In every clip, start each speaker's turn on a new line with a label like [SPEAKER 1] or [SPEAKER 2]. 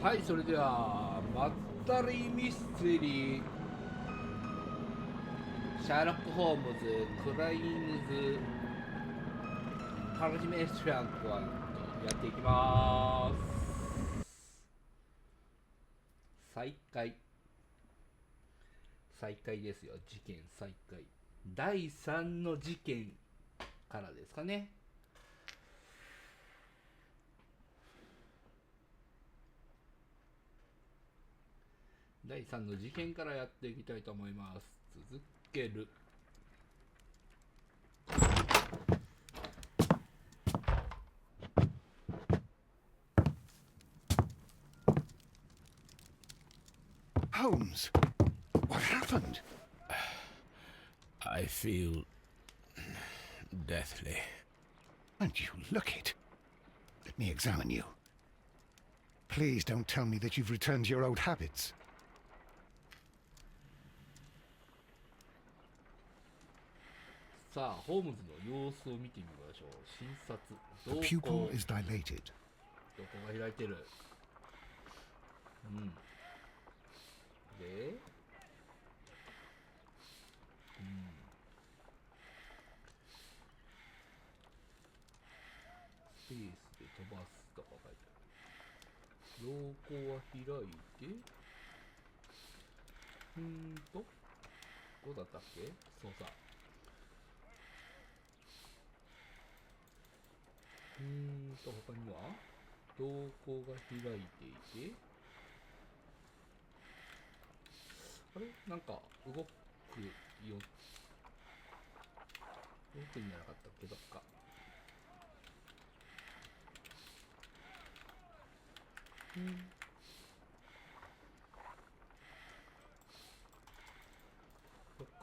[SPEAKER 1] はい、それではまったりミステリーシャーロック・ホームズクライムズパラジメストランクはやっていきます。再開ですよ。事件再開第3の事件からですかね。第3の事件からやっていきたいと思います。続ける。
[SPEAKER 2] Holmes, what happened?
[SPEAKER 3] I feel deathly.
[SPEAKER 2] And you look it. Let me examine you. Please don't tell me that you've returned to your old habits.
[SPEAKER 1] さあ、ホームズの様子を見てみましょう。診察。
[SPEAKER 2] The pupil is dilated.
[SPEAKER 1] どこが開いてる。で、スペースで飛ばすとか書いてある。瞳孔は開いて、どうだったっけ操作。他には瞳孔が開いていて、あれなんか動くんじゃなかったっけどっか。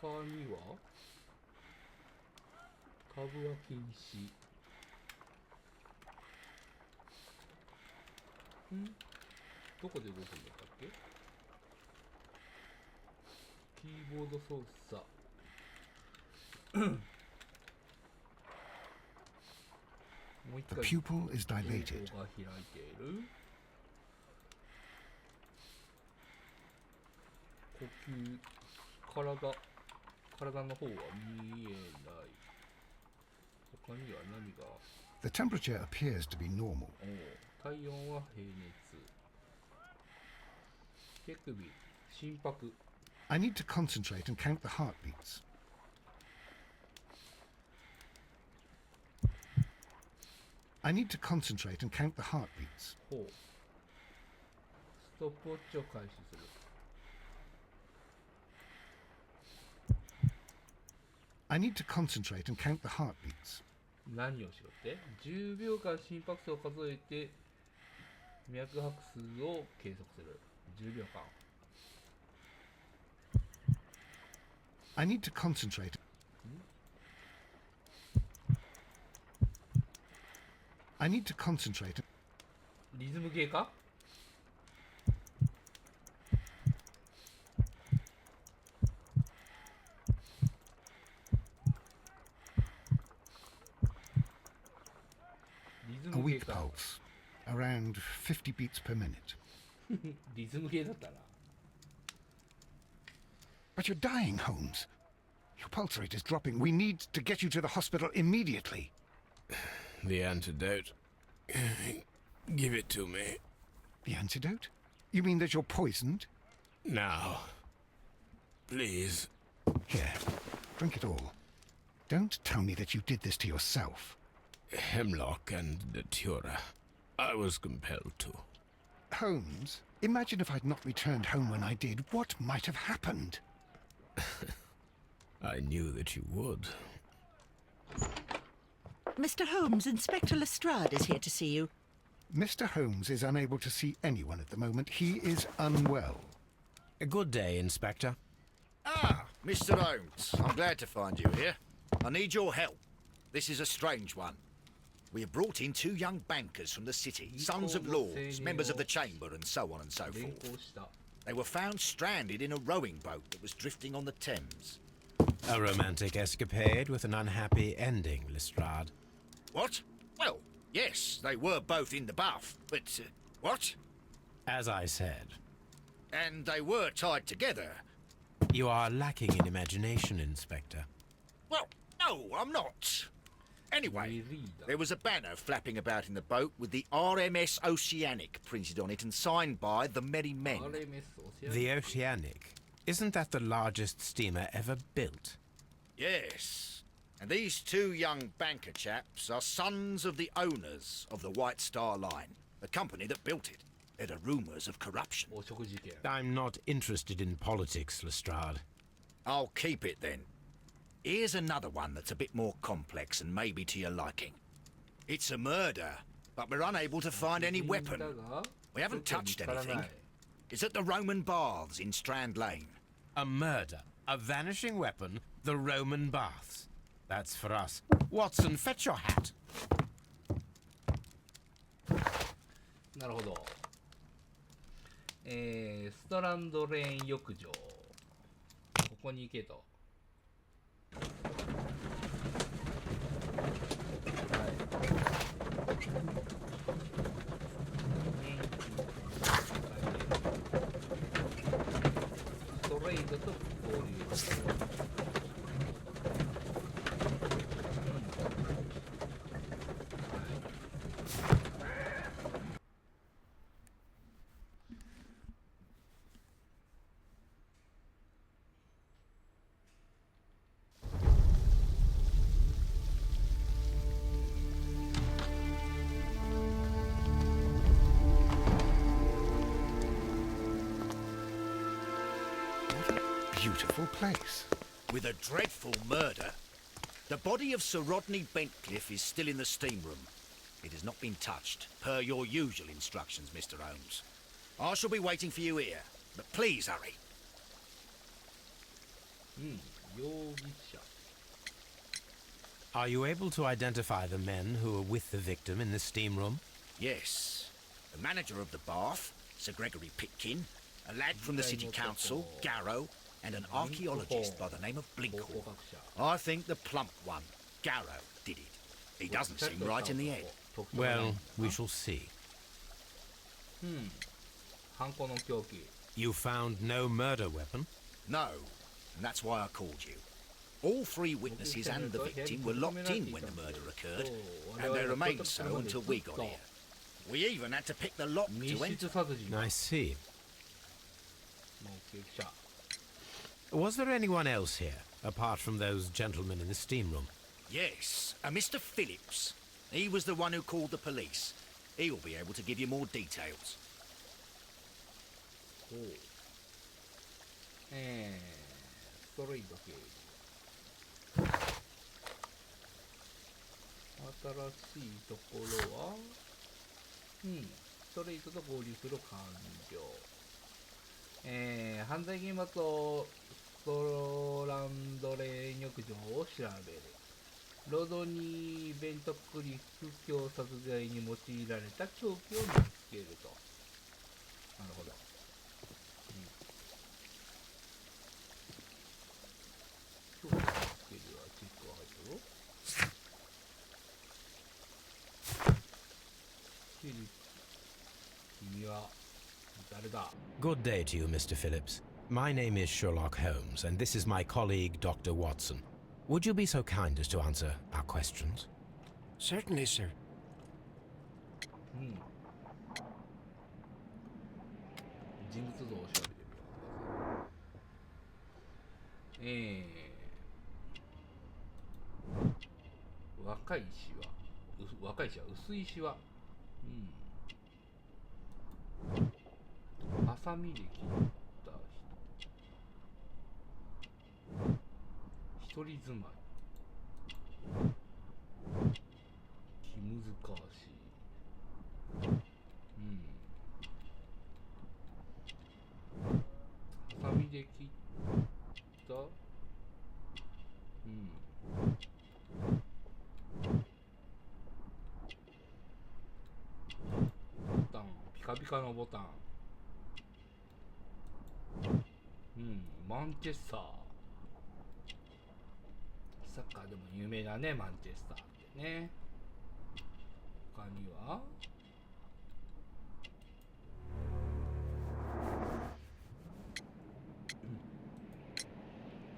[SPEAKER 1] 他には株は禁止。どこで動くんだったっけ。キーボード操作。もう一
[SPEAKER 2] The
[SPEAKER 1] 回
[SPEAKER 2] pupil is dilated.
[SPEAKER 1] 瞳孔が開いている。呼吸。体の方は見えない。他には何が。
[SPEAKER 2] The temperature appears to be normal.
[SPEAKER 1] 体温は平熱。手首、心拍。
[SPEAKER 2] I need to concentrate and count the heartbeats. I need to concentrate and count the heartbeats.
[SPEAKER 1] ほう。ストップウォッチを開始する。
[SPEAKER 2] I need to concentrate and count the heartbeats.
[SPEAKER 1] 何をしろって ?10 秒間心拍数を数えて脈拍数を計測する。10秒間。
[SPEAKER 2] I need to concentrate. I need to concentrate.
[SPEAKER 1] リズムゲーか。リズ
[SPEAKER 2] A
[SPEAKER 1] ムゲー
[SPEAKER 2] weak
[SPEAKER 1] か。
[SPEAKER 2] pulse. Around 50 beats per minute.
[SPEAKER 1] リズムゲーだったな。
[SPEAKER 2] But you're dying, Holmes. Your pulse rate is dropping. We need to get you to the hospital immediately.
[SPEAKER 3] The antidote. Give it to me.
[SPEAKER 2] The antidote? You mean that you're poisoned?
[SPEAKER 3] Now. Please.
[SPEAKER 2] Here, drink it all. Don't tell me that you did this to yourself.
[SPEAKER 3] Hemlock and Datura. I was compelled to.
[SPEAKER 2] Holmes, imagine if I'd not returned home when I did. What might have happened?
[SPEAKER 3] I knew that you would.
[SPEAKER 4] Mr. Holmes, Inspector Lestrade is here to see you.
[SPEAKER 2] Mr. Holmes is unable to see anyone at the moment. He is unwell.
[SPEAKER 5] A good day, Inspector.
[SPEAKER 6] Ah, Mr. Holmes. I'm glad to find you here. I need your help. This is a strange one. We have brought in 2 young bankers from the city, sons of lords, members of the chamber, and so on and so
[SPEAKER 1] 連
[SPEAKER 6] forth.
[SPEAKER 1] 行した。
[SPEAKER 6] They were found stranded in a rowing boat that was drifting on the Thames.
[SPEAKER 5] A romantic escapade with an unhappy ending, Lestrade.
[SPEAKER 6] What? Well, yes, they were both in the bath, but... what?
[SPEAKER 5] As I said,
[SPEAKER 6] And they were tied together.
[SPEAKER 5] you are lacking in imagination, Inspector.
[SPEAKER 6] Well, no, I'm not. Anyway, there was a banner flapping about in the boat with the RMS Oceanic printed on it and signed by the Merry Men.
[SPEAKER 5] The Oceanic. Isn't that the largest steamer ever built?
[SPEAKER 6] Yes. And these two young banker chaps are sons of the owners of the White Star Line, the company that built it. There are rumours of corruption.
[SPEAKER 5] I'm not interested in politics, Lestrade.
[SPEAKER 6] I'll keep it then. Here's another one that's a bit more complex and maybe to your liking. It's a murder, but we're unable to find any weapon. We haven't touched anything. It's at the Roman Baths in Strand Lane.
[SPEAKER 5] A murder, a vanishing weapon, the Roman Baths. That's for us. Watson, fetch your hat.
[SPEAKER 1] なるほど。ストランドレーン浴場。ここに行けと。ストレートと合流。
[SPEAKER 2] Beautiful place.
[SPEAKER 6] With a dreadful murder. The body of Sir Rodney Bentcliffe is still in the steam room. It has not been touched, per your usual instructions, Mr. Holmes. I shall be waiting for you here, but please hurry.
[SPEAKER 1] 容疑者。
[SPEAKER 5] Are you able to identify the men who were with the victim in the steam room?
[SPEAKER 6] Yes. The manager of the bath, Sir Gregory Pitkin, a lad from the city council, Garrow, and an archaeologist by the name of Blinkhorn. I think the plump one, Garrow, did it. He doesn't seem right in the head.
[SPEAKER 5] Well, we shall see.
[SPEAKER 1] 犯行の凶器。
[SPEAKER 5] You found no murder weapon?
[SPEAKER 6] No, and that's why I called you. All three witnesses and the victim were locked in when the murder occurred, and they remained so until we got here. We even had to pick the lock
[SPEAKER 1] 密
[SPEAKER 6] to
[SPEAKER 1] 室
[SPEAKER 6] enter.
[SPEAKER 1] 殺人
[SPEAKER 5] I see.
[SPEAKER 1] 目撃者。
[SPEAKER 5] Was there anyone else here, apart from those gentlemen in the steam room?
[SPEAKER 6] Yes, a Mr. Phillips. He was the one who called the police. He'll be able to give you more details.
[SPEAKER 1] ほう。ストレート刑事。新しいところは、ストレートと合流する完了。犯罪現場とストランドレーン浴場を調べる。ロドニー・ベントクリフ教殺害に用いられた凶器を見つけると。なるほど。凶器を見つけるはチェックが入ってるよ。フィリップ、君は誰だ？
[SPEAKER 5] Good day to you, Mr. Phillips. My name is Sherlock Holmes, and this is my colleague, Dr. Watson. Would you be so kind as to answer our questions?
[SPEAKER 7] Certainly, sir.
[SPEAKER 1] 人物像を調べてみてください。若いシワ、薄いシワ。ハサミで切った人。一人住まい。気難しい。ハサミで切った。ボタン、ピカピカのボタン。マンチェスター。サッカーでも有名だね、マンチェスターってね。他には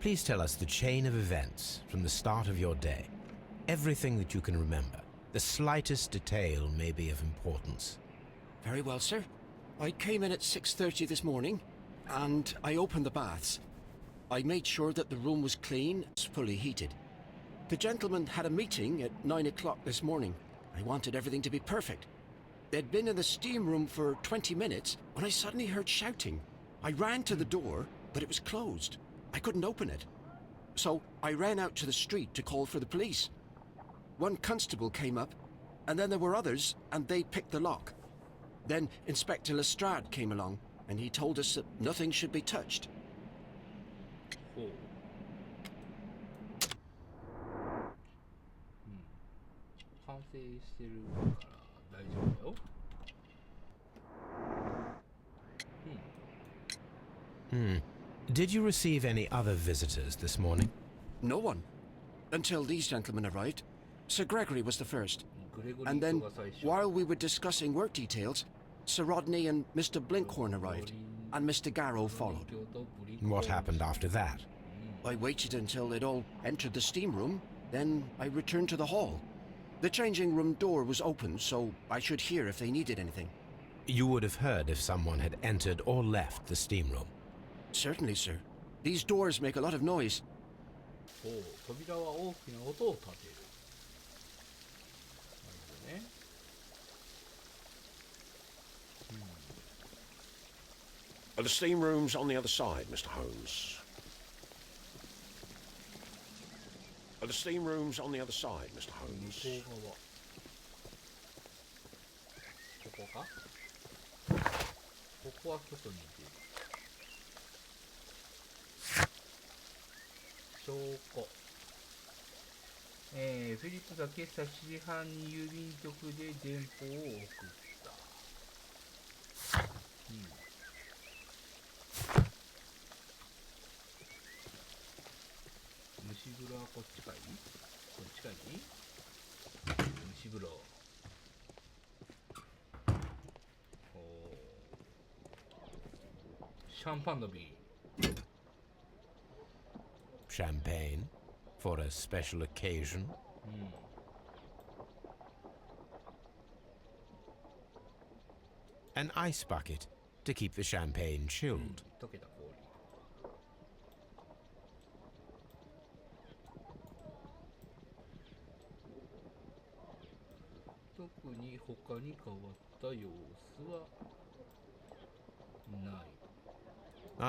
[SPEAKER 5] Please tell us the chain of events from the start of your day. Everything that you can remember. The slightest detail may be of importance.
[SPEAKER 7] Very well, sir. I came in at 6:30 this morning, and I opened the baths. I made sure that the room was clean, fully heated. The gentlemen had a meeting at 9 o'clock this morning. I wanted everything to be perfect. They'd been in the steam room for 20 minutes when I suddenly heard shouting. I ran to the door, but it was closed. I couldn't open it. So I ran out to the street to call for the police. One constable came up, and then there were others, and they picked the lock. Then Inspector Lestrade came along, and he told us that nothing should be touched.
[SPEAKER 1] ほう。完成してるから大丈夫だよ。
[SPEAKER 5] Did you receive any other visitors this morning?
[SPEAKER 7] No one. Until these gentlemen arrived. Sir Gregory was the first.
[SPEAKER 1] グレゴリー
[SPEAKER 7] And
[SPEAKER 1] と
[SPEAKER 7] then,
[SPEAKER 1] が最初。
[SPEAKER 7] while we were discussing work details, Sir Rodney and Mr. Blinkhorn arrived, and Mr. Garrow followed.
[SPEAKER 5] What happened after that?
[SPEAKER 7] I waited until they'd all entered the steam room, then I returned to the hall. The changing room door was open, so I should hear if they needed anything.
[SPEAKER 5] You would have heard if someone had entered or left the steam room.
[SPEAKER 7] Certainly, sir. These doors make a lot of noise.
[SPEAKER 1] ほう。扉は大きな音を立てる。なるほどね。
[SPEAKER 8] The steam room's on the other side, Mr. Holmes. The steam room's on the other side, Mr.
[SPEAKER 1] 向
[SPEAKER 8] Holmes.
[SPEAKER 1] こう側。ここか。ここは外に出る。証拠。フィリップが今朝7時半に郵便局で電報を送った。蒸し風呂はこっちかい？こっちかい？蒸し風呂。シャンパンの瓶。
[SPEAKER 5] Champagne? For a special occasion? An ice bucket to keep the champagne chilled.
[SPEAKER 1] 溶けた氷。特に他に変わった様子はない。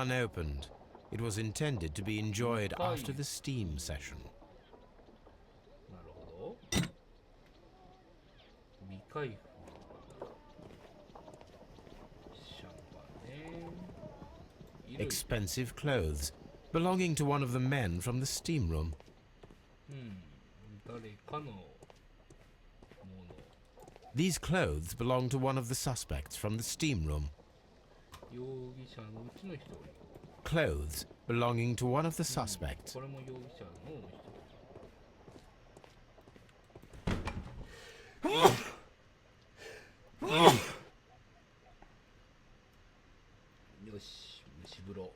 [SPEAKER 5] Unopened. It was intended to be enjoyed after the steam session.
[SPEAKER 1] なるほど。未開封。シャンパンね。衣類。
[SPEAKER 5] Expensive clothes belonging to one of the men from the steam room.
[SPEAKER 1] 誰かのもの。
[SPEAKER 5] These clothes belong to one of the suspects from the steam room.
[SPEAKER 1] 容疑者のうちの一人。
[SPEAKER 5] Clothes belonging to one of the suspects.
[SPEAKER 1] これも容疑者の一人。よし、蒸し風呂。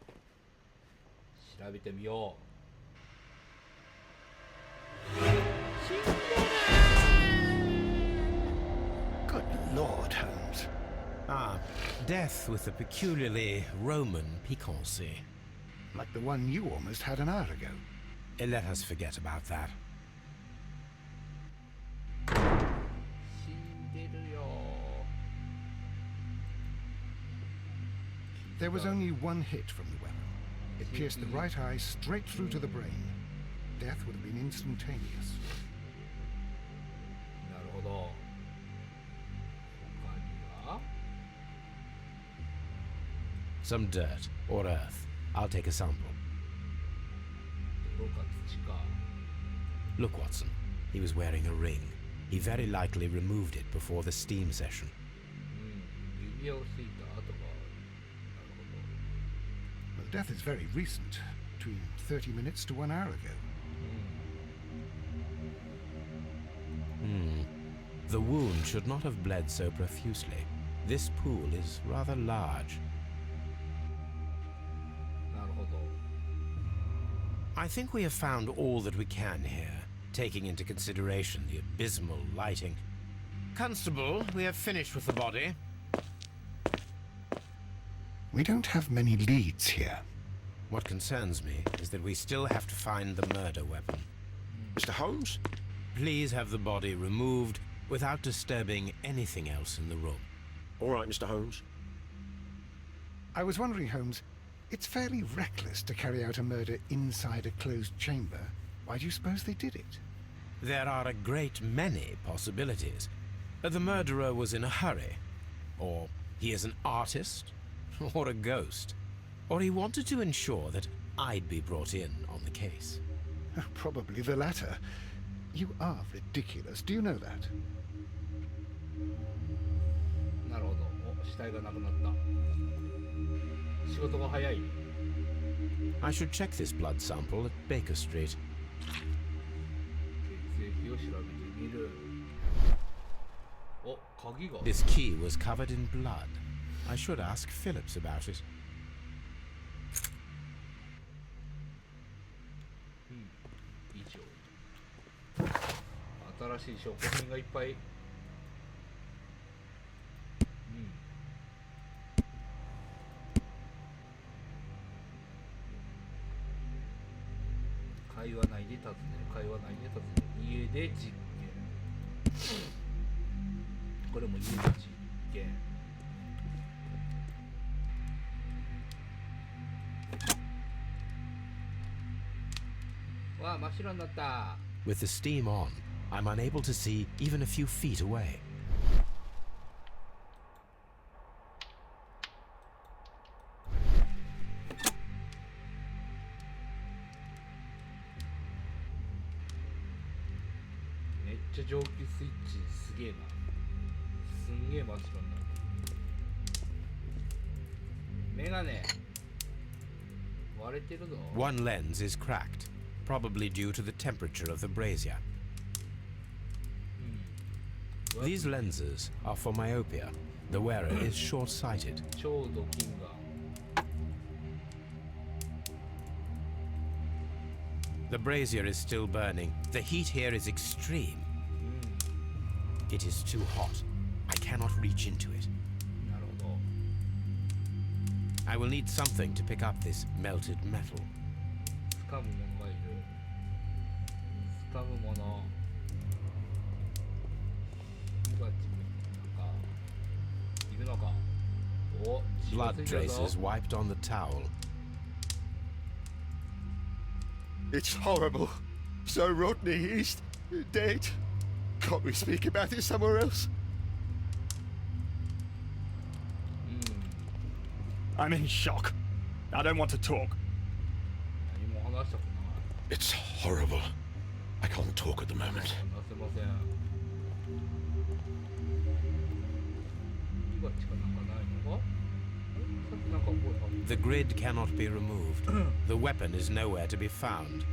[SPEAKER 1] 調べてみよう。
[SPEAKER 2] Good Lord, Holmes.
[SPEAKER 5] Ah, death with a peculiarly Roman piquancy.
[SPEAKER 2] Like the one you almost had an hour ago.
[SPEAKER 5] Let us forget about that.
[SPEAKER 1] 死んでるよ。
[SPEAKER 2] There was only one hit from the weapon. It pierced the right eye straight through to the brain. Death would have been instantaneous.
[SPEAKER 1] なるほど。他には
[SPEAKER 5] Some dirt or earth. I'll take a sample.
[SPEAKER 1] 泥か土か。
[SPEAKER 5] Look, Watson. He was wearing a ring. He very likely removed it before the steam session.
[SPEAKER 1] 指輪をついた跡がある。なるほど。
[SPEAKER 2] Well, death is very recent. Between 30 minutes to 1 hour ago.
[SPEAKER 5] The wound should not have bled so profusely. This pool is rather large.
[SPEAKER 1] なるほど。
[SPEAKER 5] I think we have found all that we can here, taking into consideration the abysmal lighting. Constable, we have finished with the body.
[SPEAKER 2] We don't have many leads here.
[SPEAKER 5] What concerns me is that we still have to find the murder weapon.
[SPEAKER 8] Mr. Holmes?
[SPEAKER 5] Please have the body removed without disturbing anything else in the room.
[SPEAKER 8] All right, Mr. Holmes.
[SPEAKER 2] I was wondering, Holmes, it's fairly reckless to carry out a murder inside a closed chamber. Why do you suppose they did it?
[SPEAKER 5] There are a great many possibilities. The murderer was in a hurry. Or he is an artist. Or a ghost. Or he wanted to ensure that I'd be brought in on the case.
[SPEAKER 2] Probably the latter. You are ridiculous. Do you know that?
[SPEAKER 1] なるほど。お、死体がなくなった。仕事が早い。
[SPEAKER 5] I should check this blood sample at Baker Street.
[SPEAKER 1] 血液を調べてみる。お、鍵が。
[SPEAKER 5] This key was covered in blood. I should ask Phillips about it.
[SPEAKER 1] 以上。新しい証拠品がいっぱい。会話内で尋ねる、会話内で尋ねる、家で実験。これも家で実験。わあ、真っ白になった。
[SPEAKER 5] With the steam on, I'm unable to see even a few feet away.
[SPEAKER 1] めっちゃ蒸気スイッチすげえな。すんげえ真っ白になる。メガネ割れてるぞ。
[SPEAKER 5] One lens is cracked, probably due to the temperature of the brazier. These lenses are for myopia. The wearer is short-sighted.
[SPEAKER 1] 超ドキンガン。
[SPEAKER 5] The brazier is still burning. The heat here is extreme. It is too hot. I cannot reach into it.
[SPEAKER 1] なるほど。
[SPEAKER 5] I will need something to pick up this melted metal.
[SPEAKER 1] 掴むものがいる。掴むもの。火鉢なんかいるのか。お、血が
[SPEAKER 5] Blood
[SPEAKER 1] ついてるぞ。
[SPEAKER 5] traces wiped on the towel.
[SPEAKER 9] It's horrible. So Rodney is dead. Can't we speak about it somewhere else?
[SPEAKER 10] I'm in shock. I don't want to talk.
[SPEAKER 1] 何も話したくない。
[SPEAKER 8] It's horrible. I can't talk at the moment.
[SPEAKER 1] 話せません。火鉢かなんかないのか。さっきなんかこう。
[SPEAKER 5] The grid cannot be removed. The weapon is nowhere to be found.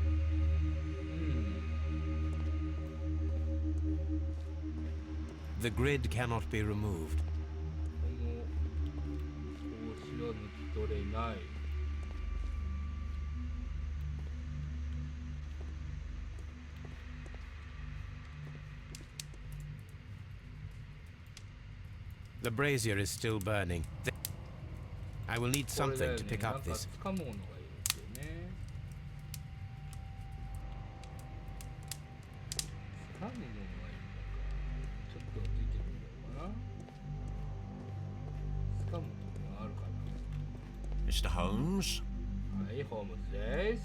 [SPEAKER 5] The grid cannot be removed.
[SPEAKER 1] この帽子は抜き取れない。
[SPEAKER 5] The brazier is still burning. I will need
[SPEAKER 1] これだよ
[SPEAKER 5] something
[SPEAKER 1] ね
[SPEAKER 5] to pick
[SPEAKER 1] なん
[SPEAKER 5] up
[SPEAKER 1] か
[SPEAKER 5] this.
[SPEAKER 1] 掴むものがいるってよね。掴むものがいるのか。ちょっとついてみようかな。掴むものがあるか
[SPEAKER 8] Mr. Holmes?
[SPEAKER 1] な。はい、ホームズです。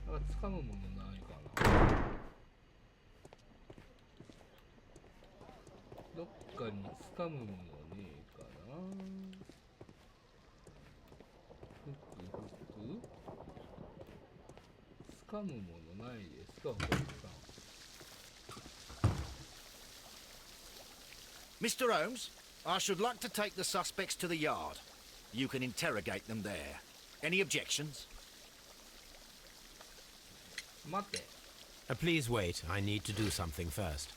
[SPEAKER 1] なんか掴むものないかな。どっかに掴むものねえかな。フック掴むものないですか、ホームズさん。
[SPEAKER 6] Mr. Holmes, I should like to take the suspects to the yard. You can interrogate them there. Any objections?
[SPEAKER 1] 待って。
[SPEAKER 5] Please wait. I need to do something first.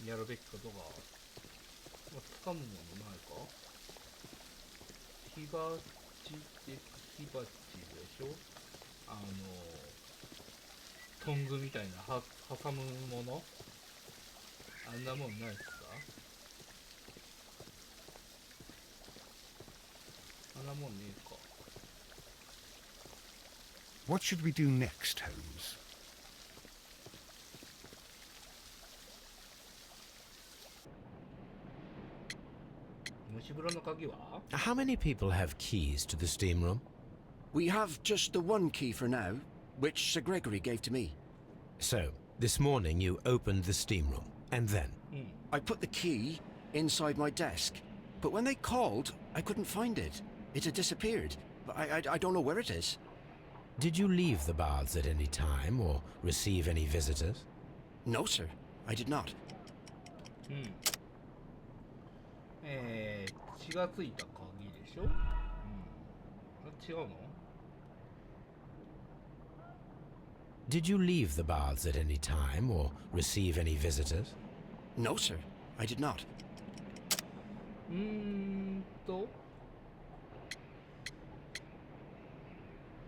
[SPEAKER 1] やるべきことが。掴むものないか。火鉢。チ的火鉢でしょ。トングみたいなは挟むもの、あんなもんないっすか？あんなもんねえか。
[SPEAKER 2] What should we do next, Holmes?
[SPEAKER 5] How many people have keys to the steam room?
[SPEAKER 7] We have just the one key for now, which Sir Gregory gave to me.
[SPEAKER 5] So, this morning you opened the steam room, and then?
[SPEAKER 7] I put the key inside my desk, but when they called, I couldn't find it. It had disappeared. I don't know where it is.
[SPEAKER 5] Did you leave the baths at any time or receive any visitors?
[SPEAKER 7] No, sir. I did not.
[SPEAKER 1] 血がついた鍵でしょ。違うの？
[SPEAKER 5] Did you leave the baths at any time or receive any visitors?
[SPEAKER 7] No, sir. I did not.
[SPEAKER 1] 冷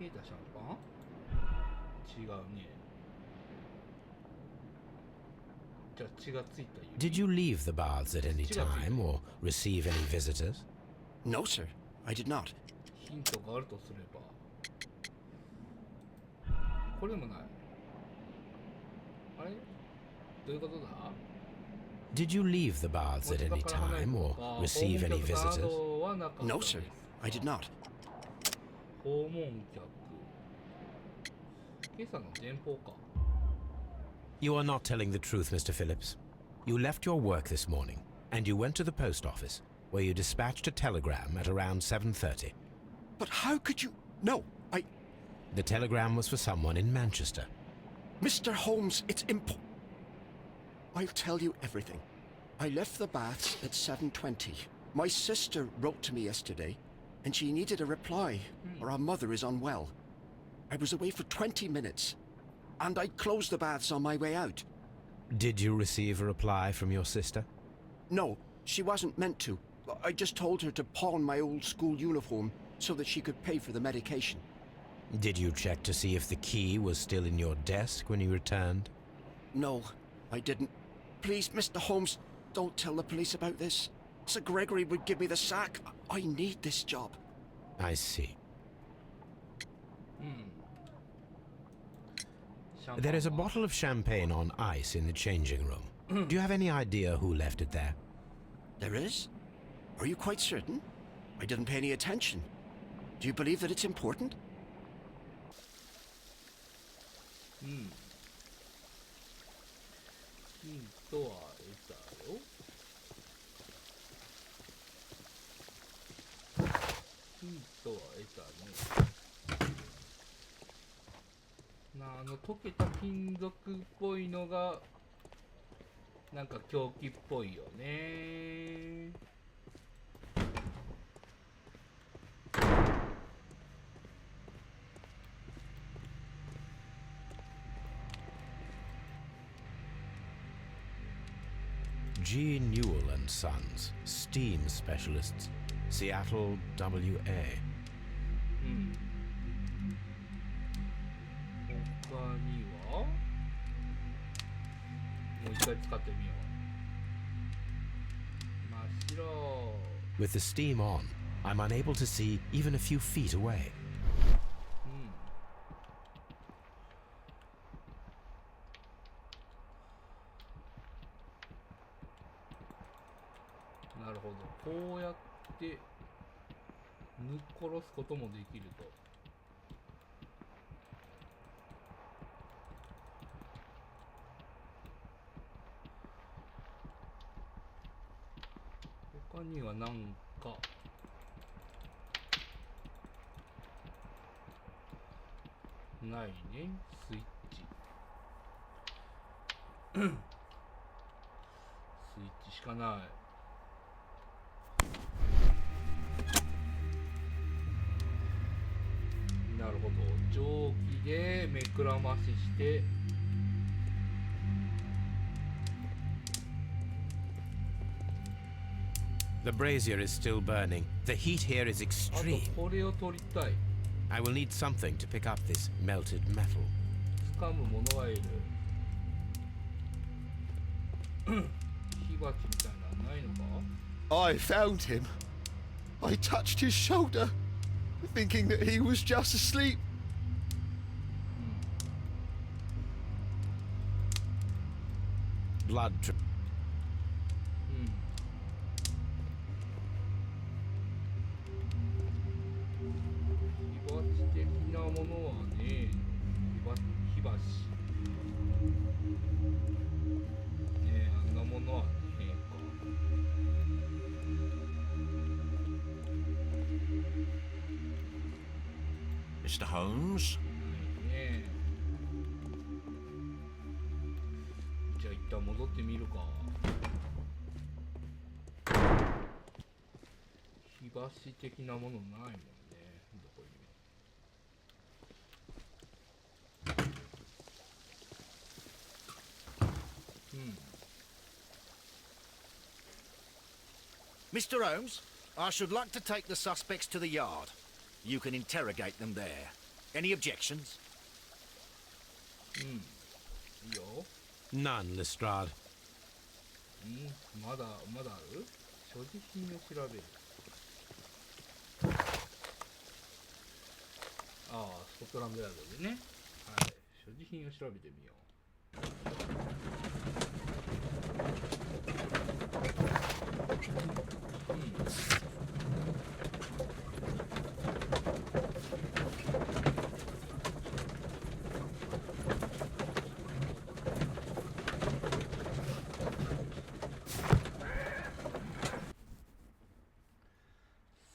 [SPEAKER 1] えたシャンパン？違うね。じゃあ血がついた指。
[SPEAKER 5] Did you leave the baths at any time or receive any visitors?
[SPEAKER 7] No, sir. I did not.
[SPEAKER 1] ヒントがあるとすれば、これでもない。あれ？どういうことだ？
[SPEAKER 5] Did you leave the baths at any time or receive any visitors?
[SPEAKER 7] No, sir. I did not.
[SPEAKER 1] 訪問客。今朝の前方か。
[SPEAKER 5] You are not telling the truth, Mr. Phillips. You left your work this morning, and you went to the post office, where you dispatched a telegram at around 7:30.
[SPEAKER 7] But how could you... No, I...
[SPEAKER 5] The telegram was for someone in Manchester.
[SPEAKER 7] Mr. Holmes, it's I'll tell you everything. I left the baths at 7:20. My sister wrote to me yesterday, and she needed a reply, or our mother is unwell. I was away for 20 minutes, and I closed the baths on my way out.
[SPEAKER 5] Did you receive a reply from your sister?
[SPEAKER 7] No, she wasn't meant to. I just told her to pawn my old school uniform so that she could pay for the medication.
[SPEAKER 5] Did you check to see if the key was still in your desk when you returned?
[SPEAKER 7] No, I didn't. Please, Mr. Holmes, don't tell the police about this. Sir Gregory would give me the sack. I need this job.
[SPEAKER 5] I see. There is a bottle of champagne on ice in the changing room. Do you have any idea who left it there?
[SPEAKER 7] There is? Are you quite certain? I didn't pay any attention. Do you believe that it's important?
[SPEAKER 1] ヒントは得たよ。ヒントは得たね。溶けた金属っぽいのがなんか凶器っぽいよね。
[SPEAKER 5] G. Newell and Sons, Steam Specialists, Seattle, WA.
[SPEAKER 1] 他にはもう一回使ってみよう。真っ白。
[SPEAKER 5] With the steam on, I'm unable to see even a few feet away.
[SPEAKER 1] なるほど。こうやって抜殺すこともできると。他には何かないね。スイッチスイッチしかない。なるほど。蒸気で目くらましして
[SPEAKER 5] The brazier is still burning. The heat here is
[SPEAKER 1] あと
[SPEAKER 5] extreme.
[SPEAKER 1] これを取りたい。
[SPEAKER 5] I will need something to pick up this melted metal.
[SPEAKER 1] 掴むものがいる。火鉢みたいなのないのか？
[SPEAKER 9] I found him. I touched his shoulder, thinking that he was just asleep.
[SPEAKER 5] Blood.
[SPEAKER 1] 火鉢的なものはね、火鉢。ねえ、あんなものはねえか。
[SPEAKER 6] Mr. Holmes?
[SPEAKER 1] ないね。じゃあ一旦戻ってみるか。火箸的なものないもんね。どこに。
[SPEAKER 6] Mr. Holmes, I should like to take the suspects to the yard. You can interrogate them there. Any objections?
[SPEAKER 1] いいよ。
[SPEAKER 5] None, Lestrade.
[SPEAKER 1] まだある？所持品を調べる。ああ、スコットランドヤードでね。はい。所持品を調べてみよう。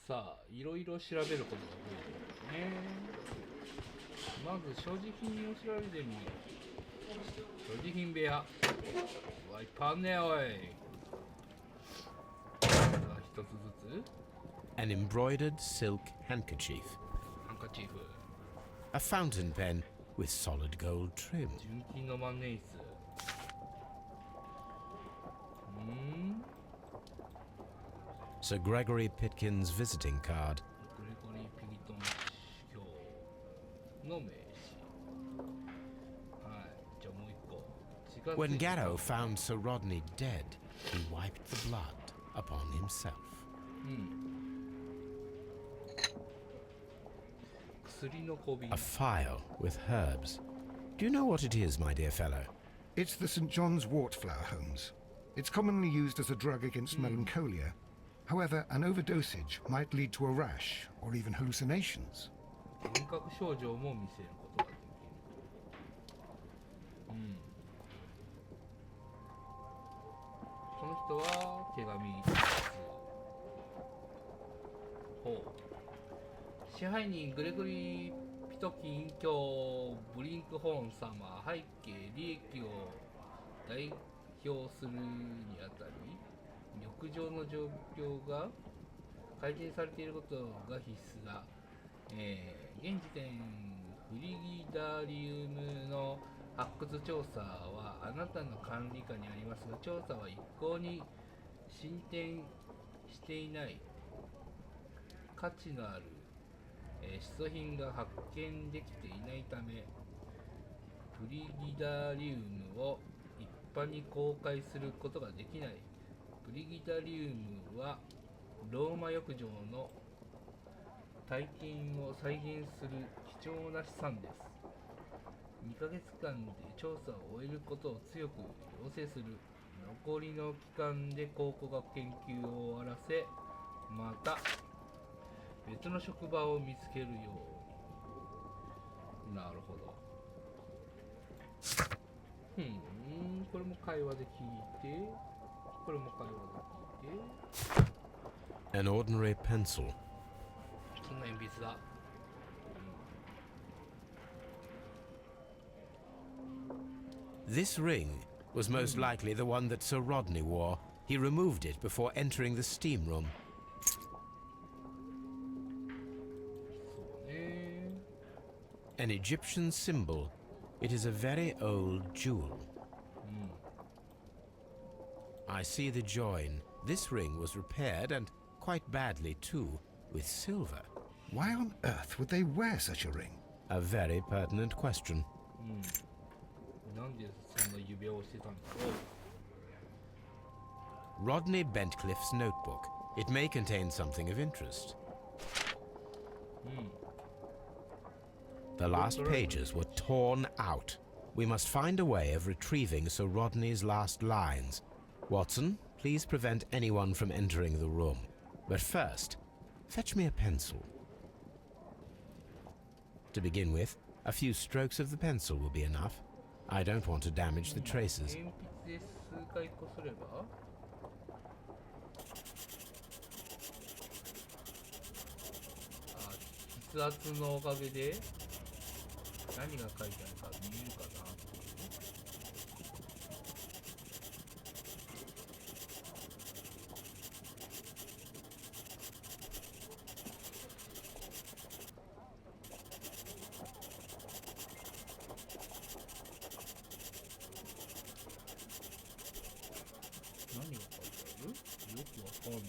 [SPEAKER 1] さあ、いろいろ調べることが増えてるね。まず所持品を調べてみよう。所持品部屋。うわ、いっぱいあんねおい。一つずつ。
[SPEAKER 5] An embroidered silk handkerchief.
[SPEAKER 1] ハンカチーフ。
[SPEAKER 5] A fountain pen with solid gold trim.
[SPEAKER 1] 純金の万年筆。
[SPEAKER 5] Sir Gregory Pitkin's visiting card.
[SPEAKER 1] グレゴリー・ピギトン司教の名刺。はい。じゃあもう一個。近づいて
[SPEAKER 5] When Garrow found Sir Rodney dead, he wiped the blood upon himself.
[SPEAKER 1] 薬の小瓶。
[SPEAKER 5] A phial with herbs. Do you know what it is, my dear fellow?
[SPEAKER 2] It's the St. John's wort flower, Holmes. It's commonly used as a drug against melancholia. However, an overdosage might lead to a rash or even hallucinations.
[SPEAKER 1] 幻覚症状も見せることができる。この人は手紙一つ。ほう。支配人グレゴリー・ピトキン教ブリンクホーン様、背景利益を代表するにあたり、浴場の状況が改善されていることが必須だ。現時点フリギダリウムの発掘調査はあなたの管理下にありますが、調査は一向に進展していない。価値のある、出土品が発見できていないため、フリギダリウムを一般に公開することができない。フリギダリウムはローマ浴場の体験を再現する貴重な資産です。2ヶ月間で調査を終えることを強く要請する。残りの期間で考古学研究を終わらせ、また別の職場を見つけるように。なるほど。これも会話で聞いて、これも会話で聞いて。
[SPEAKER 5] An ordinary pencil.
[SPEAKER 1] 普通の鉛筆だ。
[SPEAKER 5] This ring was most likely the one that Sir Rodney wore. He removed it before entering the steam room.
[SPEAKER 1] そうね。
[SPEAKER 5] An Egyptian symbol. It is a very old jewel. I see the join, This ring was repaired, and quite badly too, with silver.
[SPEAKER 2] Why on earth would they wear such a ring?
[SPEAKER 5] A very pertinent question.
[SPEAKER 1] なんでそんな指輪をしてたんだろう。
[SPEAKER 5] Rodney Bentcliffe's notebook. It may contain something of interest. The last pages were torn out. We must find a way of retrieving Sir Rodney's last lines. Watson, please prevent anyone from entering the room. But first, fetch me a pencil. To begin with, a few strokes of the pencil will be enough. I don't want to damage the traces.
[SPEAKER 1] 鉛筆で数回こすれば筆圧のおかげで何が書いてあるか見えるかな。何が書いてある？よくわかんない。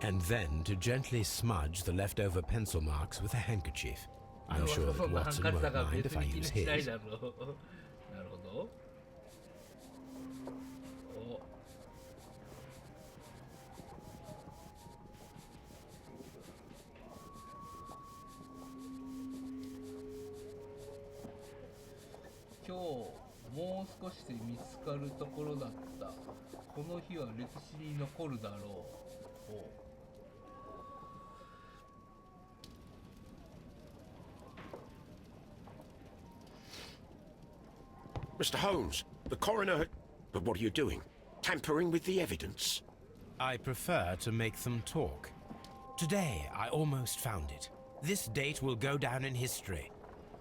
[SPEAKER 5] And then to gently smudge the leftover pencil marks with a handkerchief. I'm sure that Watson won't mind if I use his.
[SPEAKER 1] なるほど。お。今日もう少しで見つかるところだった。この日は歴史に残るだろう。お。
[SPEAKER 8] Mr. Holmes, the coroner had... But what are you doing? Tampering with the evidence?
[SPEAKER 5] I prefer to make them talk. Today, I almost found it. This date will go down in history.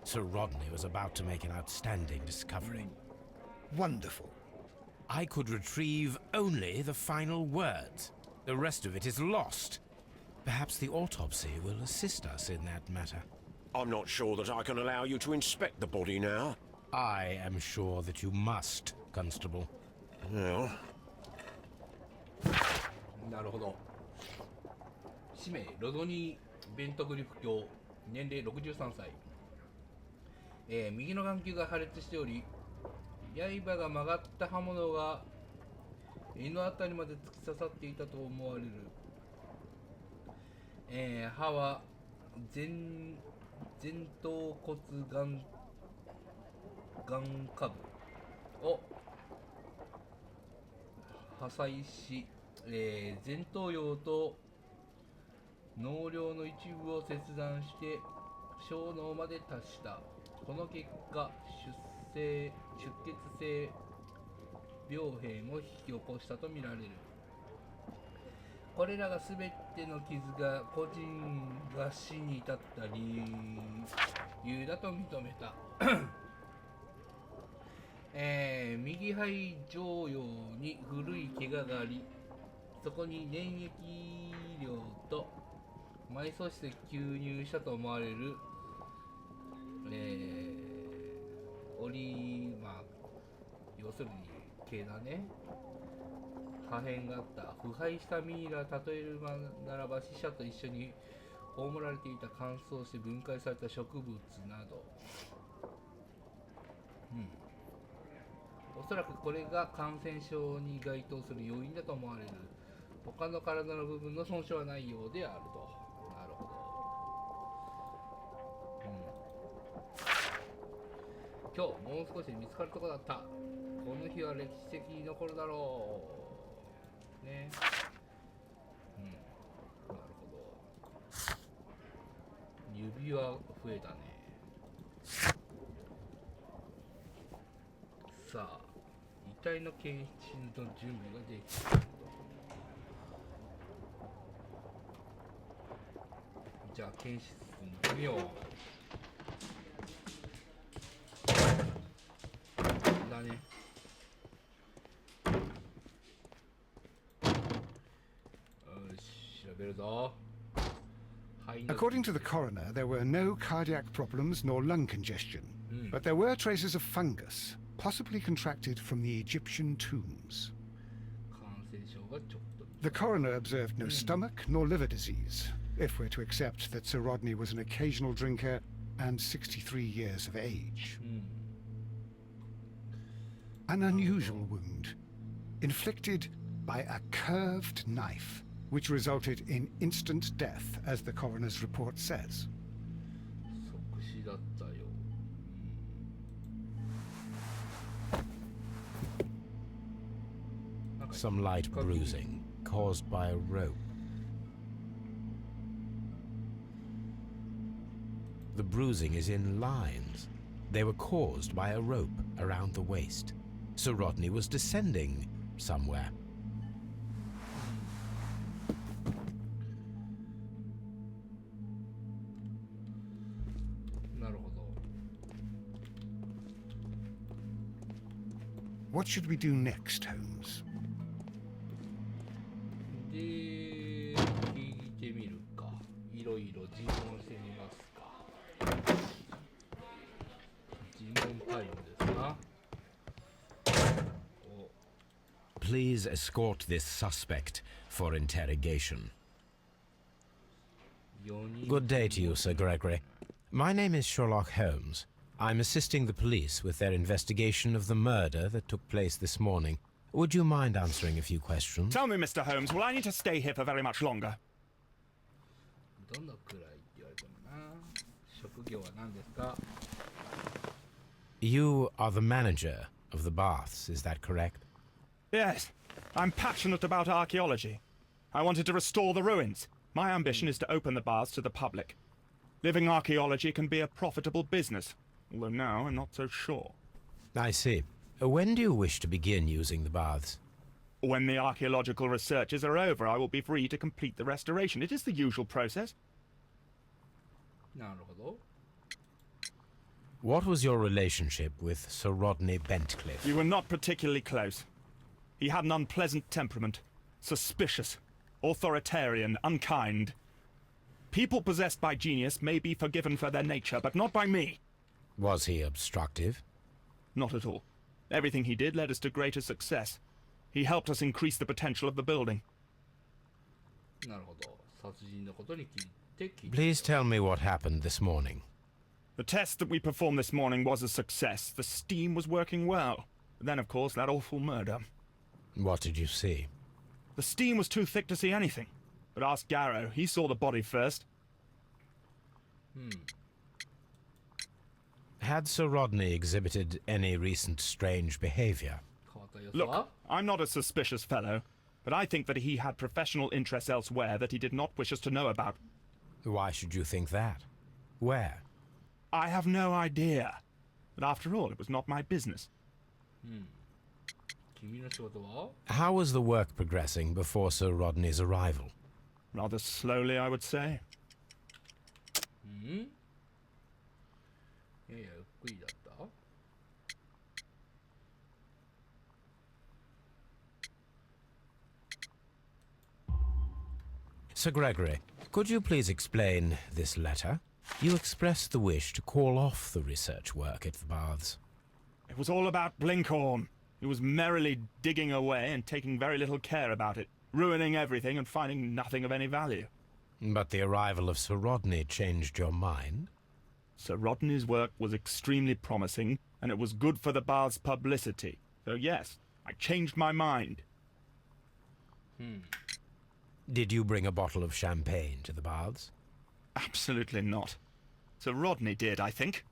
[SPEAKER 5] Sir Rodney was about to make an outstanding discovery.
[SPEAKER 2] Wonderful.
[SPEAKER 5] I could retrieve only the final words. The rest of it is lost. Perhaps the autopsy will assist us in that matter.
[SPEAKER 8] I'm not sure that I can allow you to inspect the body now.
[SPEAKER 5] I am sure that you must, Constable.
[SPEAKER 8] Well...
[SPEAKER 1] なるほど。氏名ロドニー・ベントグリフ卿、年齢63歳。右の眼球が破裂しており、刃が曲がった刃物が胃のあたりまで突き刺さっていたと思われる。歯は前頭骨眼下部を破砕し、前頭葉と脳梁の一部を切断して小脳まで達した。この結果、出血性病変を引き起こしたとみられる。これらが全ての傷が個人が死に至った理由だと認めた。右肺上葉に古い怪我があり、そこに粘液量と埋葬して吸入したと思われる、要するに毛だね。破片があった。腐敗したミイラ、例えるならば死者と一緒に葬られていた乾燥して分解された植物など。おそらくこれが感染症に該当する要因だと思われる。他の体の部分の損傷はないようであると。なるほど。今日もう少し見つかるところだった。この日は歴史的に残るだろう。ね。なるほど。指輪増えたね。さあ、遺体の検視の準備ができたと。じゃあ検視室に行ってみよう。だね。よべるぞ。
[SPEAKER 2] According to the coroner, there were no cardiac problems nor lung congestion, but there were traces of fungus, possibly contracted from the Egyptian tombs.
[SPEAKER 1] 感染症がちょっと。
[SPEAKER 2] The coroner observed no stomach nor liver disease, if we're to accept that Sir Rodney was an occasional drinker and 63 years of age. An unusual wound, inflicted by a curved knife, which resulted in instant death, as the coroner's report says.
[SPEAKER 1] 即死だったよ。
[SPEAKER 5] Some light bruising caused by a rope. The bruising is in lines. They were caused by a rope around the waist. Sir Rodney was descending somewhere.
[SPEAKER 2] What should we do next, Holmes?
[SPEAKER 1] で、聞いてみるか。いろいろ尋問してみますか。尋問タイムですな。
[SPEAKER 5] Please escort this suspect for interrogation. Good day to you, Sir Gregory. My name is Sherlock Holmes. I'm assisting the police with their investigation of the murder that took place this morning. Would you mind answering a few questions?
[SPEAKER 10] Tell me, Mr. Holmes, will I need to stay here for very much longer?
[SPEAKER 1] どのくらいって言われてもな。職業は何ですか?
[SPEAKER 5] You are the manager of the baths, is that correct?
[SPEAKER 10] Yes. I'm passionate about archaeology. I wanted to restore the ruins. My ambition is to open the baths to the public. Living archaeology can be a profitable business, although now I'm not so sure.
[SPEAKER 5] I see. When do you wish to begin using the baths?
[SPEAKER 10] When the archaeological researches are over, I will be free to complete the restoration. It is the usual process.
[SPEAKER 1] なるほど。
[SPEAKER 5] What was your relationship with Sir Rodney Bentcliffe?
[SPEAKER 10] We were not particularly close. He had an unpleasant temperament. Suspicious, authoritarian, unkind. People possessed by genius may be forgiven for their nature, but not by me.
[SPEAKER 5] Was he obstructive?
[SPEAKER 10] Not at all. Everything he did led us to greater success. He helped us increase the potential of the building.
[SPEAKER 1] なるほど。殺人のことに聞いて。
[SPEAKER 5] Please tell me what happened this morning.
[SPEAKER 10] The test that we performed this morning was a success. The steam was working well. But then, of course, that awful murder.
[SPEAKER 5] What did you see?
[SPEAKER 10] The steam was too thick to see anything. But ask Garrow. He saw the body first.
[SPEAKER 5] Had Sir Rodney exhibited any recent strange behavior?
[SPEAKER 10] Look, I'm not a suspicious fellow, but I think that he had professional interests elsewhere that he did not wish us to know about.
[SPEAKER 5] Why should you think that? Where?
[SPEAKER 10] I have no idea. But after all, it was not my business.
[SPEAKER 5] How was the work progressing before Sir Rodney's arrival?
[SPEAKER 10] Rather slowly, I would say.
[SPEAKER 5] Sir Gregory, could you please explain this letter? You expressed the wish to call off the research work at the baths.
[SPEAKER 10] It was all about Blinkhorn. He was merrily digging away and taking very little care about it, ruining everything and finding nothing of any value.
[SPEAKER 5] But the arrival of Sir Rodney changed your mind?
[SPEAKER 10] Sir Rodney's work was extremely promising, and it was good for the bath's publicity. So yes, I changed my mind.
[SPEAKER 5] Did you bring a bottle of champagne to the baths?
[SPEAKER 10] Absolutely not. Sir Rodney did, I think.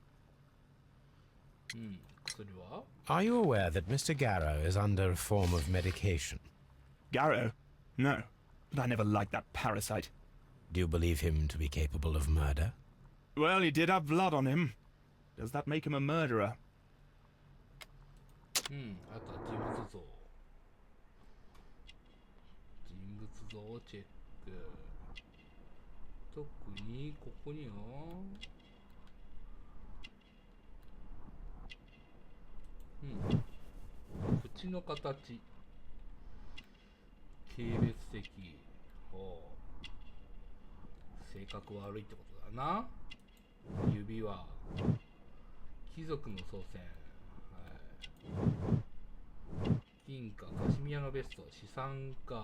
[SPEAKER 5] Are you aware that Mr. Garrow is under a form of medication?
[SPEAKER 10] Garrow? No. But I never liked that parasite.
[SPEAKER 5] Do you believe him to be capable of murder?
[SPEAKER 10] Well, he did have blood on him. Does that make him a murderer?
[SPEAKER 1] あとは人物像。人物像をチェック。特にここには口の形、軽蔑的、性格悪いってことだな。指輪、貴族の祖先、はい、金貨、カシミヤのベスト、資産家、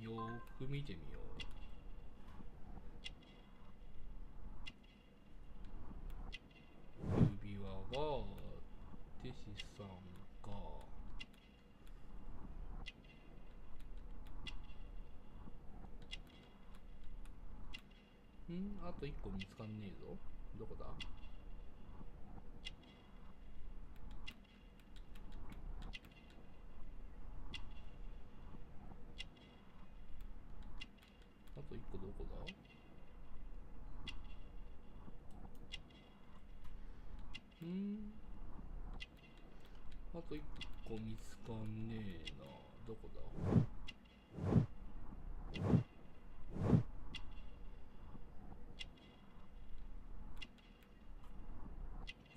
[SPEAKER 1] よーく見てみよう。指輪があって資産か。あと1個見つかんねえぞ。どこだ？あと1個どこだ？あと1個見つかんねえな。どこだ？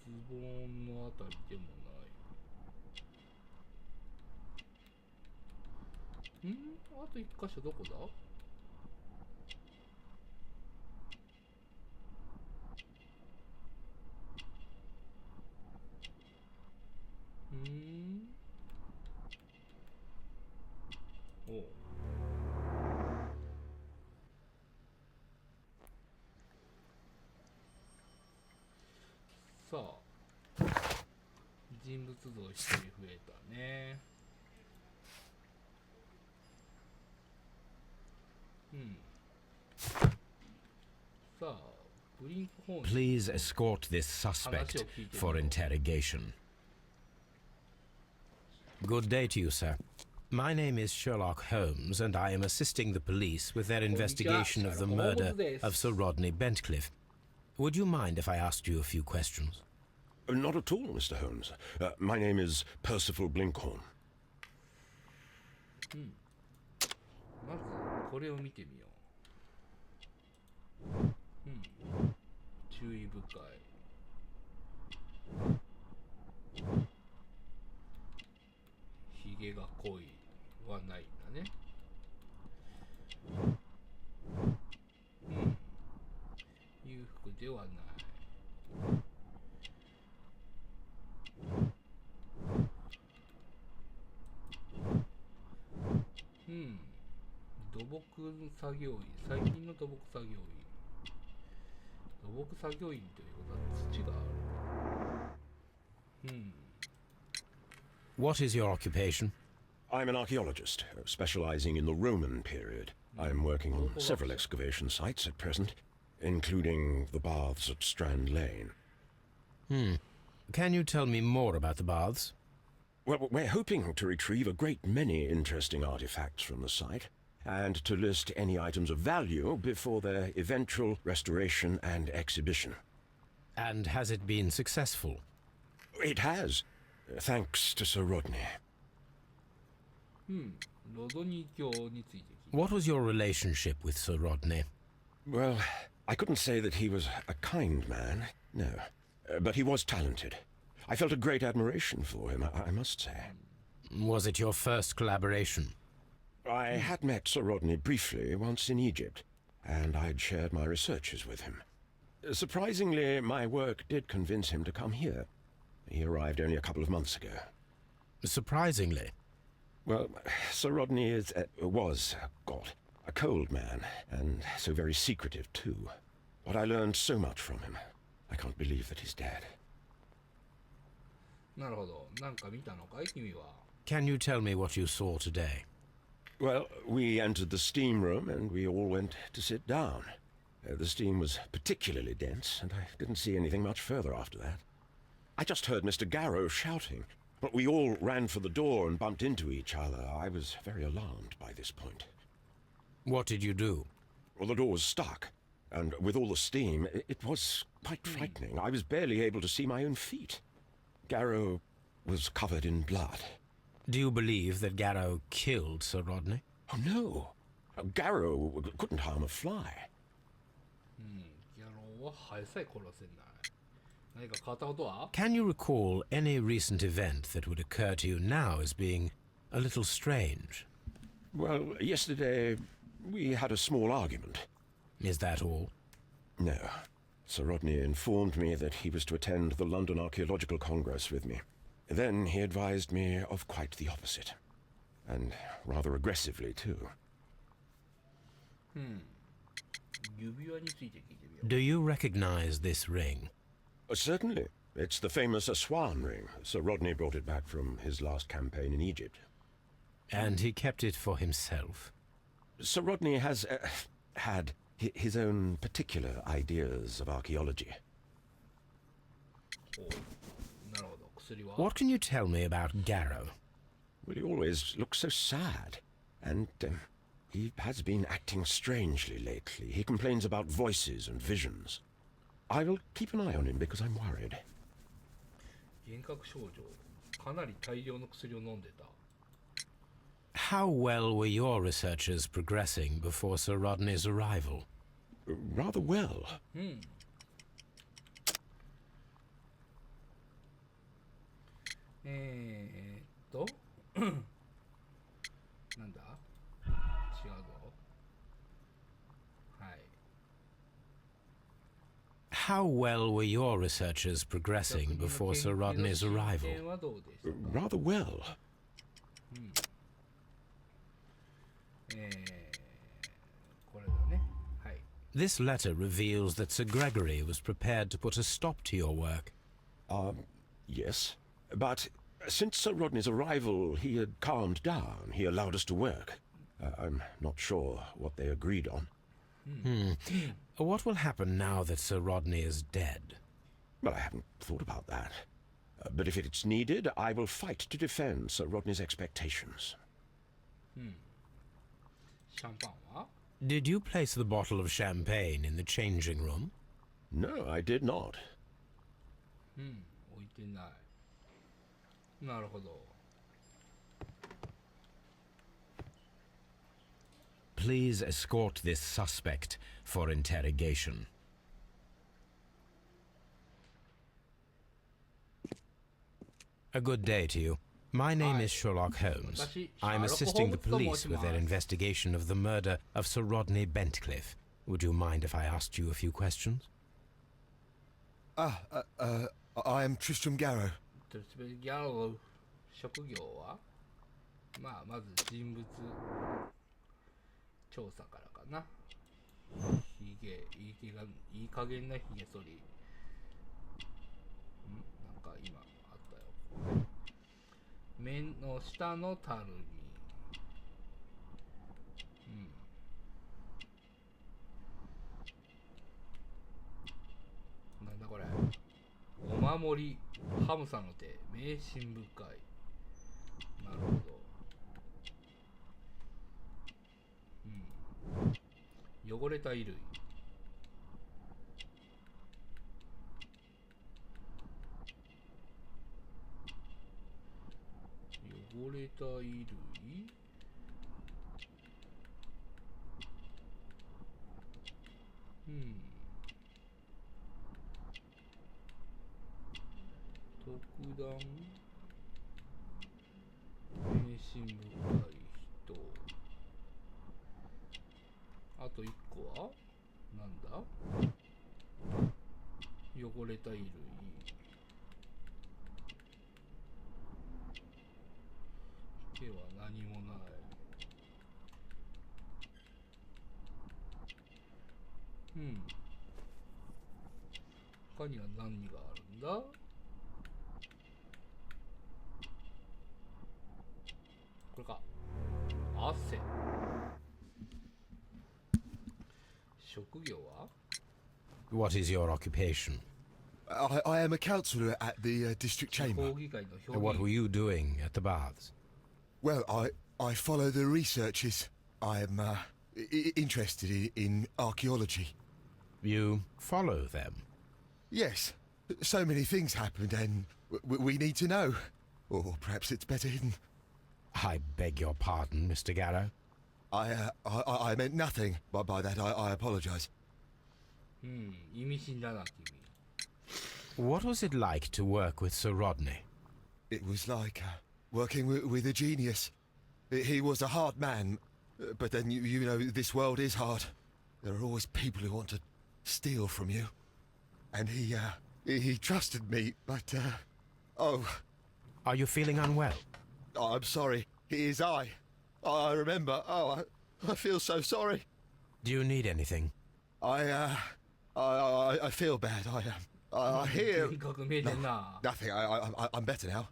[SPEAKER 1] ズボンのあたりでもない。あと1箇所どこだ？おさあ、人物像1人増えたね。さあ、ブリンクホーン。
[SPEAKER 5] Please escort this suspect for interrogation. Good day to you, sir. My name is Sherlock Holmes, and I am assisting the police with their investigation of the murder of Sir Rodney Bentcliffe. Would you mind if I asked you a few questions?
[SPEAKER 8] Not at all, Mr. Holmes. My name is Percival Blinkhorn.
[SPEAKER 1] まずこれを見てみよう。注意深い。ひげが濃いはないんだね。裕福ではない。土木作業員、最近の土木作業員。土木作業員ということは土がある。
[SPEAKER 5] What is your occupation?
[SPEAKER 8] I'm an archaeologist, specializing in the Roman period. I'm working on several excavation sites at present, including the baths at Strand Lane.
[SPEAKER 5] Can you tell me more about the baths?
[SPEAKER 8] Well, we're hoping to retrieve a great many interesting artifacts from the site, and to list any items of value before their eventual restoration and exhibition.
[SPEAKER 5] And has it been successful?
[SPEAKER 8] It has, thanks to Sir Rodney.
[SPEAKER 5] What was your relationship with Sir Rodney?
[SPEAKER 8] Well, I couldn't say that he was a kind man, no. But he was talented. I felt a great admiration for him, I must say.
[SPEAKER 5] Was it your first collaboration?
[SPEAKER 8] I had met Sir Rodney briefly once in Egypt, and I'd shared my researches with him. Surprisingly, my work did convince him to come here. He arrived only a couple of months ago.
[SPEAKER 5] Surprisingly?
[SPEAKER 8] Well, Sir Rodney was a cold man, and so very secretive too. But I learned so much from him. I can't believe that he's dead.
[SPEAKER 1] なるほど。なんか見たのかい君は。
[SPEAKER 5] Can you tell me what you saw today?
[SPEAKER 8] Well, we entered the steam room and we all went to sit down. The steam was particularly dense, and I didn't see anything much further after that. I just heard Mr. Garrow shouting, but we all ran for the door and bumped into each other. I was very alarmed by this point.
[SPEAKER 5] What did you do?
[SPEAKER 8] Well, the door was stuck, and with all the steam, it was quite frightening. I was barely able to see my own feet. Garrow was covered in blood.
[SPEAKER 5] Do you believe that Garrow killed Sir Rodney?
[SPEAKER 8] Oh, no. Garrow couldn't harm a fly.
[SPEAKER 1] ギャローはハエさえ殺せない。何か変わったことは？
[SPEAKER 5] Can you recall any recent event that would occur to you now as being a little strange?
[SPEAKER 8] Well, yesterday we had a small argument.
[SPEAKER 5] Is that all?
[SPEAKER 8] No. Sir Rodney informed me that he was to attend the London Archaeological Congress with me. Then he advised me of quite the opposite. And rather aggressively, too.
[SPEAKER 1] 指輪について聞いてみよう。
[SPEAKER 5] Do you recognize this ring?
[SPEAKER 8] Certainly. It's the famous Aswan ring. Sir Rodney brought it back from his last campaign in Egypt.
[SPEAKER 5] And he kept it for himself?
[SPEAKER 8] Sir Rodney has had his own particular ideas of archaeology.
[SPEAKER 1] なるほど。薬は？
[SPEAKER 5] What can you tell me about Garrow?
[SPEAKER 8] Well, he always looks so sad. And he has been acting strangely lately. He complains about voices and visions. I will keep an eye on him because I'm worried.
[SPEAKER 1] 幻覚症状。かなり大量の薬を飲んでた。
[SPEAKER 5] How well were your researchers progressing before Sir Rodney's arrival?
[SPEAKER 8] Rather well.
[SPEAKER 1] なんだ？違うぞ。はい。
[SPEAKER 5] How well were your researchers progressing before Sir Rodney's arrival?
[SPEAKER 1] 進展はどうでしたか？
[SPEAKER 8] Rather well.
[SPEAKER 1] これだね。はい。
[SPEAKER 5] This letter reveals that Sir Gregory was prepared to put a stop to your work.
[SPEAKER 8] Yes. But since Sir Rodney's arrival, he had calmed down. He allowed us to work. I'm not sure what they agreed on.
[SPEAKER 5] What will happen now that Sir Rodney is dead?
[SPEAKER 8] Well, I haven't thought about that. But if it's needed, I will fight to defend Sir Rodney's expectations.
[SPEAKER 1] シャンパンは？
[SPEAKER 5] Did you place the bottle of champagne in the changing room?
[SPEAKER 8] No, I did not.
[SPEAKER 1] 置いてない。なるほど。
[SPEAKER 5] Please escort this suspect for interrogation. A good day to you. My name is Sherlock Holmes. I'm assisting the police with their investigation of the murder of Sir Rodney Bentcliffe. Would you mind if I asked you a few questions?
[SPEAKER 9] I am Tristram Garrow.
[SPEAKER 1] ギャロー職業は？まず人物調査からかな。いい加減なひげ剃り。なんか今あったよ。目の下のたるみ。なんだこれ。お守り、ハムさんの手、迷信深い。なるほど。汚れた衣類。汚れた衣類。特段迷信深い人。あと1個はなんだ？汚れた衣類。手は何もない。他には何があるんだ？これか。汗。職業は？
[SPEAKER 5] What is your occupation?
[SPEAKER 9] I am a councillor at the district chamber.
[SPEAKER 1] 法議会の評議
[SPEAKER 5] What were you doing at the baths?
[SPEAKER 9] Well, I follow the researches. I am interested in archaeology.
[SPEAKER 5] You follow them?
[SPEAKER 9] Yes. So many things happened and we need to know. Or perhaps it's better hidden.
[SPEAKER 5] I beg your pardon, Mr. Garrow.
[SPEAKER 9] I meant nothing by that. I apologize.
[SPEAKER 1] 意味深だな、君。
[SPEAKER 5] What was it like to work with Sir Rodney?
[SPEAKER 9] It was like working with a genius. He was a hard man, but then you know this world is hard. There are always people who want to steal from you. And he trusted me, but oh.
[SPEAKER 5] Are you feeling unwell?
[SPEAKER 9] I'm sorry. It is I remember. Oh, I feel so sorry.
[SPEAKER 5] Do you need anything?
[SPEAKER 9] I feel bad. I hear.
[SPEAKER 1] 幻覚見えてんな。
[SPEAKER 9] Nothing. I'm better now.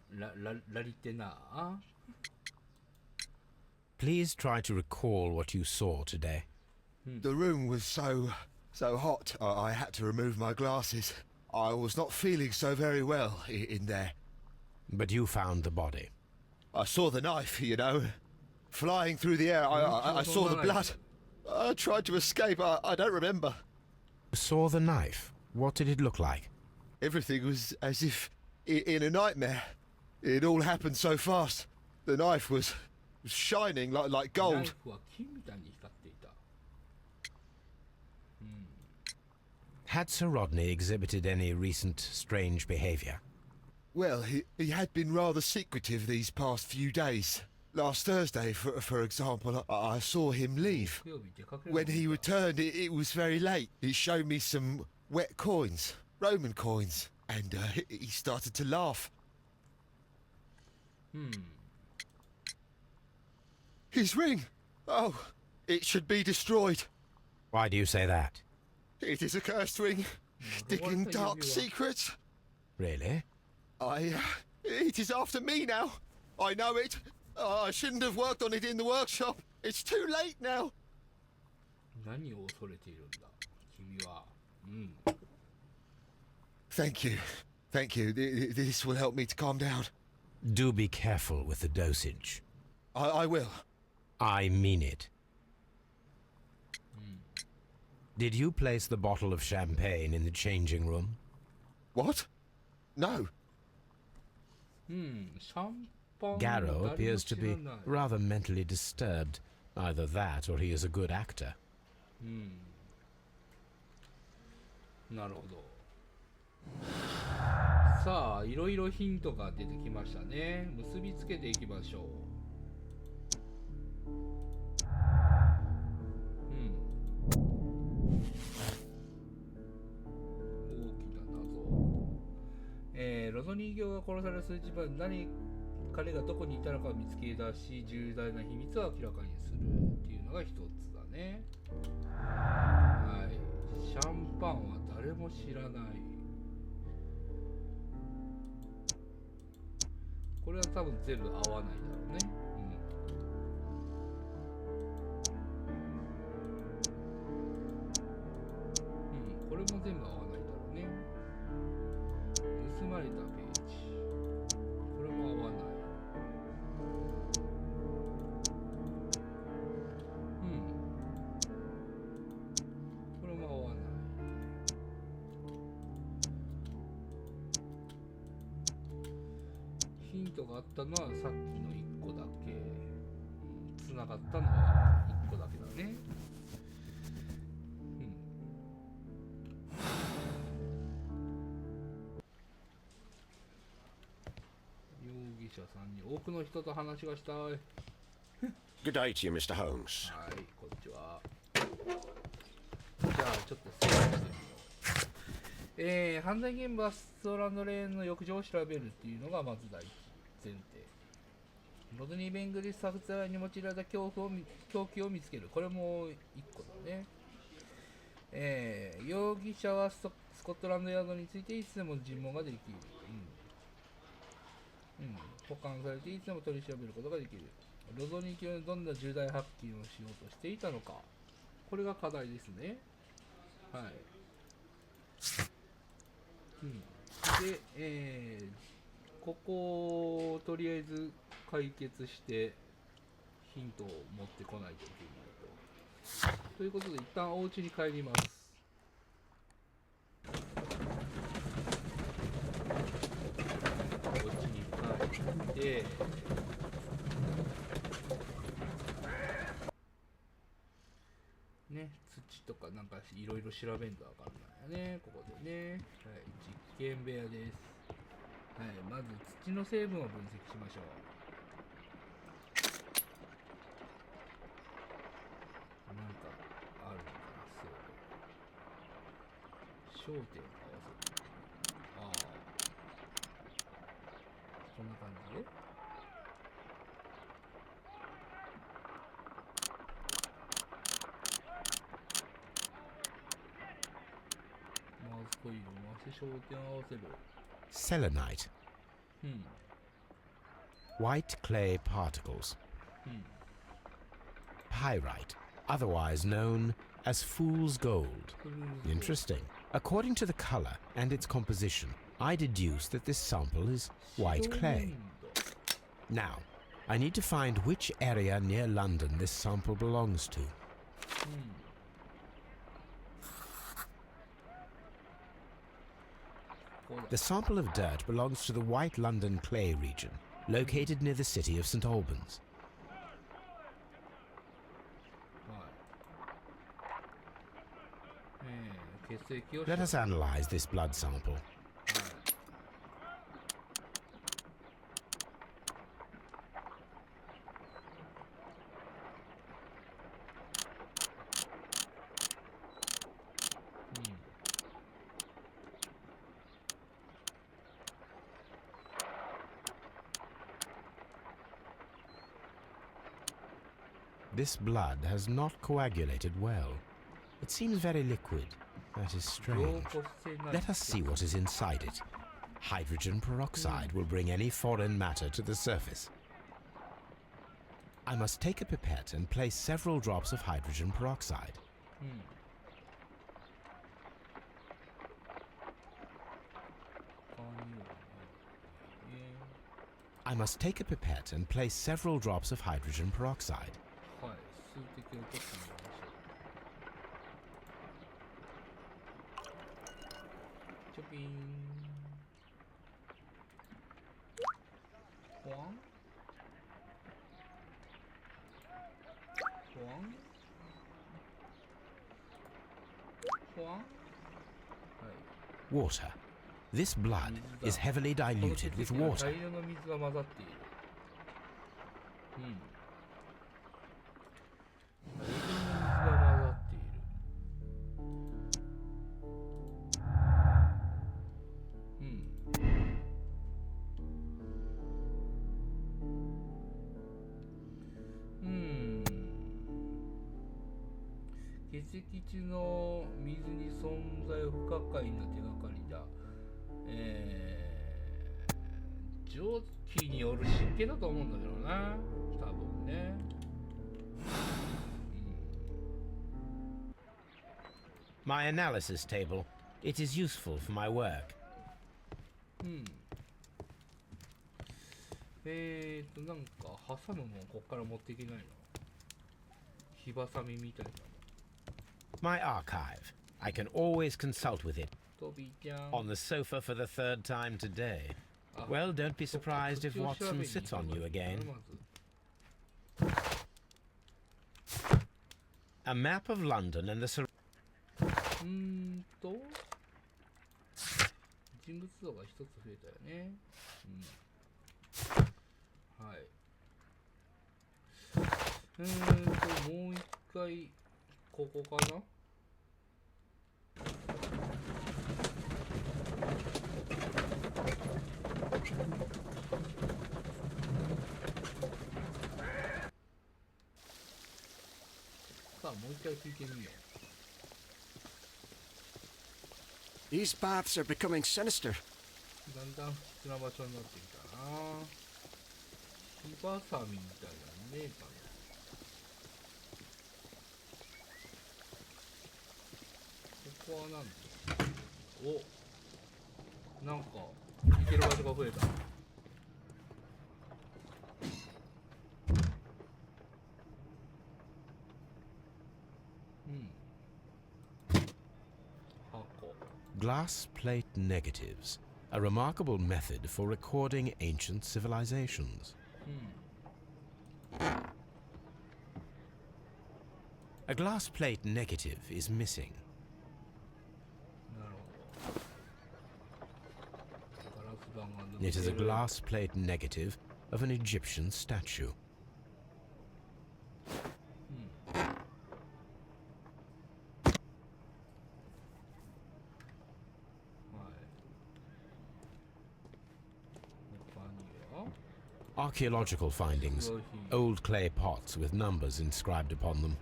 [SPEAKER 1] ラリってな。
[SPEAKER 5] Please try to recall what you saw today.
[SPEAKER 9] The room was so hot. I had to remove my glasses. I was not feeling so very well in there.
[SPEAKER 5] But you found the body.
[SPEAKER 9] I saw the knife, you know, flying through the air. I saw the blood. I tried to escape. I don't remember.
[SPEAKER 5] Saw the knife? What did it look like?
[SPEAKER 9] Everything was as if in a nightmare. It all happened so fast. The knife was shining like gold.
[SPEAKER 1] ナイフは金みたいに光っていた。
[SPEAKER 5] Had Sir Rodney exhibited any recent strange behavior?
[SPEAKER 9] Well, he had been rather secretive these past few days. Last Thursday, for example, I saw him leave. When he returned, it was very late. He showed me some wet coins, Roman coins, and he started to laugh. His ring! Oh, it should be destroyed.
[SPEAKER 5] Why do you say that?
[SPEAKER 9] It is a cursed ring, digging dark secrets.
[SPEAKER 5] Really?
[SPEAKER 9] It is after me now. I know it. I shouldn't have worked on it in the workshop. It's too late now.
[SPEAKER 1] 何を恐れているんだ、君は。
[SPEAKER 9] Thank you. Thank you. This will help me to calm down.
[SPEAKER 5] Do be careful with the dosage.
[SPEAKER 9] I will.
[SPEAKER 5] I mean it. Did you place the bottle of champagne in the changing room?
[SPEAKER 9] What? No.
[SPEAKER 1] シャンパン。
[SPEAKER 5] Garrow appears to be rather mentally disturbed. Either that or he is a good actor.
[SPEAKER 1] なるほど。さあ、いろいろヒントが出てきましたね。結びつけていきましょう。大きな謎。ロゾニー卿が殺される数日前、彼がどこにいたのかを見つけ出し、重大な秘密を明らかにするっていうのが一つだね。はい。シャンパンは誰も知らない。これは多分全部合わないだろうね。これも全部合わないだろうね。盗まれたページ。これも合わない。これも合わない。ヒントがあったのはさっきの1個だけ。つながったのは1個だけだね。容疑者さんに多くの人と話がしたい。
[SPEAKER 8] Good day to you, Mr. Holmes.
[SPEAKER 1] はい、こんにちは。じゃあちょっと整理してみよう。犯罪現場ストランドレーンの浴場を調べるっていうのがまず第一前提。ロドニー・ベングリス殺害に用いられた凶器を見つける。これも1個だね。容疑者はスコットランドヤードについていつでも尋問ができる。保管されていつでも取り調べることができる。ロドニー卿にどんな重大発見をしようとしていたのか。これが課題ですね。はい。で、ここをとりあえず解決してヒントを持ってこないといけないと。ということで一旦お家に帰ります。お家に帰って土とかなんかいろいろ調べんとわかんないよね、ここでね。はい、実験部屋です。はい、まず土の成分を分析しましょう。なんかあるのかな、そう。焦点を合わせる。ああ。こんな感じで。マウスコイルを回して焦点を合わせる。
[SPEAKER 5] Selenite. White clay particles. Pyrite, otherwise known as fool's gold. Interesting. According to the color and its composition, I deduce that this sample is white clay. Now, I need to find which area near London this sample belongs to. The sample of dirt belongs to the White London clay region, located near the city of St. Albans. Let us analyze this blood sample. This blood has not coagulated well. It seems very liquid. That is strange. Let us see what is inside it. Hydrogen peroxide will bring any foreign matter to the surface. I must take a pipette and place several drops of hydrogen peroxide. I must take a pipette and place several drops of hydrogen peroxide. Water. This blood is heavily diluted with water. My analysis table. It is useful for my work.
[SPEAKER 1] なんか挟むもんこっから持っていけないの。火ばさみみたいな。
[SPEAKER 5] My archive. I can always consult with it. On the sofa for the third time today. Well, don't be surprised if Watson sits on you again. A map of London and the surroundings.
[SPEAKER 1] 人物像が一つ増えたよね。はい。もう一回ここかな。さあもう一回聞いてみよう。
[SPEAKER 7] These baths are becoming sinister.
[SPEAKER 1] だんだん不吉な場所になってきたな。火ばさみみたいなのねえかな。ここは何だ。お、なんか行ける場所が増えた。
[SPEAKER 5] Glass plate negatives, a remarkable method for recording ancient civilizations. A glass plate negative is missing.
[SPEAKER 1] なるほど。ガラス板が抜けてる。
[SPEAKER 5] It is a glass plate negative of an Egyptian statue.
[SPEAKER 1] はい。他には
[SPEAKER 5] Archaeological findings. Old clay pots with numbers inscribed upon them.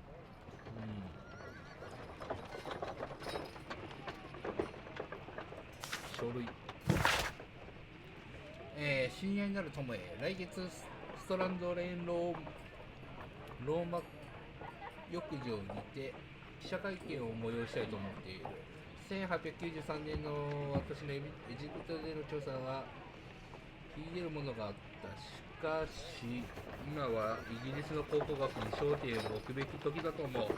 [SPEAKER 1] 書類。親愛なる友へ、来月ストランドレーンローマ浴場にて記者会見を催したいと思っている。1893年の私のエジプトでの調査は秀でるものがあった。しかし今はイギリスの考古学に焦点を置くべき時だと思う。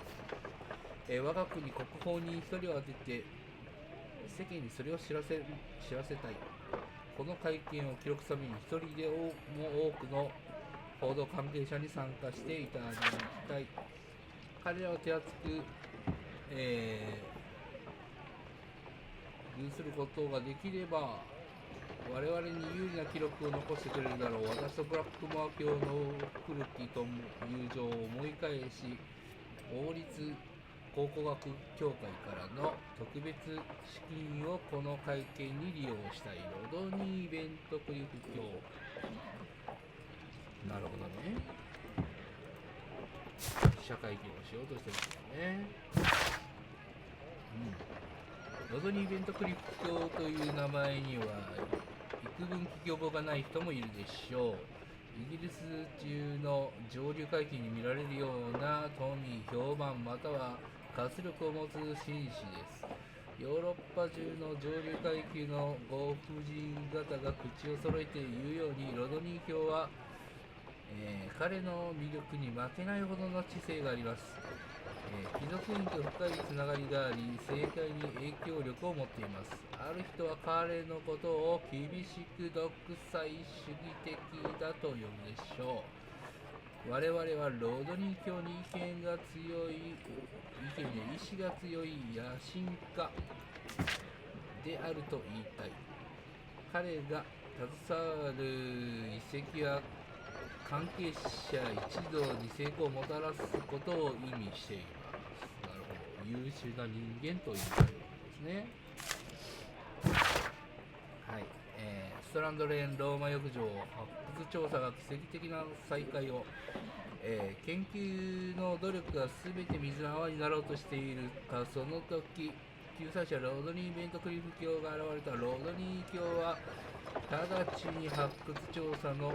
[SPEAKER 1] 我が国国宝に一人を当てて世間にそれを知らせたい。この会見を記録するために一人でも多くの報道関係者に参加していただきたい。彼らを手厚く、有することができれば我々に有利な記録を残してくれるだろう。私とブラックモア教の古き友情を思い返し、王立考古学協会からの特別資金をこの会見に利用したい。ロドニーイベントクリフ協会。なるほどね。記者会見をしようとしてるんですね。ロドニーイベントクリフ協という名前には幾分聞き覚えがない人もいるでしょう。イギリス中の上流階級に見られるような富、評判または活力を持つ紳士です。ヨーロッパ中の上流階級のご婦人方が口を揃えて言うように、ロドニー教は、彼の魅力に負けないほどの知性があります。貴族院と深いつながりがあり、政界に影響力を持っています。ある人は彼のことを厳しく独裁主義的だと呼ぶでしょう。我々はロドニー教に意見で意志が強い野心家であると言いたい。彼が携わる遺跡は関係者一同に成功をもたらすことを意味しています。なるほど。優秀な人間ということですね。はい。ストランドレーンローマ浴場発掘調査が奇跡的な再開を、研究の努力が全て水の泡になろうとしているか、その時救済者ロドニー・ベントクリフ教が現れた。ロドニー教は直ちに発掘調査の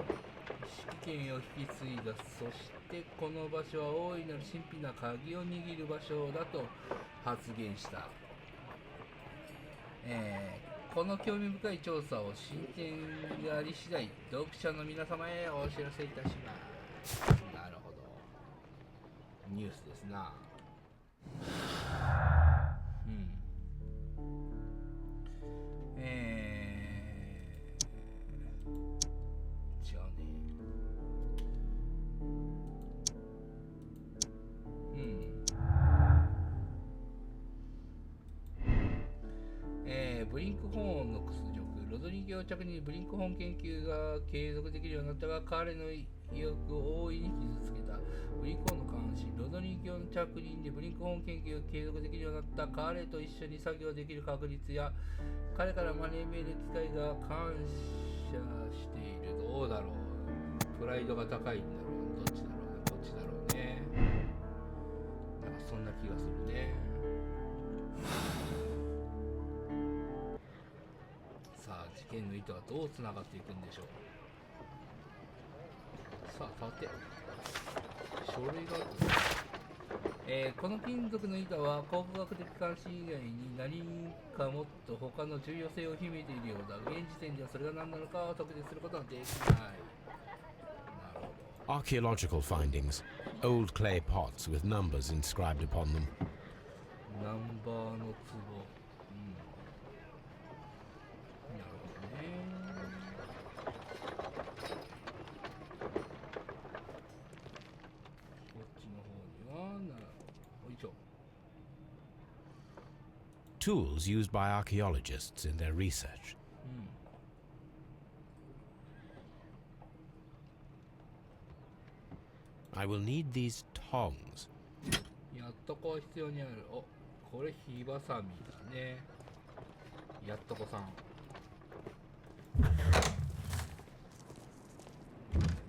[SPEAKER 1] 指揮権を引き継いだ。そしてこの場所は大いなる神秘な鍵を握る場所だと発言した。この興味深い調査を進展があり次第読者の皆様へお知らせいたします。なるほど。ニュースですな。じゃあね。ブリンクホーンの屈辱。ロドニー教を着にブリンクホーン研究が継続できるようになったが、彼の意欲を大いに傷つけた。ブリンクホーンの監視。ロドニー教の着任でブリンクホーン研究が継続できるようになった。彼と一緒に作業できる確率や彼から学べる機会が感謝している。どうだろう。プライドが高いんだろう。どっちだろうね。こっちだろうね。なんかそんな気がするね。さあ、事件の糸はどうつながっていくんでしょう。さあ、立て書類があった。この金属の板は考古学的関心以外に何かもっと他の重要性を秘めているようだ。現時点ではそれが何なのかを特定することはできない。なるほど。
[SPEAKER 5] Archaeological findings. Old clay pots with numbers inscribed upon them.
[SPEAKER 1] ナンバーの壺。なるほどね。こっちの方にはな、ほい。
[SPEAKER 5] tools used by archaeologists in their research. I will need these tongs.
[SPEAKER 1] やっとこう必要にある。お、これ火ばさみだね。やっとこさん。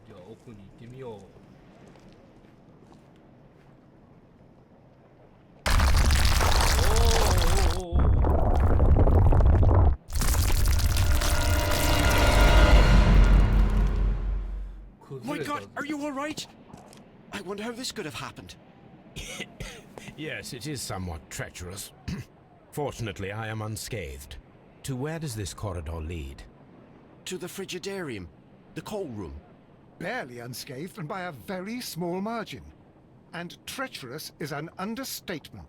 [SPEAKER 1] じゃあ奥に行ってみよう。
[SPEAKER 7] My God, are you all right? I wonder how this could have happened.
[SPEAKER 5] Yes, it is somewhat treacherous. Fortunately, I am unscathed. To where does this corridor lead?
[SPEAKER 7] To the frigidarium, the coal room.
[SPEAKER 2] Barely unscathed and by a very small margin. And treacherous is an understatement.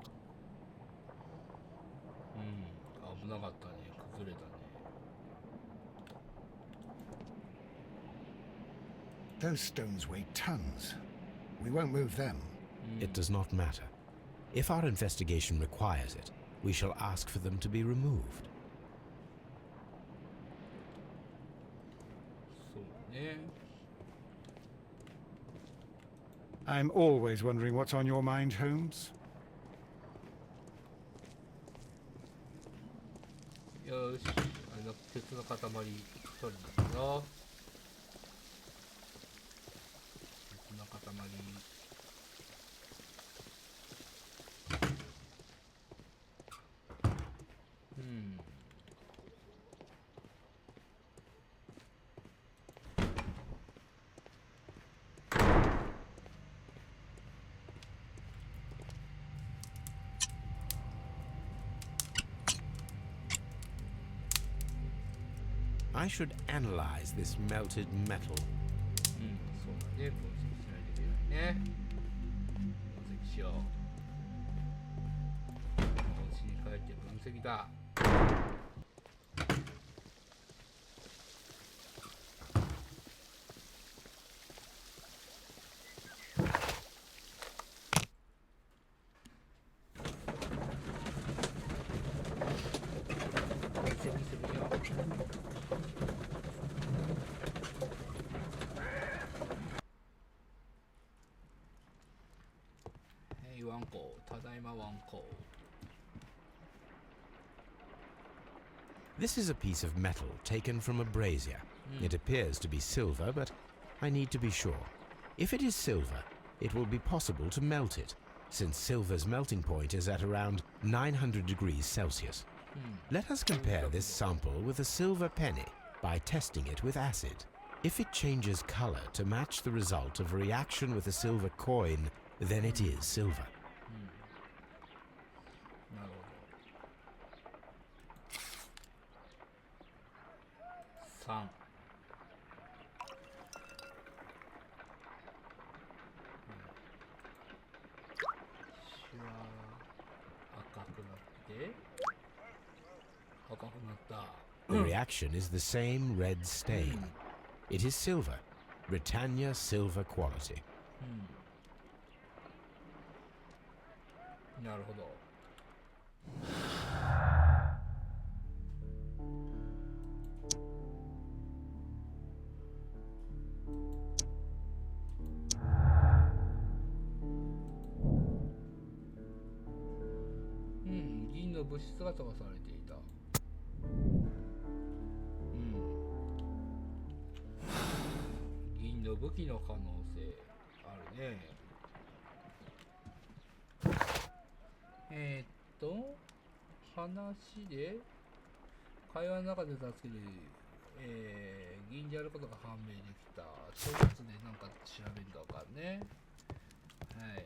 [SPEAKER 1] 危なかったね。崩れたね。
[SPEAKER 2] Those stones weigh tons. We won't move them.
[SPEAKER 5] It does not matter. If our investigation requires it, we shall ask for them to be removed.
[SPEAKER 1] そうね。
[SPEAKER 2] I'm always wondering what's on your mind, Holmes.
[SPEAKER 1] よし、鉄の塊取るんだぞ。鉄の塊。
[SPEAKER 5] I should analyze this melted metal.
[SPEAKER 1] そうだね。分析しないといけないね。分析しよう。お家に帰って分析だ。ワンコ、ただいまワンコ。
[SPEAKER 5] This is a piece of metal taken from a brazier. It appears to be silver, but I need to be sure. If it is silver, it will be possible to melt it, since silver's melting point is at around 900 degrees Celsius. Let us compare this sample with a silver penny by testing it with acid. If it changes color to match the result of a reaction with a silver coin, then it is silver.
[SPEAKER 1] なるほど。3。シワ赤くなって赤くなった。
[SPEAKER 5] The reaction is the same red stain. It is silver, Britannia silver quality.
[SPEAKER 1] なるほど。銀の物質が飛ばされていた。銀の武器の可能性あるね。話で会話の中で助ける、銀であることが判明できた。そういうやつでなんか調べるのかね。はい。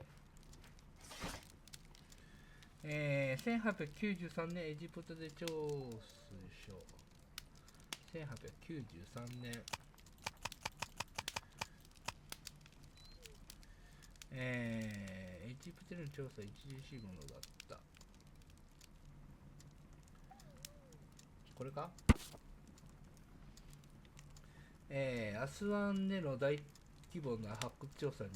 [SPEAKER 1] 1893年エジプトで調査書。1893年。エジプトでの調査著しいものだった。これか？アスワンでの大規模な発掘調査に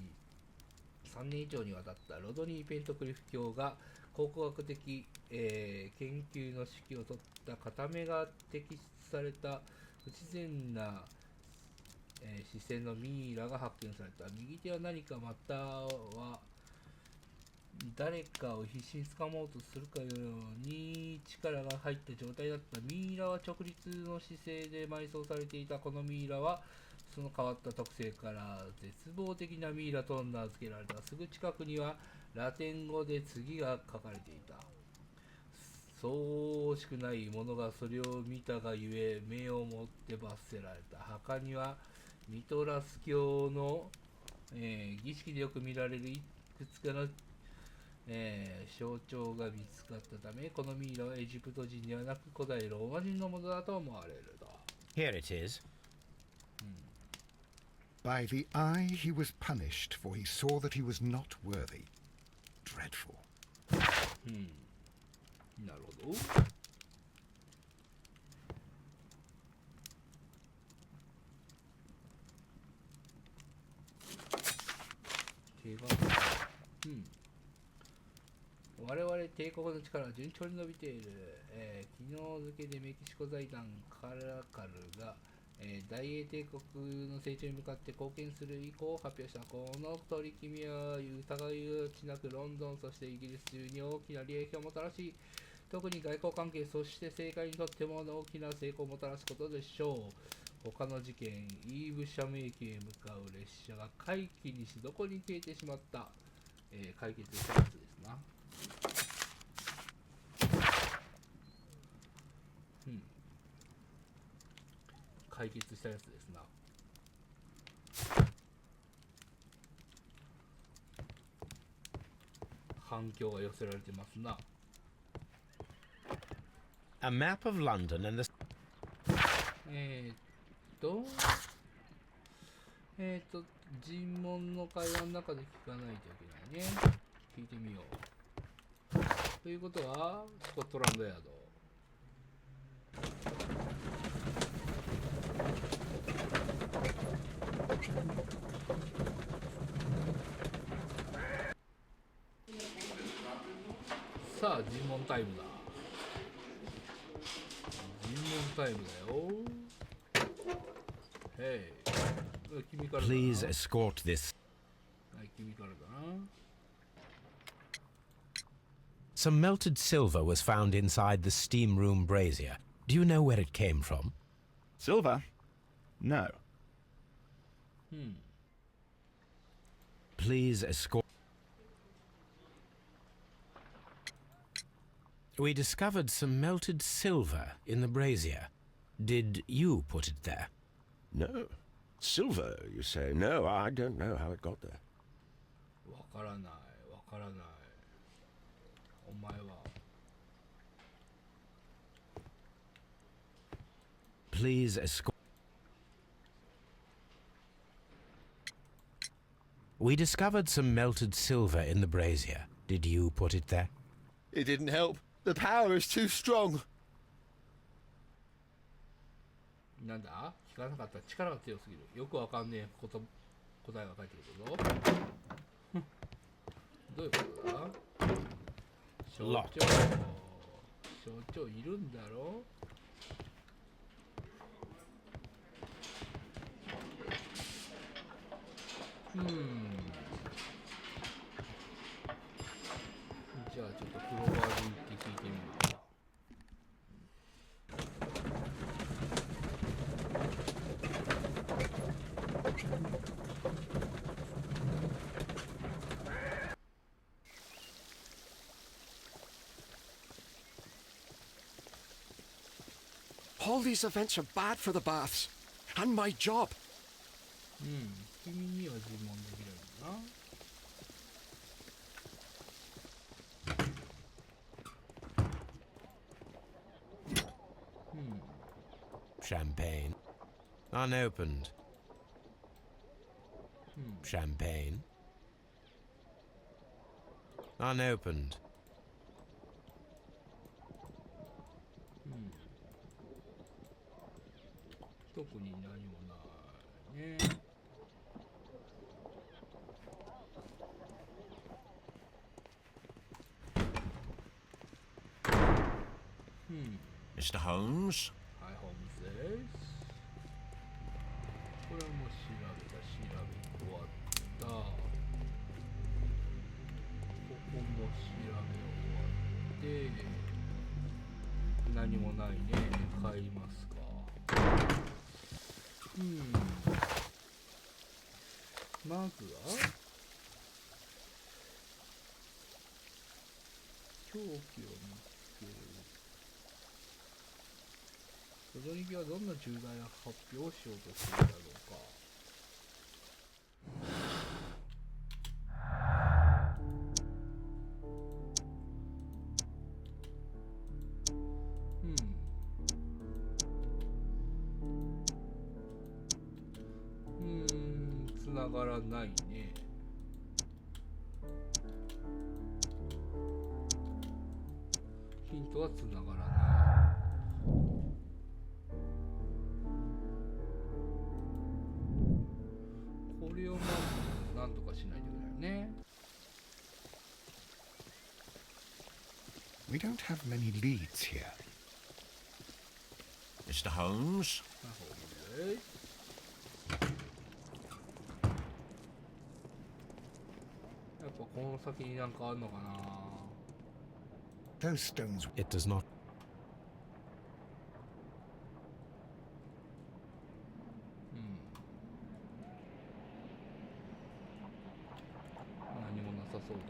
[SPEAKER 1] 3年以上にわたったロドニー・ペントクリフ教が考古学的、研究の指揮を取った片目が摘出された不自然な、視線のミイラが発見された。右手は何かまたは誰かを必死に掴もうとするかように力が入った状態だった。ミイラは直立の姿勢で埋葬されていた。このミイラはその変わった特性から絶望的なミイラと名付けられた。すぐ近くにはラテン語で次が書かれていた。そう惜しくない者がそれを見たがゆえ目をもって罰せられた。墓にはミトラス教の、儀式でよく見られるいくつかの、象徴が見つかったため、このミイラはエジプト人ではなく古代ローマ人のものだと思われると。
[SPEAKER 5] Here it is.
[SPEAKER 2] By the eye he was punished, for he saw that he was not worthy. Dreadful.
[SPEAKER 1] なるほど。手紙。我々帝国の力は順調に伸びている。昨日付でメキシコ財団カラカルが、大英帝国の成長に向かって貢献する意向を発表した。この取り決めは疑いをちなくロンドン、そしてイギリス中に大きな利益をもたらし、特に外交関係、そして政界にとっても大きな成功をもたらすことでしょう。他の事件、イーブ社名家へ向かう列車が回帰にしどこに消えてしまった。解決したやつですな。解決したやつですな。反響が寄せられてますな。
[SPEAKER 5] A map of London and the...
[SPEAKER 1] 尋問の会話の中で聞かないといけないね。聞いてみよう。ということは、スコットランドヤード。さあ、尋問タイムだ。尋問タイムだよ。へい。君からだな。
[SPEAKER 5] Please escort this.
[SPEAKER 1] はい、君からだな。
[SPEAKER 5] Some melted silver was found inside the steam room brazier. Do you know where it came from?
[SPEAKER 10] Silver? No.
[SPEAKER 5] Please escort. We discovered some melted silver in the brazier. Did you put it there?
[SPEAKER 8] No. Silver, you say? No, I don't know how it got there.
[SPEAKER 1] わからない、わからない。お前は。
[SPEAKER 5] Please escort. We discovered some melted silver in the brazier. Did you put it there?
[SPEAKER 9] It didn't help. The power is too strong.
[SPEAKER 1] なんだ？聞かなかった。力が強すぎる。よくわかんねえ答えが書いてるぞ。どういうことだ？所長いるんだろ？じゃあちょっと風呂場に行って聞いてみるか。
[SPEAKER 7] All these events are bad for the baths. And my job.
[SPEAKER 1] 君には尋問できるんだな。
[SPEAKER 5] Champagne. Unopened. Champagne. Unopened.
[SPEAKER 1] 特に何もないね。
[SPEAKER 6] Mr. Holmes?
[SPEAKER 1] はい、ホームズです。これはもう調べ終わった。ここも調べ終わって、何もないね。帰りますか。まずは凶器を見つける。ロドニギはどんな重大な発表をしようとするだろうか。繋がらないね。ヒントは繋がらない。これをまず何とかしないといけないね。
[SPEAKER 2] We don't have many leads here.
[SPEAKER 6] Mr. Holmes?
[SPEAKER 1] やっぱこの先になんかあるのかな。
[SPEAKER 2] Those stones.
[SPEAKER 5] It does not.
[SPEAKER 1] 何もなさそうだ。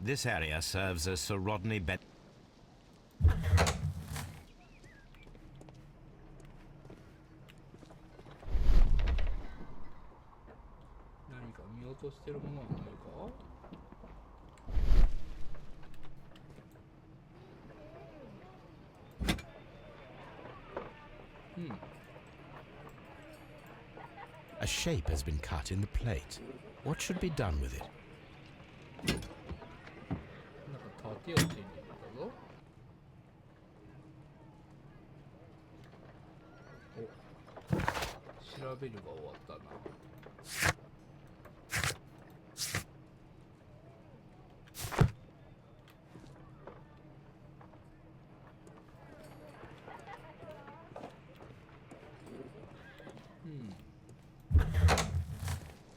[SPEAKER 5] This area serves as Sir Rodney Bet.
[SPEAKER 1] 何か見落としてるものはないか。
[SPEAKER 5] A shape has been cut in the plate. What should be done with it?
[SPEAKER 1] なんか盾を手に入れたぞ。お、調べるが終わったな。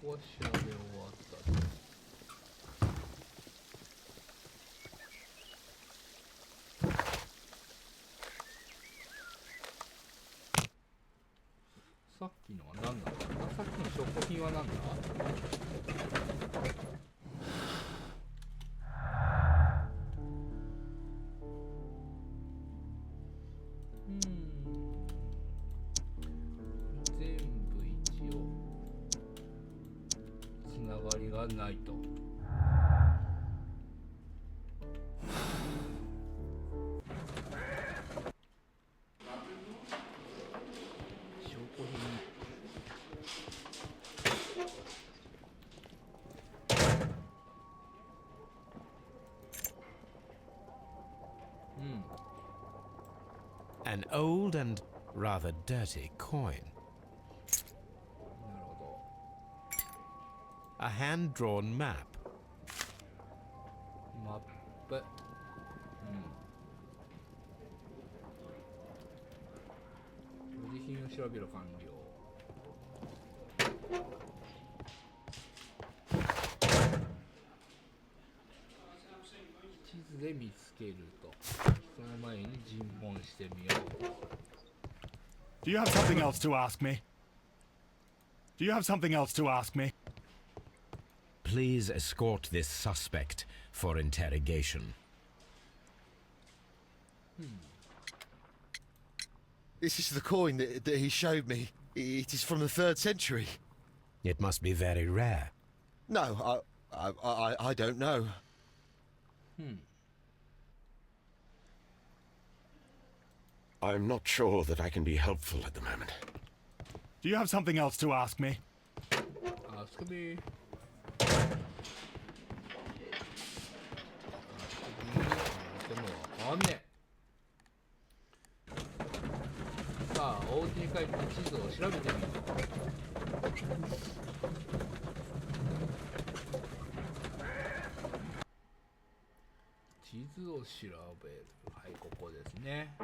[SPEAKER 1] ここは調べ終わったぞ。さっきのは何なんだろうな。さっきの証拠品は何だ。全部一応つながりがないと。
[SPEAKER 5] An old and rather dirty coin.
[SPEAKER 1] なるほ
[SPEAKER 5] A hand-drawn map.
[SPEAKER 1] ど。マップ。所持品を調べる完了。地図で見つけると。その前に尋問してみよう。
[SPEAKER 10] Do you have something else to ask me? Do you have something else to ask me?
[SPEAKER 5] Please escort this suspect for interrogation.
[SPEAKER 9] This is the coin that he showed me. It is from the 3rd century.
[SPEAKER 5] It must be very rare.
[SPEAKER 9] No, I don't know.
[SPEAKER 8] I'm not sure that I can be helpful at the moment.
[SPEAKER 10] Do you have something else to ask me?
[SPEAKER 1] Ask me. Saあ、お家に帰って地図を調べてみよう。図を調べる。はい、ここですね。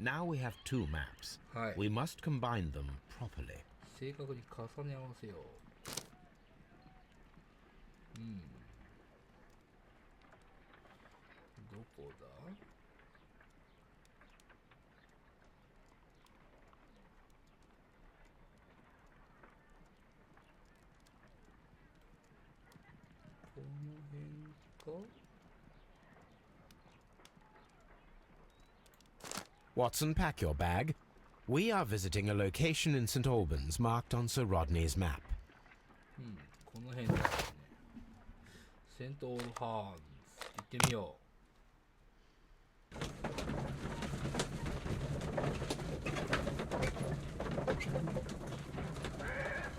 [SPEAKER 5] Now we have two maps.
[SPEAKER 1] はい。
[SPEAKER 5] We must combine them properly.
[SPEAKER 1] 正確に重ね合わせよう。どこだ？この辺か？
[SPEAKER 5] Watson, pack your bag. We are visiting a location in St. Albans marked on Sir Rodney's map.
[SPEAKER 1] この辺だね。セントオールハーンズ行ってみよう。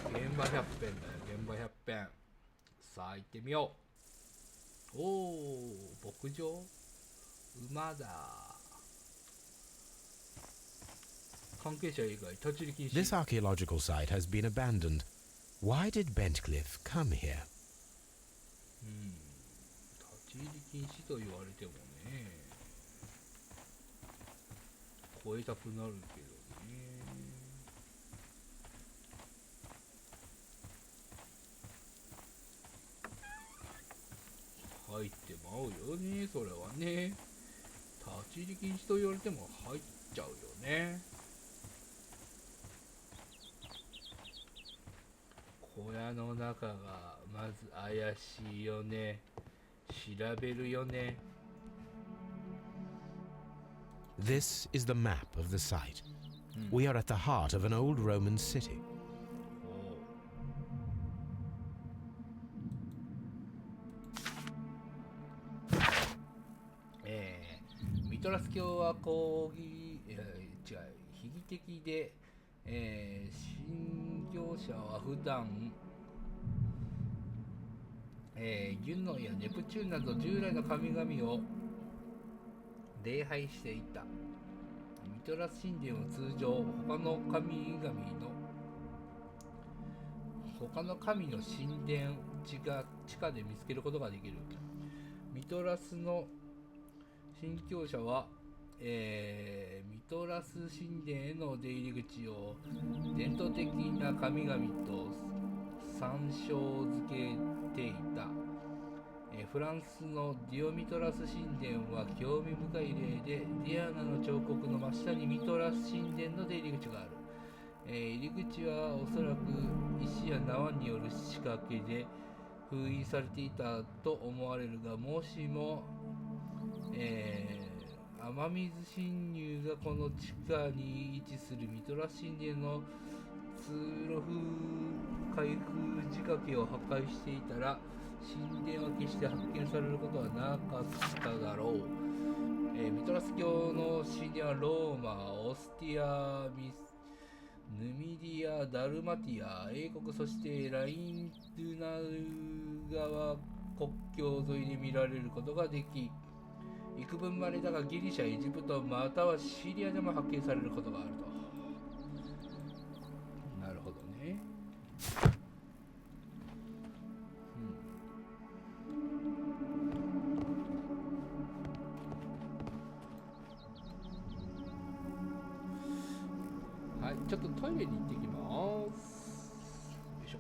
[SPEAKER 1] 現場100編だよ、現場100編。さあ行ってみよう。おお、牧場？馬だ。関係者以外立ち入り禁止。
[SPEAKER 5] This archaeological site has been abandoned. Why did Bentcliffe come here?
[SPEAKER 1] 立ち入り禁止と言われてもね、超えたくなるけどね。入ってまうよね、それはね。立ち入り禁止と言われても入っちゃうよね。小屋の中がまず怪しいよね。調べるよね。
[SPEAKER 5] This is the map of the site. We are at the heart of an old Roman city.
[SPEAKER 1] ミトラス教は違う、悲劇的で、信教者は普段、ギュノやネプチューンなど従来の神々を礼拝していた。ミトラス神殿は通常他の神の神殿地下で見つけることができる。ミトラスの信教者は、ミトラス神殿への出入り口を伝統的な神々と参照付けていた。フランスのディオミトラス神殿は興味深い例で、ディアナの彫刻の真下にミトラス神殿の出入り口がある。入り口はおそらく石や縄による仕掛けで封印されていたと思われるが、もしも、雨水侵入がこの地下に位置するミトラス神殿の通路開封仕掛けを破壊していたら、神殿は決して発見されることはなかっただろう。ミトラス教の神殿はローマ、オスティア、ヌミディア、ダルマティア、英国、そしてライン・ドゥナル川国境沿いで見られることができ、幾分まれだがギリシャ、エジプト、またはシリアでも発見されることがあると。なるほどね。はい、ちょっとトイレに行ってきます。よいしょ。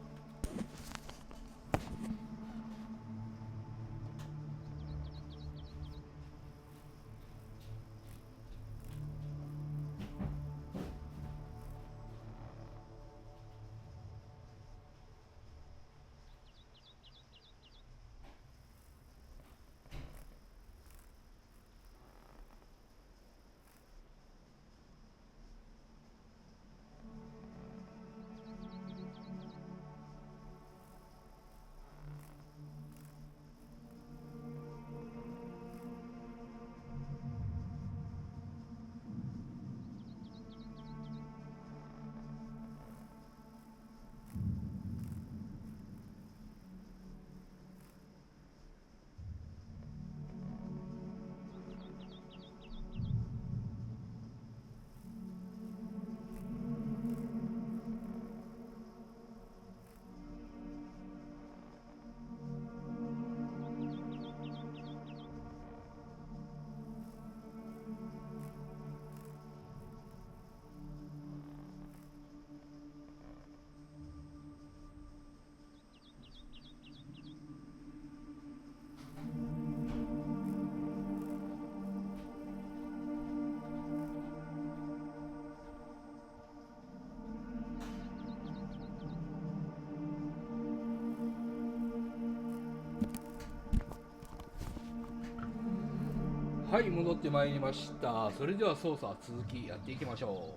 [SPEAKER 1] はい、戻ってまいりました。それでは捜査続きやっていきましょ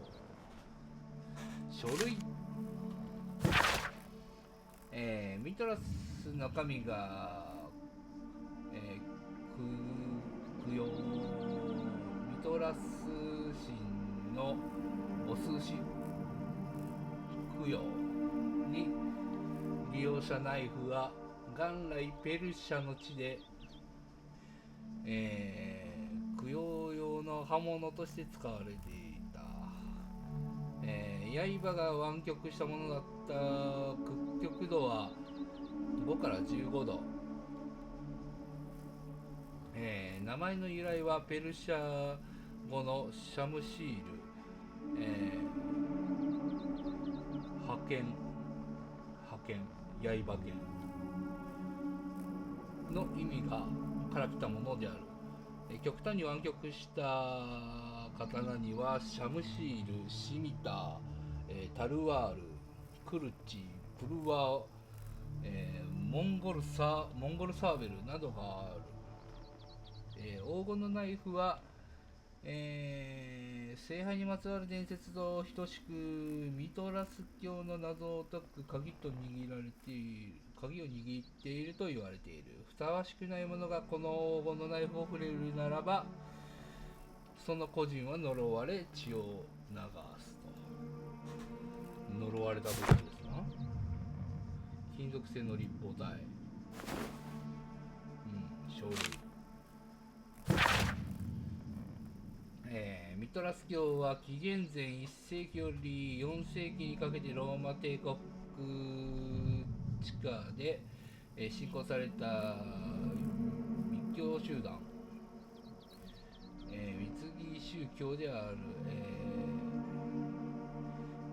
[SPEAKER 1] う。書類、ミトラスの神が、供養、ミトラス神のお数詞供養に利用したナイフは元来ペルシャの地で、供養用の刃物として使われていた。刃が湾曲したものだった。屈曲度は5から15度。名前の由来はペルシャ語のシャムシール、刃剣、刃剣の意味から来たものである。極端に湾曲した刀にはシャムシール、シミター、タルワール、クルチ、プルワー、モンゴルサーベルなどがある。黄金のナイフは、聖杯にまつわる伝説と等しくミトラス教の謎を解く鍵を握っていると言われている。ふさわしくない者がこの黄金のナイフを触れるならば、その個人は呪われ血を流すと。呪われたということですな。金属製の立方体、書類。ミトラス教は紀元前1世紀より4世紀にかけてローマ帝国地下で信仰された密教集団、密議宗教である、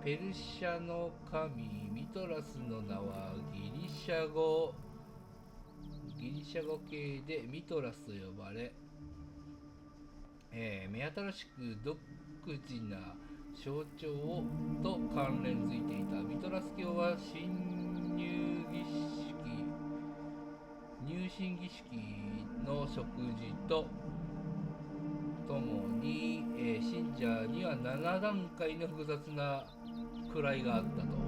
[SPEAKER 1] ペルシャの神ミトラスの名はギリシャ語系でミトラスと呼ばれ、目新しく独自な象徴と関連づいていた。ミトラス教は入信儀式の食事とともに、信者には7段階の複雑な位があったと。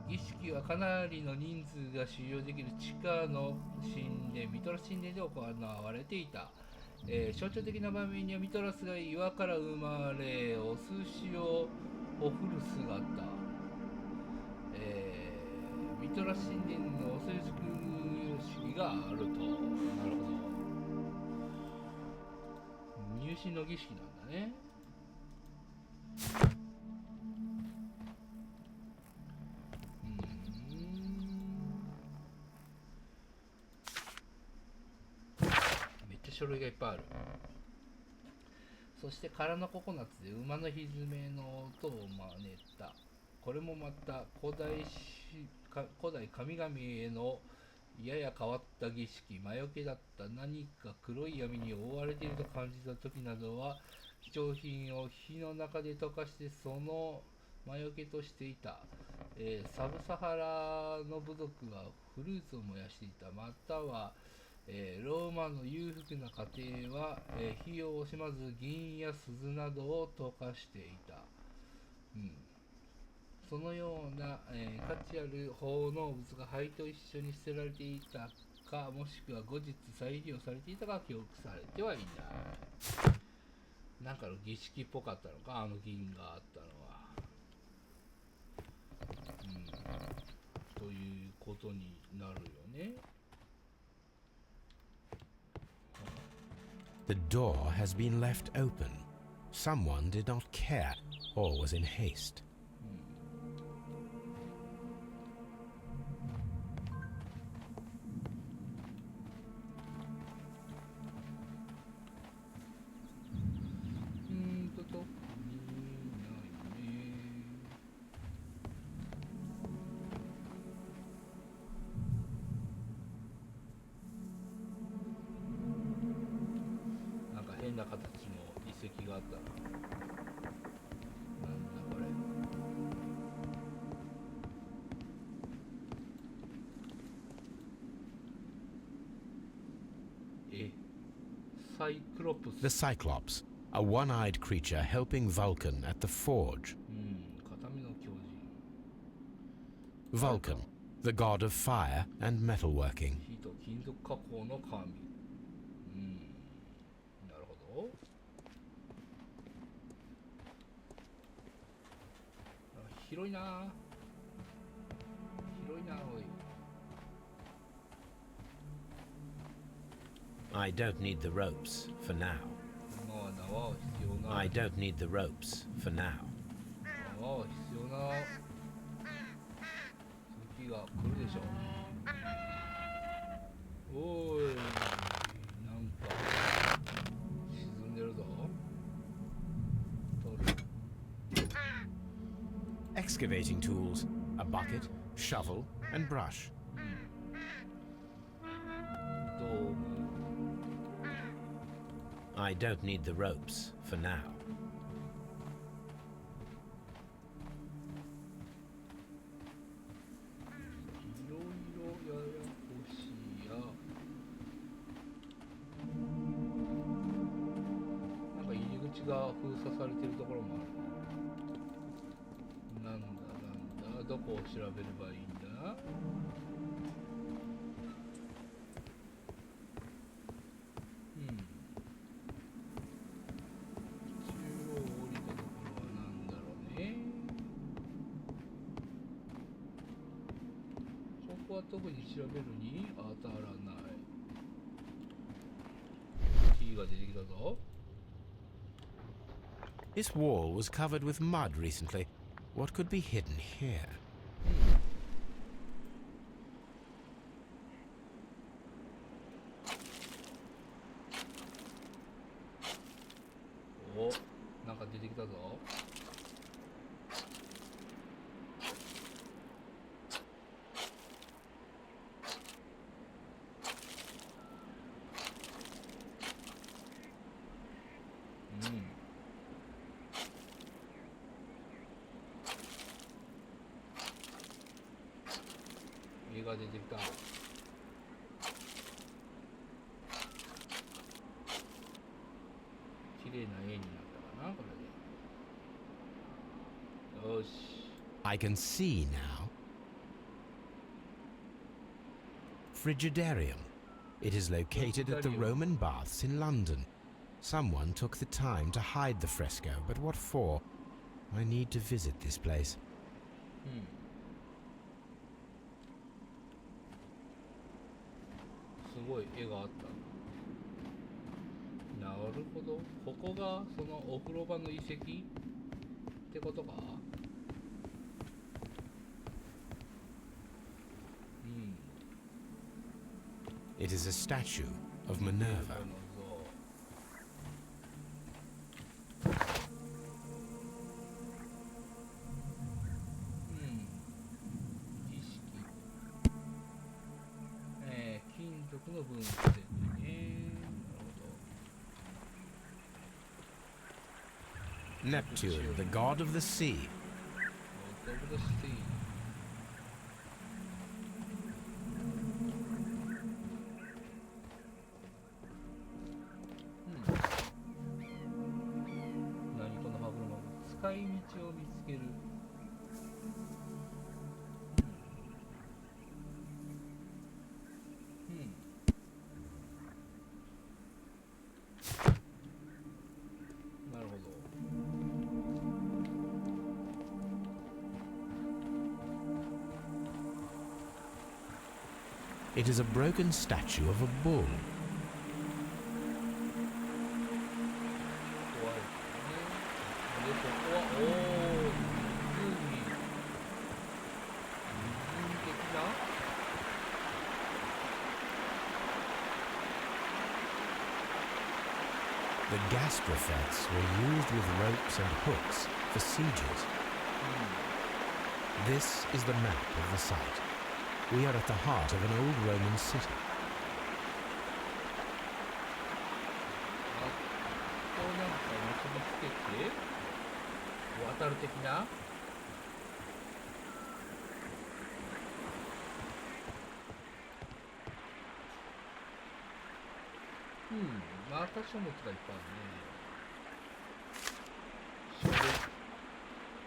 [SPEAKER 1] 儀式はかなりの人数が収容できる地下の神殿、ミトラス神殿で行われていた。象徴的な場面にはミトラスが岩から生まれ、お寿司をおふる姿、ミトラス神殿のお世辞式があると。なるほど。入信の儀式なんだね。書類がいっぱいある。そして空のココナッツで馬のひずめの音を真似た。これもまた古代神々へのやや変わった儀式、魔除けだった。何か黒い闇に覆われていると感じた時などは貴重品を火の中で溶かしてその魔除けとしていた。サブサハラの部族はフルーツを燃やしていた。またはローマの裕福な家庭は、火を惜しまず銀や鈴などを溶かしていた。そのような、価値ある奉納物が灰と一緒に捨てられていたか、もしくは後日再利用されていたか記憶されてはいない。なんかの儀式っぽかったのか、あの銀があったのは。ということになるよね。
[SPEAKER 5] The door has been left open. Someone did not care or was in haste. The Cyclops, a one-eyed creature helping Vulcan at the forge. Vulcan, the god of fire and metalworking. I don't need the ropes for now. I don't need the ropes for now.
[SPEAKER 1] 必要な時が来るでしょう。おーい、なんか沈んでるぞ。取る。
[SPEAKER 5] Excavating tools, a bucket, shovel, and brush.
[SPEAKER 1] 道具。
[SPEAKER 5] I don't need the ropes for now.
[SPEAKER 1] いろいろややこしいや。なんか入り口が封鎖されてるところもある。なんだどこを調べればいいんだ。特に調べるに当たらない。キーが出てきたぞ。
[SPEAKER 5] This wall was covered with mud recently. What could be hidden here?
[SPEAKER 1] お、なんか出てきたぞ。絵が出てきた。綺麗な絵になったかな、これで。よし。
[SPEAKER 5] I can see now. Frigidarium. It is located at the Roman baths in London. Someone took the time to hide the fresco, but what for? I need to visit this place.
[SPEAKER 1] すごい絵があった。なるほど。ここがそのお風呂場の遺跡ってことか。
[SPEAKER 5] It is a statue of Minerva.
[SPEAKER 1] の分析ね。なるほど。
[SPEAKER 5] Neptune, the god of the sea.
[SPEAKER 1] God of the sea. 何この歯車。使い道を見つける。
[SPEAKER 5] It is a broken statue of a bull. The gastrofets were used with ropes and hooks for sieges. This is the map of the site. We are at the heart of an old Roman city.
[SPEAKER 1] こうなんか結びつけて渡る的な。また書物がいっぱいあるね。書類。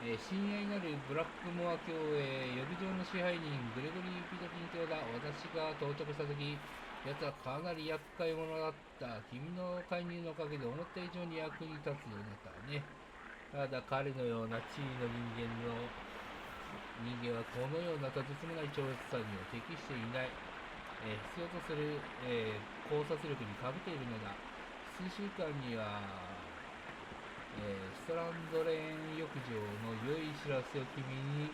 [SPEAKER 1] 親愛なるブラックモア教へ、予備場の支配人グレゴリー・ピトキン卿だ。私が到着した時、奴はかなり厄介者だった。君の介入のおかげで思った以上に役に立つようになったね。ただ彼のような地位の人間はこのようなとてつもない超越さには適していない。必要とする、考察力に欠けているのだ。数週間には、ストランドレーン浴場の良い知らせを君に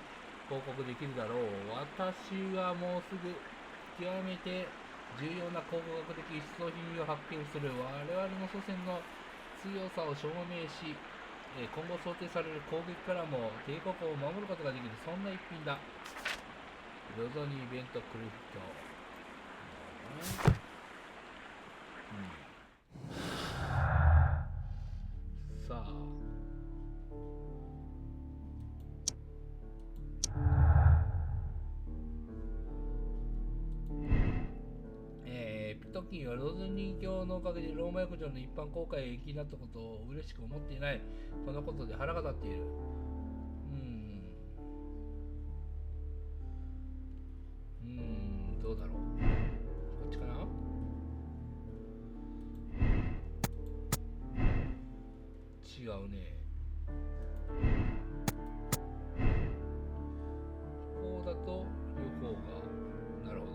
[SPEAKER 1] 報告できるだろう。私はもうすぐ極めて重要な考古学的出土品を発見する。我々の祖先の強さを証明し、今後想定される攻撃からも帝国を守ることができる、そんな一品だ。ロゾニー・ベント・クリフト。さあ、ピトキンはロゾニー教のおかげでローマ浴場の一般公開が延期になったことを嬉しく思っていない。このことで腹が立っている。どうだろう。こっちかな。違うね。こうだと両方が、なるほ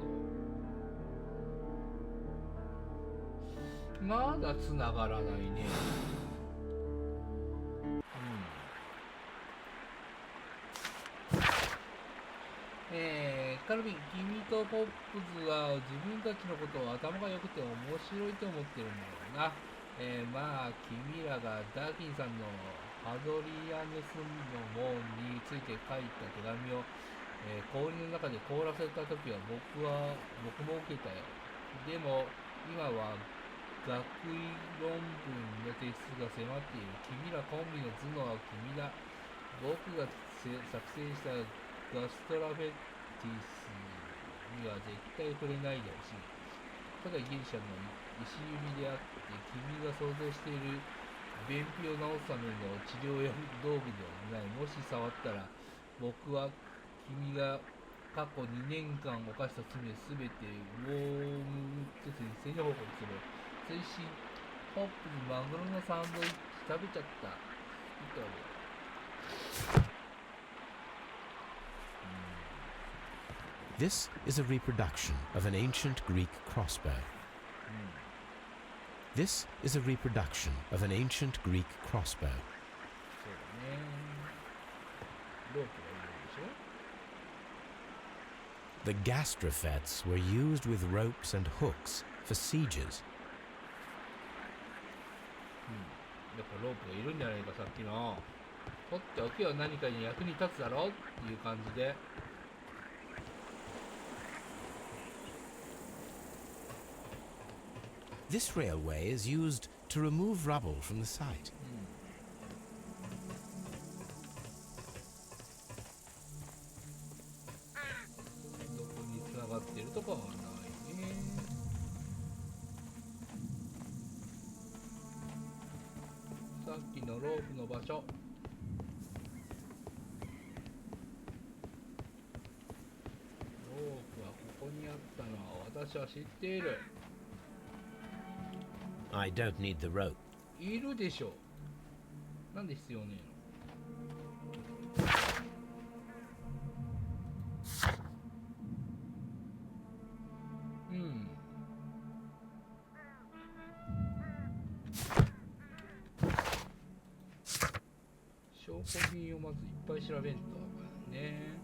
[SPEAKER 1] ど。まだ繋がらないね。カルビン、君とポップズは自分たちのことを頭が良くて面白いと思ってるんだろうな。まあ君らがダーキンさんのハドリアヌスの門について書いた手紙を、氷の中で凍らせた時は僕も受けたよ。でも今は学位論文の提出が迫っている。君らコンビの頭脳は君だ。僕が作成したガストラフェティスには絶対触れないでほしい。ただギリシャの石指であって、君が想像している便秘を治すための治療用道具ではない。もし触ったら、僕は君が過去2年間犯した罪すべてウォームウッド先生に報告する。追伸、ホップにマグロのサンドイッチ食べちゃった。
[SPEAKER 5] This is a reproduction of an ancient Greek crossbow. This is a reproduction of an ancient Greek crossbow. The gastrofets were used with ropes and hooks for sieges.
[SPEAKER 1] やっぱロープがいるんじゃないか、さっきの。取っておけよ、何かに役に立つだろうっていう感じで。
[SPEAKER 5] This railway is used to remove rubble from the site.
[SPEAKER 1] どこに繋がっているとかはないね。さっきのロープの場所。ロープはここにあったのは私は知っている。
[SPEAKER 5] I don't need the rope.
[SPEAKER 1] いるでしょ。なんで必要ねえの。証拠品をまずいっぱい調べんとね。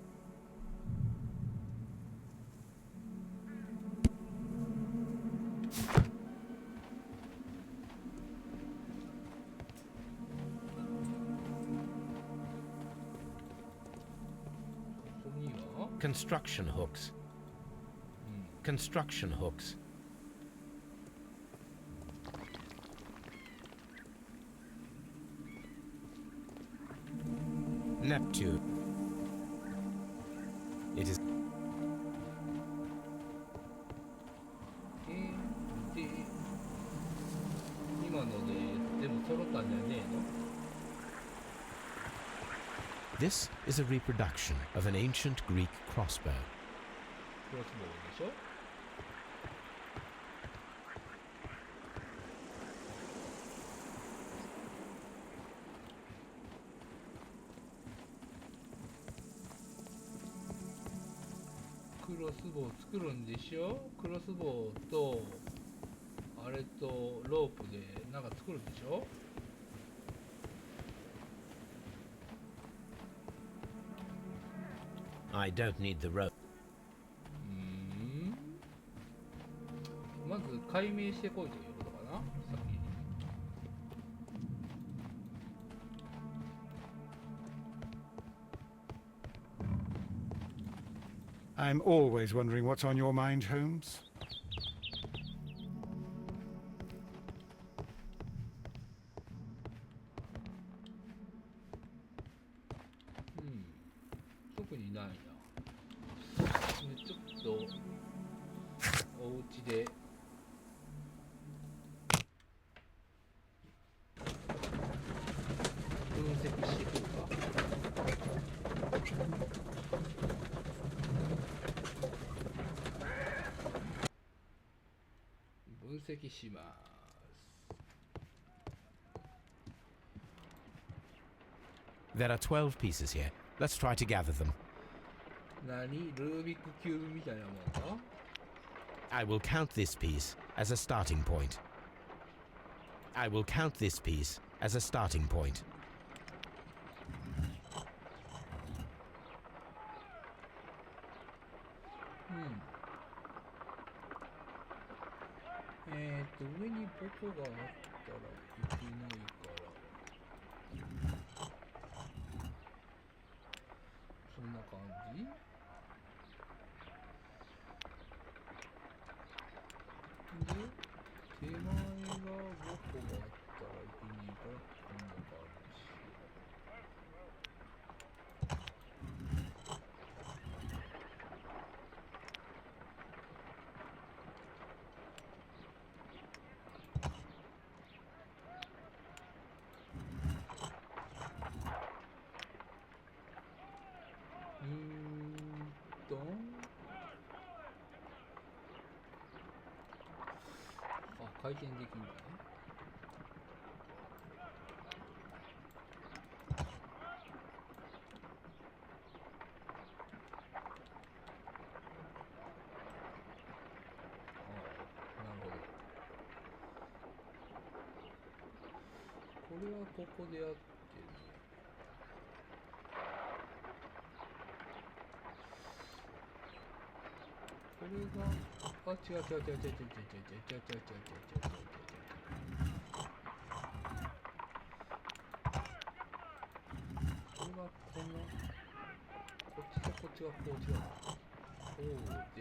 [SPEAKER 5] Construction hooks. Construction hooks. Neptune. It is. This is a reproduction of an ancient Greek crossbow.
[SPEAKER 1] クロスボウでしょ。クロスボウ作るんでしょ。クロスボウとあれとロープでなんか作るんでしょ。
[SPEAKER 5] I don't need the rope.
[SPEAKER 1] まず解明してこいということかな、先に。
[SPEAKER 2] I'm always wondering what's on your mind, Holmes.
[SPEAKER 1] 特にないな。ちょっとお家で分析してくるか。分析します。
[SPEAKER 5] There are 12 pieces here. Let's try to gather them.
[SPEAKER 1] 何？ルービックキューブみたいなもんか？
[SPEAKER 5] I will count this piece as a starting point. I will count this piece as a starting point.
[SPEAKER 1] 上にボコがあったらいけないから、そんな感じ？で、手前がボコがあったらいけないからこんな感じ。回転できるんだね。なるほど。これはここでやってる。これが、あ、違う違う違う違う違う違う違う違う違う違う違う違う。これがこの、こっちとこっちがこう違う。こうで、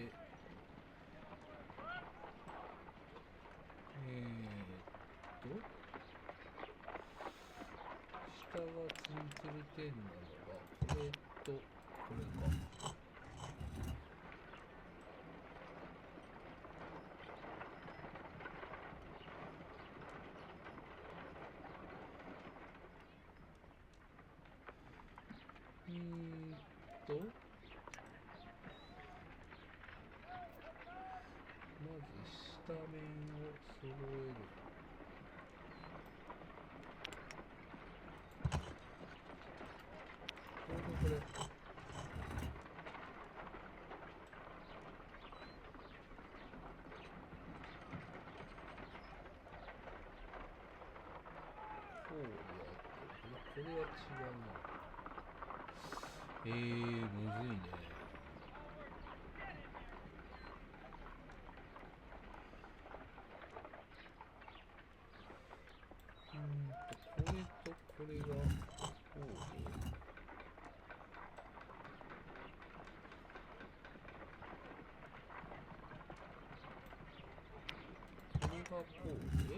[SPEAKER 1] 下がツンツルテンなのが、これとこれか。まず下面を揃える。これ。こうやってる。これは違うな。むずいね。これとこれがこうで、これがこうで、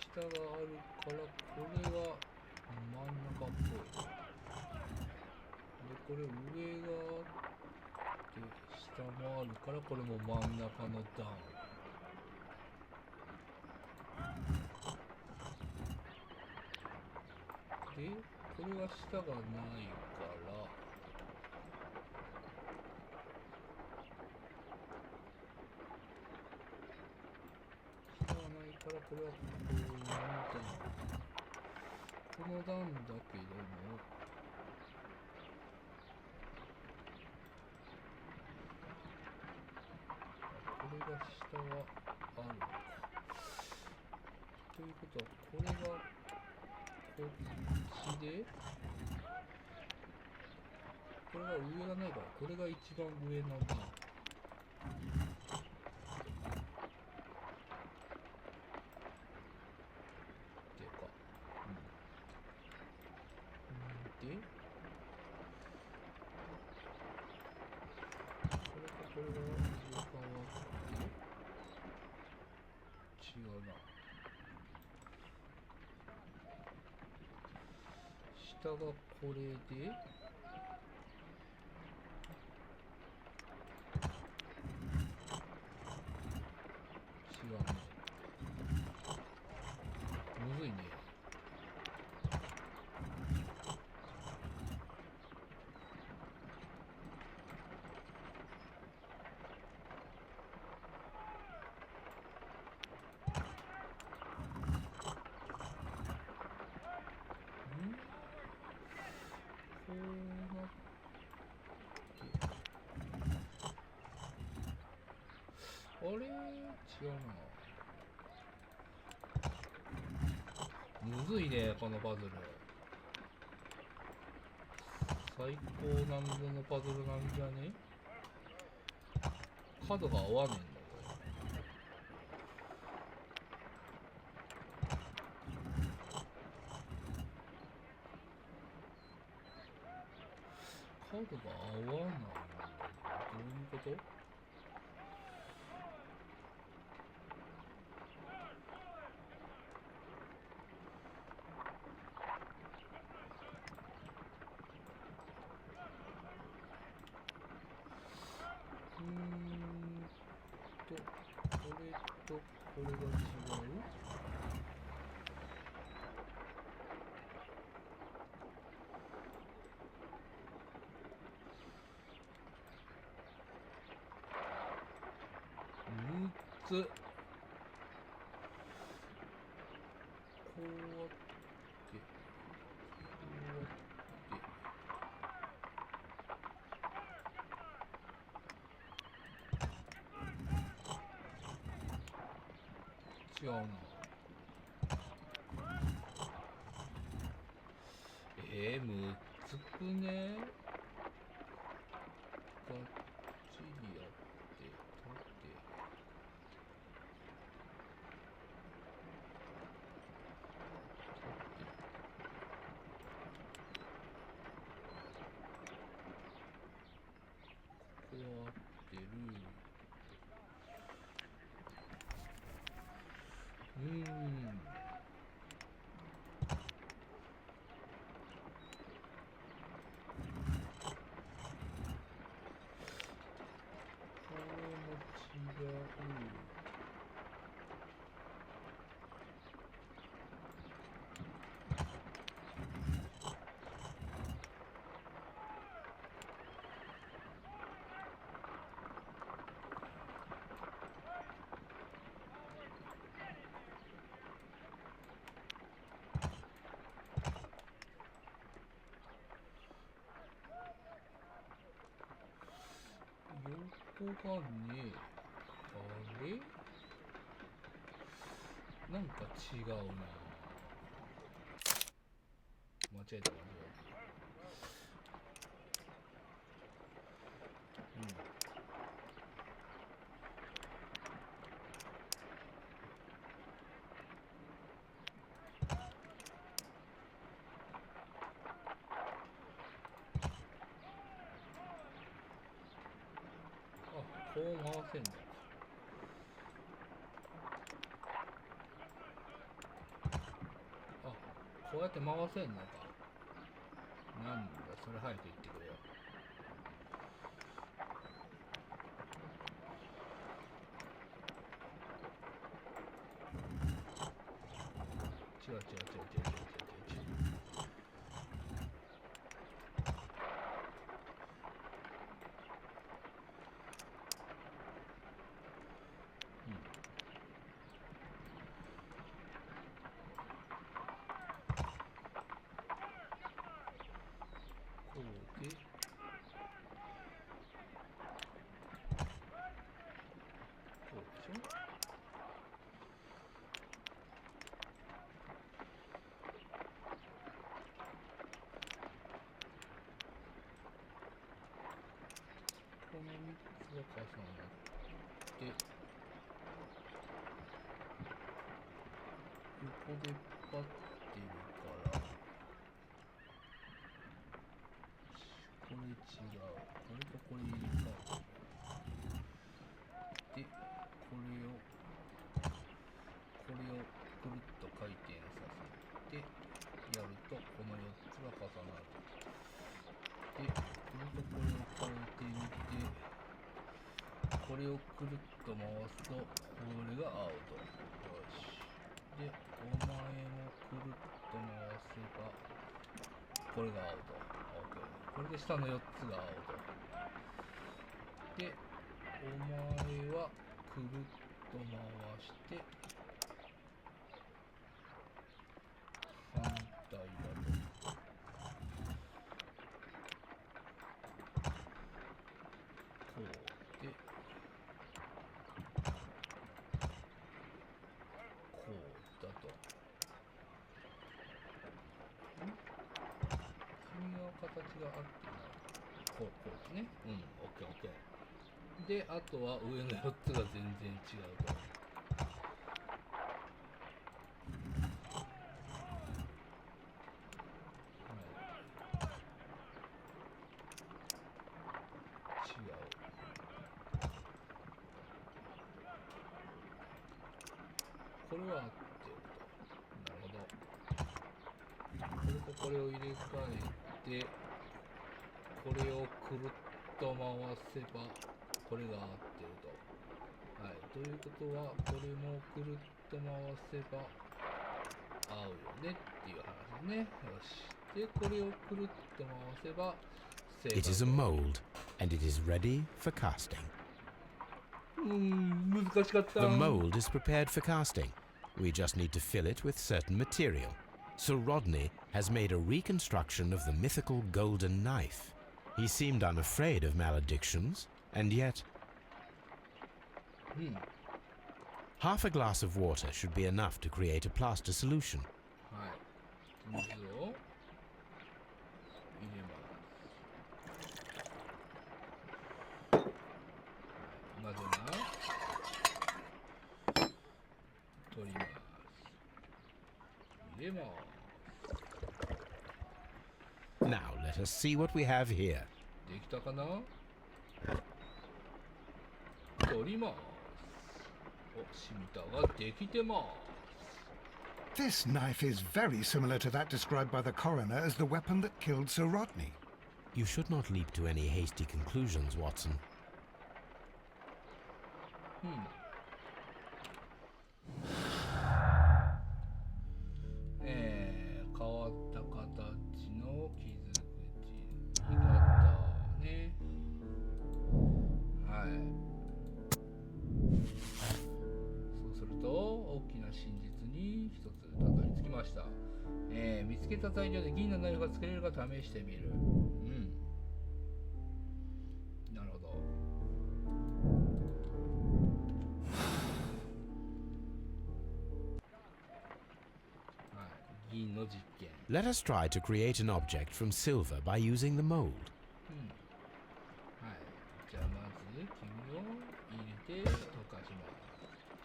[SPEAKER 1] 下があるから、これが真ん中っぽい。で、ここれ上があって下もあるから、これも真ん中の段で、これは下がないから下がないから、これはこういう段、この段だけどもこれが下はあるのか。ということは、これがこっちで、これが上がないから、これが一番上の段。っていうか、で、これとこれが入れ替わって違うな。下がこれで、違うね。むずいね。こうなって、あれ違うな。むずいね、このパズル。最高難度のパズルなんじゃね？角が合わねえんだ、これ。角が合わない。どういうこと？これとこれが違う？6つ。こうやって、違うな。むずくね？がっちりやって、縦。ここは合ってる。これも違う。横がね、あれ？なんか違うな。間違えた。こう回せんだ。あ、こうやって回せんのか。なんだ、それ早く言ってくれよ。この3つが重なって横でパッてるからこれ違う、これとこれ入れ替えて、でこれをくるっと回転させてやるとこの4つが重なる。でこれとこれを変えてみて、これをくるっと回すとこれがアウト。よし。でお前もくるっと回せばこれがアウト。 OK。 これで下の4つがアウトで、お前はくるっと回して反対だと。こうでこうだと。君の形が合ってない。こうですね。うん、OK。で、あとは上の4つが全然違うと。これは合ってると。なるほど。これとこれを入れ替えて、これをくるっと回せばこれが合ってると。はい。ということはこれもくるっと回せば合うよねっていう話ですね。よし。で、これをくるっと回せば正解。
[SPEAKER 5] It is a mold, and it is ready for casting.
[SPEAKER 1] 難しかった。
[SPEAKER 5] The mold is prepared for casting. We just need to fill it with certain material. Sir Rodney has made a reconstruction of the mythical golden knife. He seemed unafraid of maledictions, and yet... Half a glass of water should be enough to create a plaster solution.
[SPEAKER 1] はい。水を入れます。混ぜます。取ります。入れます。
[SPEAKER 5] Now let us see what we have here.
[SPEAKER 1] できたかな？取ります。お、シミタができてます。
[SPEAKER 2] This knife is very similar to that described by the coroner as the weapon that killed Sir Rodney.
[SPEAKER 5] You should not leap to any hasty conclusions, Watson.
[SPEAKER 1] 変わった形の傷口型ね。はい。そうすると大きな真実に一つたどり着きました。見つけた材料で銀のナイフが作れるか試してみる。なるほど。銀の実験。
[SPEAKER 5] Let us try to create an object from silver by using the mold.
[SPEAKER 1] はい。じゃあまず金を入れて溶かしま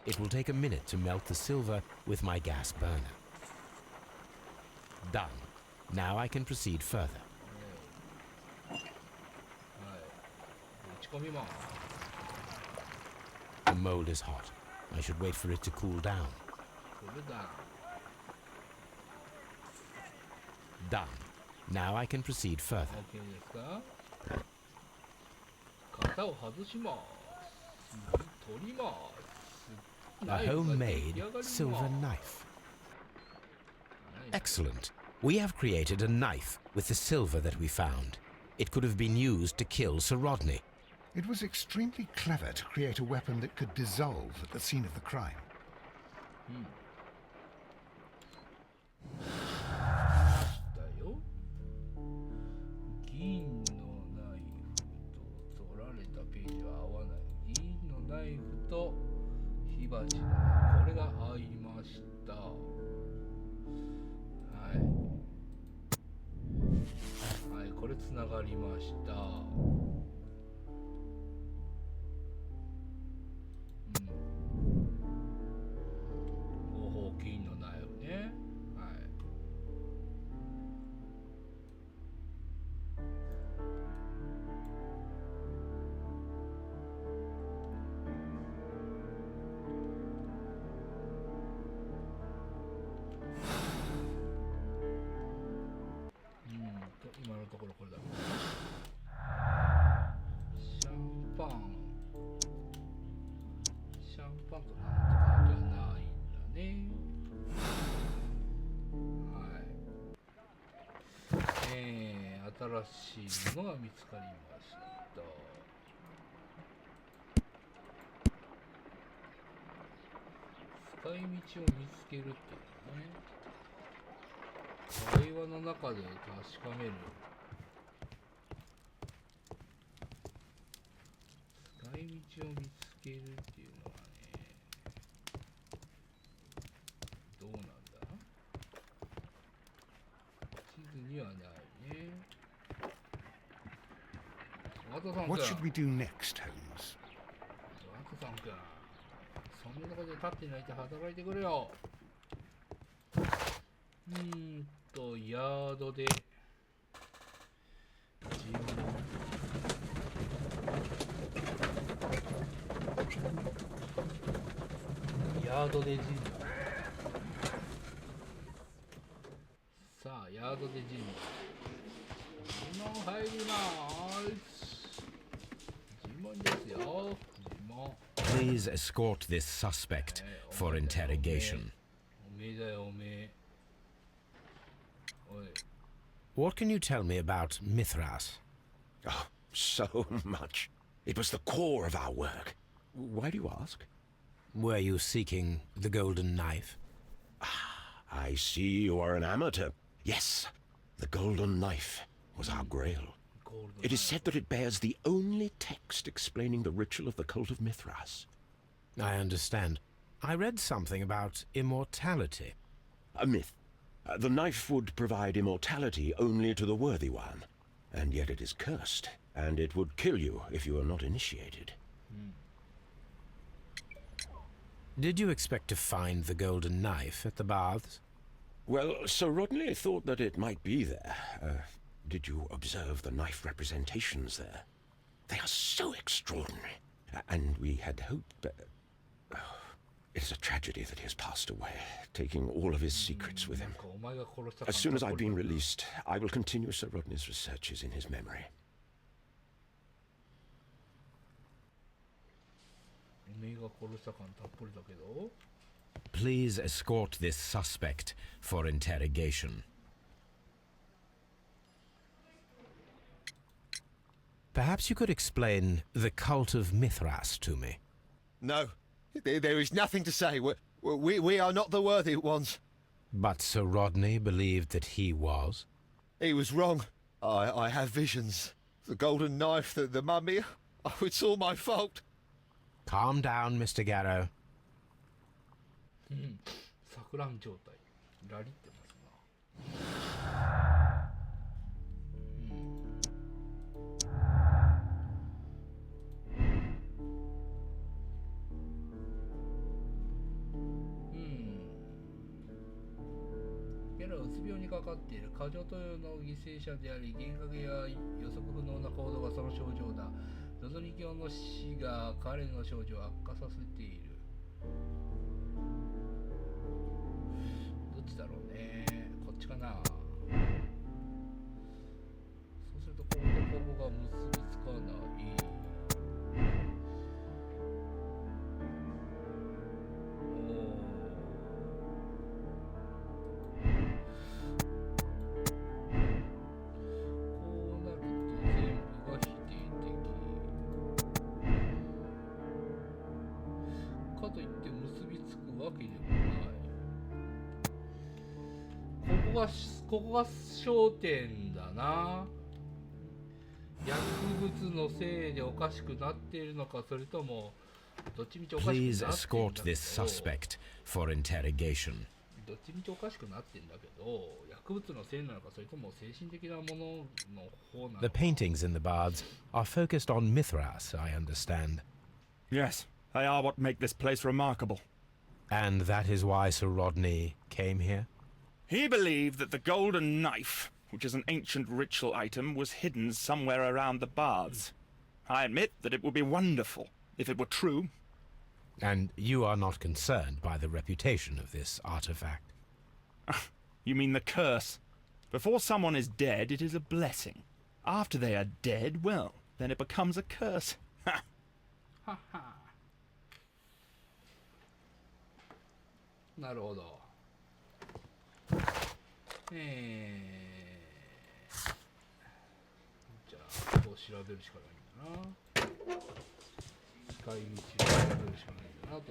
[SPEAKER 1] す。
[SPEAKER 5] It will take a minute to melt the silver with my gas burner. Done. Now I can proceed further.
[SPEAKER 1] はい。打ち込みます。
[SPEAKER 5] The mold is hot. I should wait for it to cool down.
[SPEAKER 1] これだ。
[SPEAKER 5] Done. Now I can proceed further.
[SPEAKER 1] OK ですか？型を外します。取ります。
[SPEAKER 5] A homemade silver knife. Excellent. We have created a knife with the silver that we found. It could have been used to kill Sir Rodney.
[SPEAKER 2] It was extremely clever to create a weapon that could dissolve at the scene of the crime.
[SPEAKER 1] 銀のナイフと取られたページは合わない。銀のナイフと火鉢のこれが合いました。はい。はい、これつながりました。新しいものが見つかりました。使い道を見つけるっていうね。会話の中で確かめる。使い道を見つけるっていうのはね、どうなんだ？地図にはないね。ワトソン君。
[SPEAKER 2] What should we do next, Holmes?
[SPEAKER 1] ワトソン君。そんなとこで立ってないと働いてくれよ。ヤードで尋問。ヤードで尋問。さあ、ヤードで尋問。尋問入ります。尋問ですよ。尋問。
[SPEAKER 5] Please escort this suspect for interrogation.
[SPEAKER 1] おめえだよ、おめえ。
[SPEAKER 5] What can you tell me about Mithras?
[SPEAKER 8] Oh, so much. It was the core of our work. Why do you ask?
[SPEAKER 5] Were you seeking the golden knife?
[SPEAKER 8] I see you are an amateur. Yes, the golden knife was our grail. It is said that it bears the only text explaining the ritual of the cult of Mithras.
[SPEAKER 5] I understand. I read something about immortality.
[SPEAKER 8] A myth. The knife would provide immortality only to the worthy one, and yet it is cursed, and it would kill you if you are not initiated.
[SPEAKER 5] Did you expect to find the golden knife at the baths?
[SPEAKER 8] Well, Sir Rodney thought that it might be there. Did you observe the knife representations there? They are so extraordinary, and we had hoped... It is a tragedy that he has passed away, taking all of his secrets with him. As soon as I've been released, I will continue Sir Rodney's researches in his memory.
[SPEAKER 5] Please escort this suspect for interrogation. Perhaps you could explain the cult of Mithras to me.
[SPEAKER 9] No, there is nothing to say. We are not the worthy ones.
[SPEAKER 5] But Sir Rodney believed that he was?
[SPEAKER 9] He was wrong. I have visions. The golden knife, the mummy. Oh, it's all my fault.
[SPEAKER 5] Calm down, Mr. Garrow.
[SPEAKER 1] 錯乱状態。ラリってますな。ギャラはうつ病にかかっている。過剰投与の犠牲者であり、幻覚や予測不能な行動がその症状だ。ロドニ教の死が彼の症状を悪化させている。どっちだろうね。こっちかな。そうするとこことここが結びつかない。ここが焦点だな。薬物のせいでおかしくなっているのか、それともどっちみちおかしくなっているんだけど。Please escort this suspect for interrogation. どっちみちおかしくなってるんだけど、薬物のせいなのか、それとも精神的なものの方なのか。
[SPEAKER 5] The paintings in the baths are focused on Mithras, I understand.
[SPEAKER 10] Yes, they are what make this place remarkable.
[SPEAKER 5] And that is why Sir Rodney came here?
[SPEAKER 10] He believed that the golden knife, which is an ancient ritual item, was hidden somewhere around the baths. I admit that it would be wonderful if it were true.
[SPEAKER 5] And you are not concerned by the reputation of this artifact?
[SPEAKER 10] You mean the curse? Before someone is dead, it is a blessing. After they are dead, well, then it becomes a curse. Ha!
[SPEAKER 1] Ha ha. なるほど。を調べるしかないんだな。使い道を調べるしかないんだなと。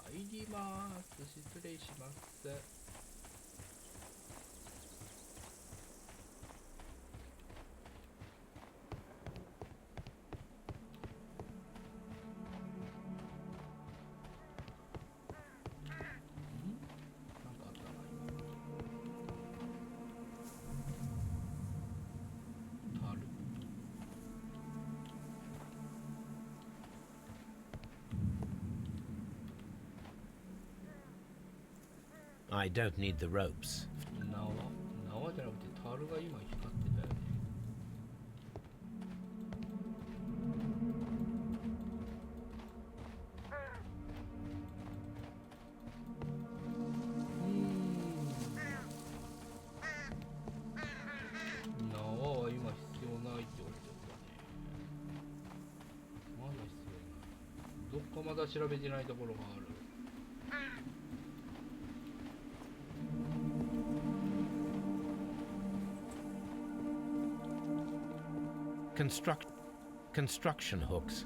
[SPEAKER 1] 入ります。失礼します。
[SPEAKER 5] I don't need the ropes.
[SPEAKER 1] 縄じゃなくてタールが今光ってたよね。縄は今必要ないって言われてるかね。まだ必要ない。どっかまだ調べてないところがある。
[SPEAKER 5] Construction hooks.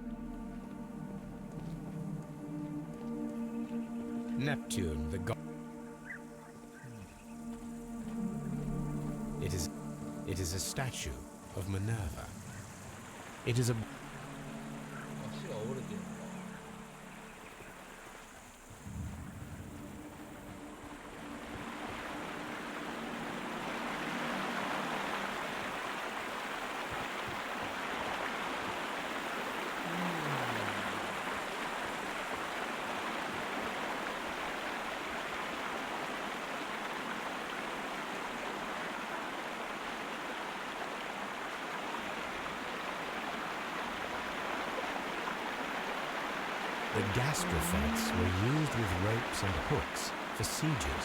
[SPEAKER 5] Neptune, the god. It is a statue of Minerva. It is a...
[SPEAKER 1] 足が折れてる。
[SPEAKER 5] The gastrofettes were used with ropes and hooks for sieges.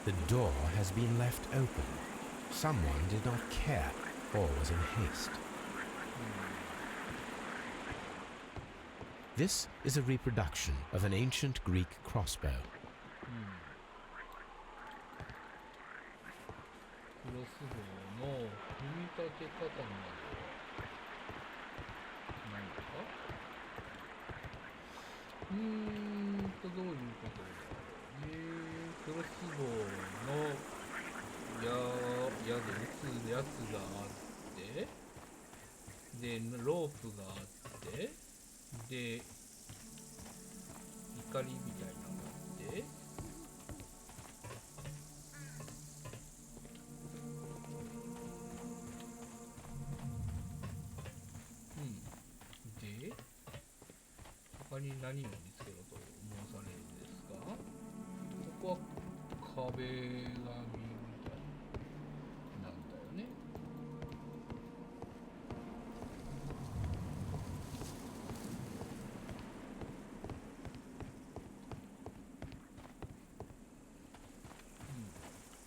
[SPEAKER 5] The door has been left open. Someone did not care or was in haste. This is a reproduction of an ancient Greek crossbow.
[SPEAKER 1] クロスボウの組み立て方など何かどういうことだ。クロスボウの矢で撃つやつがあってでロープがあってで怒りみたいなのがあってで他に何を見つけろと申されるんですか。ここは壁紙みたいなんだよね。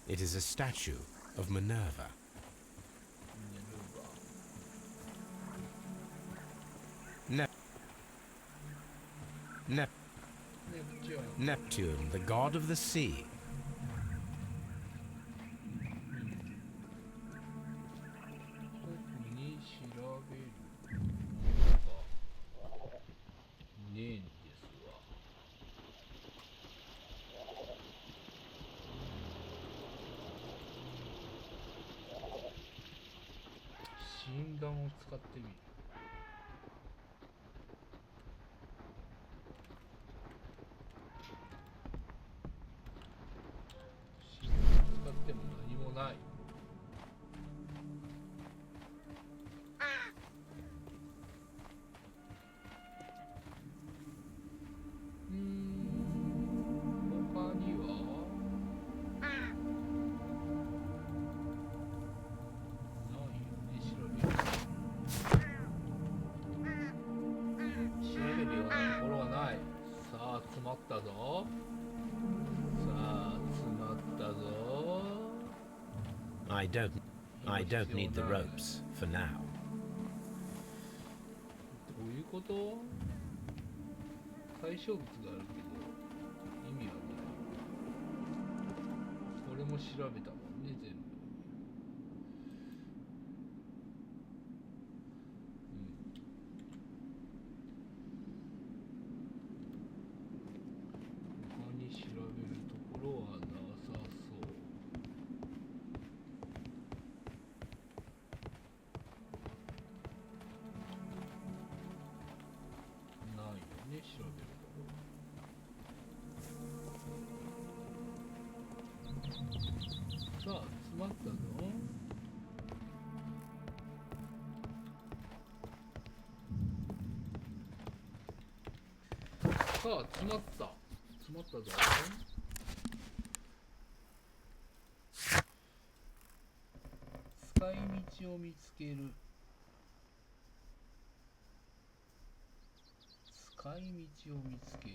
[SPEAKER 5] It is a statue of Minerva. Neptune, the god of the sea.
[SPEAKER 1] 特に調べるのがねえんですわ。診断を使ってみる。使っても何もない。他にはないよね、調べる。レビはところはない。さあ詰まったぞ。さあ詰まったぞ。
[SPEAKER 5] I don't need the ropes for now.
[SPEAKER 1] どういうこと？対象物があるけど意味はない。これも調べたもんね、全部。他に調べるところはなさそう。ないよね、調べるところ。さあ、詰まったぞ。さあ、詰まった。詰まったぞ。使い道を見つける。使い道を見つける。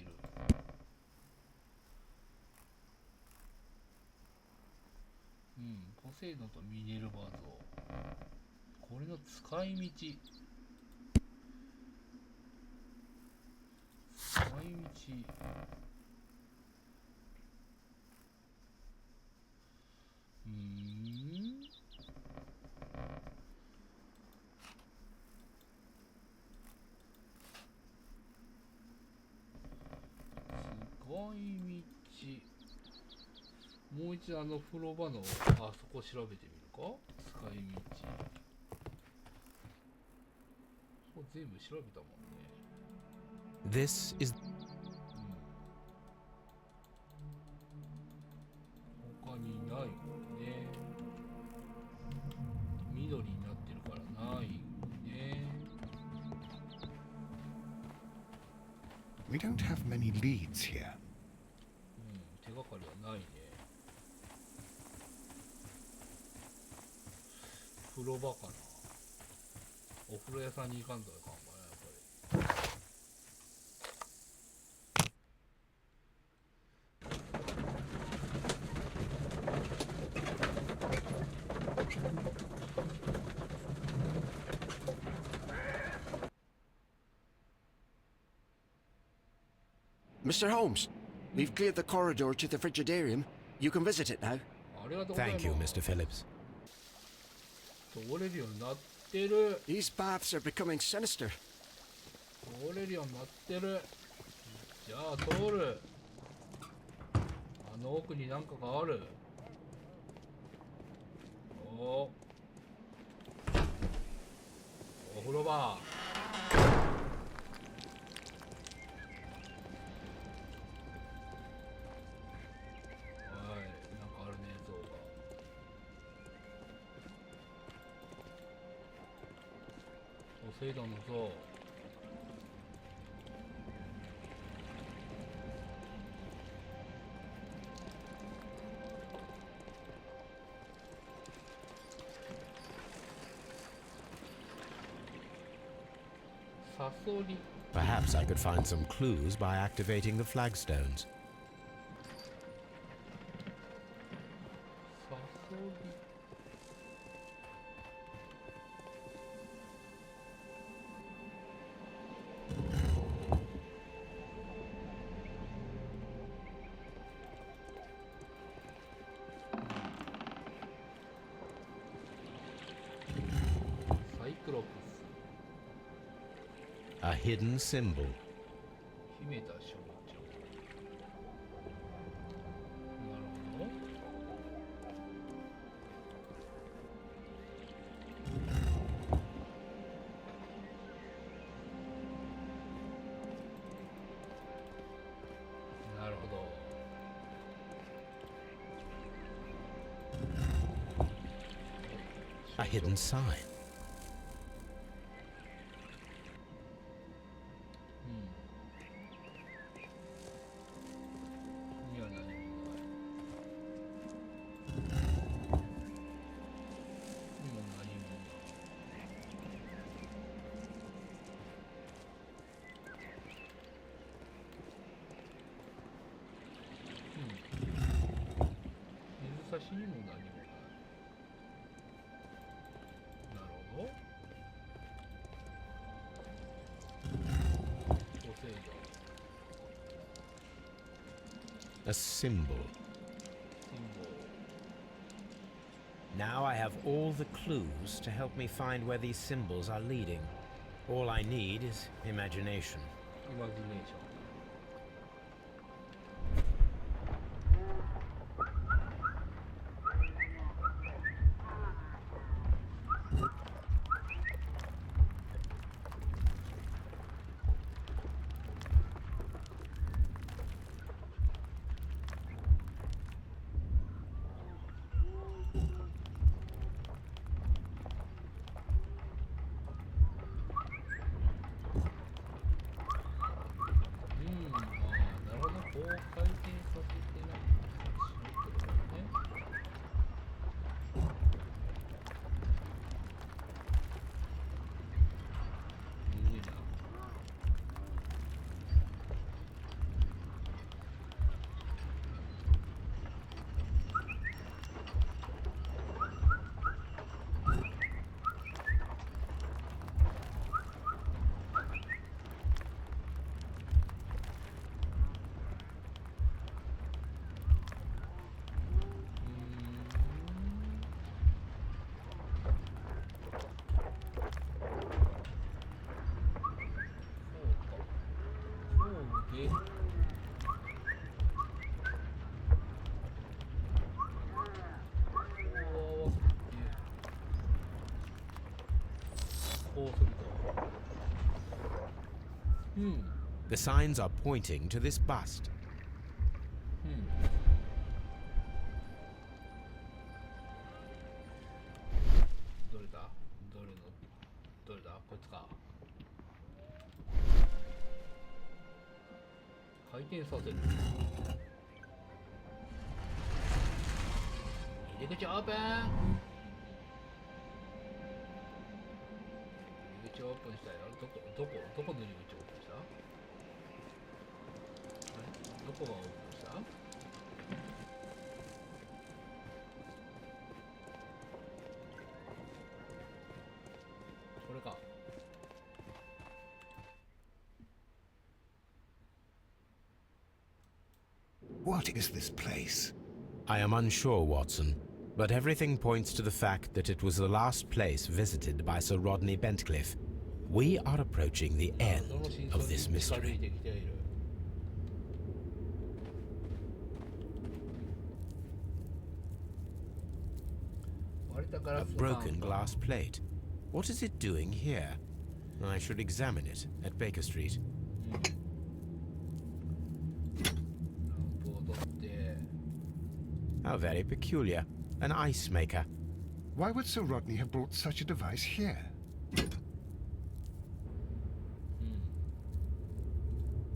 [SPEAKER 1] ポセイドンとミネルヴァ像。これの使い道。使い道。もう一度風呂場のそこ調べてみるか。使い道。これ全部調べたもんね。
[SPEAKER 5] This is
[SPEAKER 1] 他にないもんね。緑になってるからないもんね。
[SPEAKER 2] We don't have many leads here.
[SPEAKER 1] 手がかりはないね。風呂場かな。お風呂屋さんに行かんとあかんかな、やっぱり。
[SPEAKER 7] Mr. Holmes, we've cleared the corridor to the frigidarium. You can visit it now.
[SPEAKER 5] Thank you, Mr. Phillips.
[SPEAKER 1] 通れるようになってる。
[SPEAKER 7] These baths are becoming sinister.
[SPEAKER 1] 通れるようになってる。じゃあ通る。奥になんかがある。お風呂場。ポセイドンの像。サソリ。
[SPEAKER 5] Perhaps I could find some clues by activating the flagstones.
[SPEAKER 1] サソリ。
[SPEAKER 5] A hidden symbol.
[SPEAKER 1] 秘めた象徴。なるほど。なるほど。
[SPEAKER 5] A hidden sign.
[SPEAKER 1] こにも何もない。なるほど。ポセイドン。
[SPEAKER 5] A symbol. Now I have all the clues to help me find where these symbols are leading. All I need is imagination.
[SPEAKER 1] Imagination.
[SPEAKER 5] The signs are pointing to this bust.
[SPEAKER 1] どれだこいつか。回転させる。入り口オープン。入り口オープンしたよ。どこの入り口オープンした？どこがオープンした？これか。
[SPEAKER 2] What is this place?
[SPEAKER 5] I am unsure, Watson, but everything points to the fact that it was the last place visited by Sir Rodney Bentcliffe. We are approaching the end of this mystery. A broken glass plate. What is it doing here? I should examine it at Baker Street. How very peculiar. An ice maker.
[SPEAKER 2] Why would Sir Rodney have brought such a device here?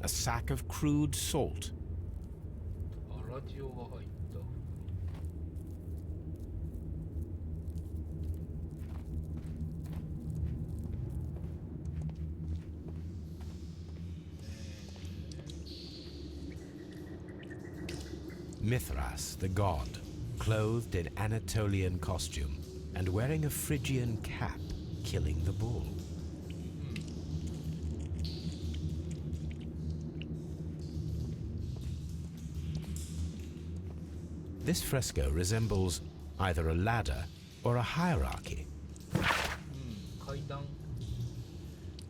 [SPEAKER 5] A sack of crude salt. Mithras, the god, clothed in Anatolian costume and wearing a Phrygian cap, killing the bull. This fresco resembles either a ladder or a hierarchy.
[SPEAKER 1] 階段。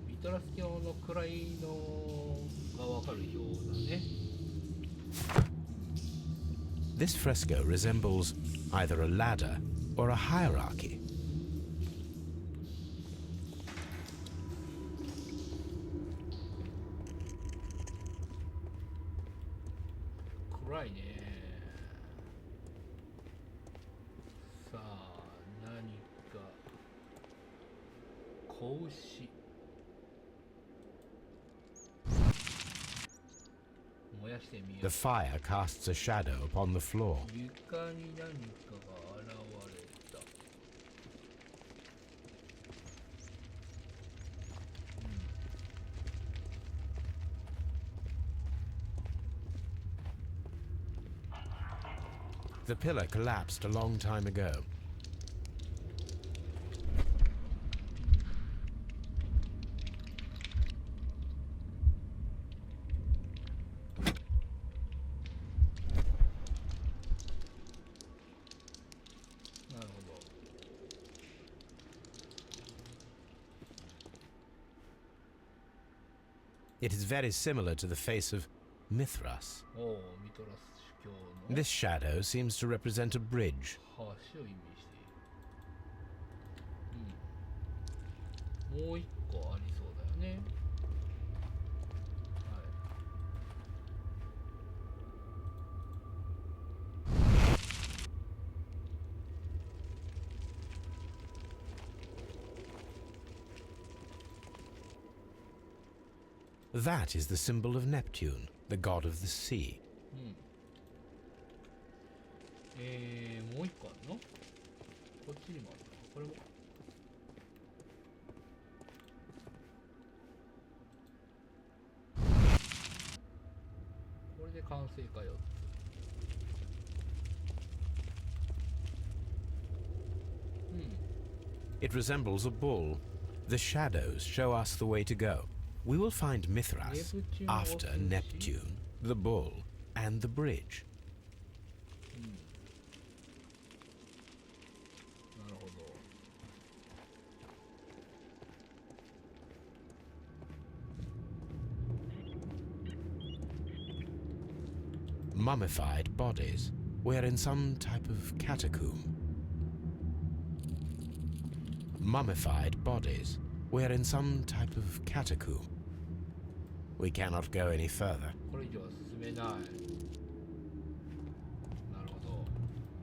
[SPEAKER 1] ミトラス教の位のがわかるようだね。
[SPEAKER 5] This fresco resembles either a ladder or a hierarchy. The fire casts a shadow upon the floor. The pillar collapsed a long time ago. It is very similar to the face of Mithras. This shadow seems to represent a bridge. That is the symbol of Neptune, the god of the sea.
[SPEAKER 1] もう一個あるの？こっちにもあるの？これも。これで完成かよ。
[SPEAKER 5] It resembles a bull. The shadows show us the way to go. We will find Mithras after Neptune, the bull, and the bridge. Mummified bodies. We're in some type of catacomb. Mummified bodies. We're in some type of catacomb. We cannot go any further.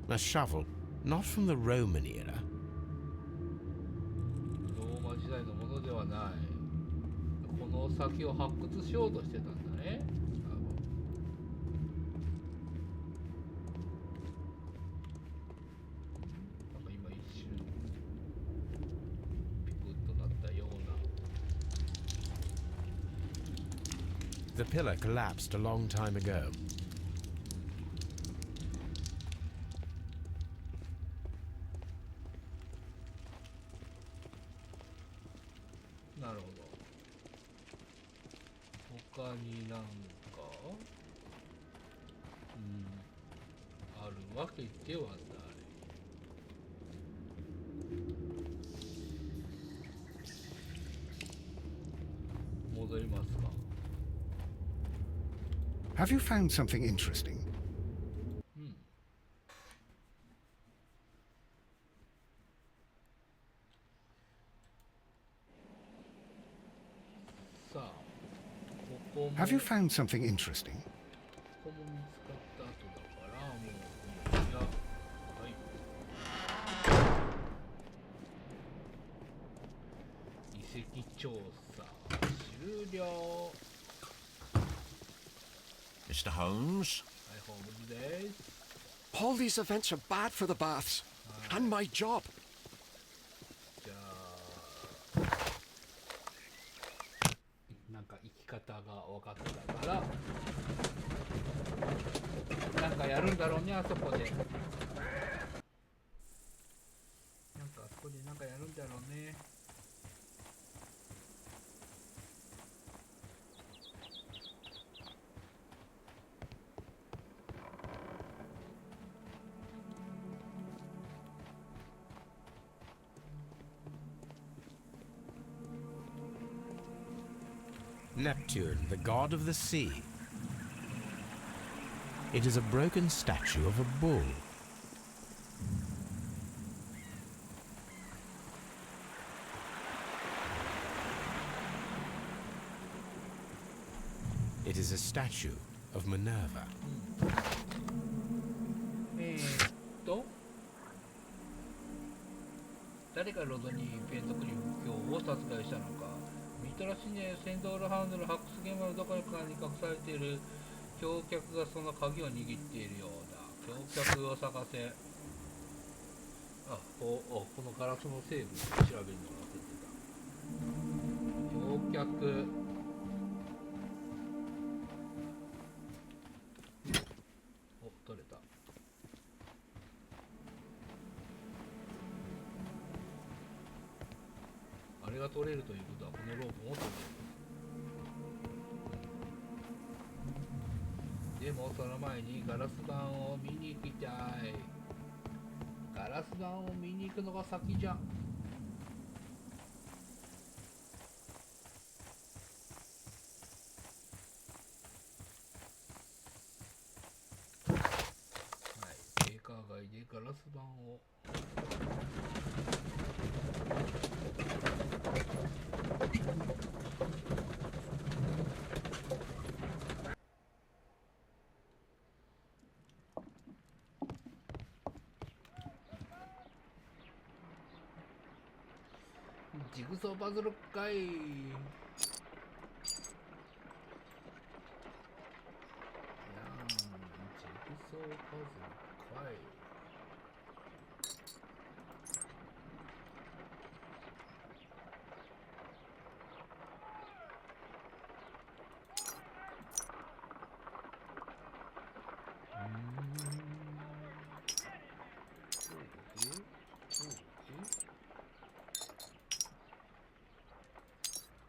[SPEAKER 5] A shovel, not from the Roman era. The pillar collapsed a long time ago.
[SPEAKER 2] Have you found something interesting? Have you found something interesting?
[SPEAKER 6] Mr. Holmes?
[SPEAKER 7] All these events are bad for the baths. And my job.
[SPEAKER 1] なんか生き方が分かったからなんかやるんだろうね、あそこで。なんかあそこでなんかやるんだろうね。
[SPEAKER 5] Neptune, the god of the sea. It is a broken statue of a bull. It is a statue of Minerva.
[SPEAKER 1] 誰がロドニー・ペントクリフ教を殺害したのか。ミトラシネセンドールハウンドの発掘現場のどこかに隠されている橋脚がその鍵を握っているようだ。橋脚を探せ。このガラスの成分を調べるのを忘れてた。橋脚。取れた。るということはこのロープも取れる。でもその前にガラス板を見に行きたい。ガラス板を見に行くのが先じゃ。ベーカー街でガラス板をジグソーパズルかい。ジグソーパズルかい。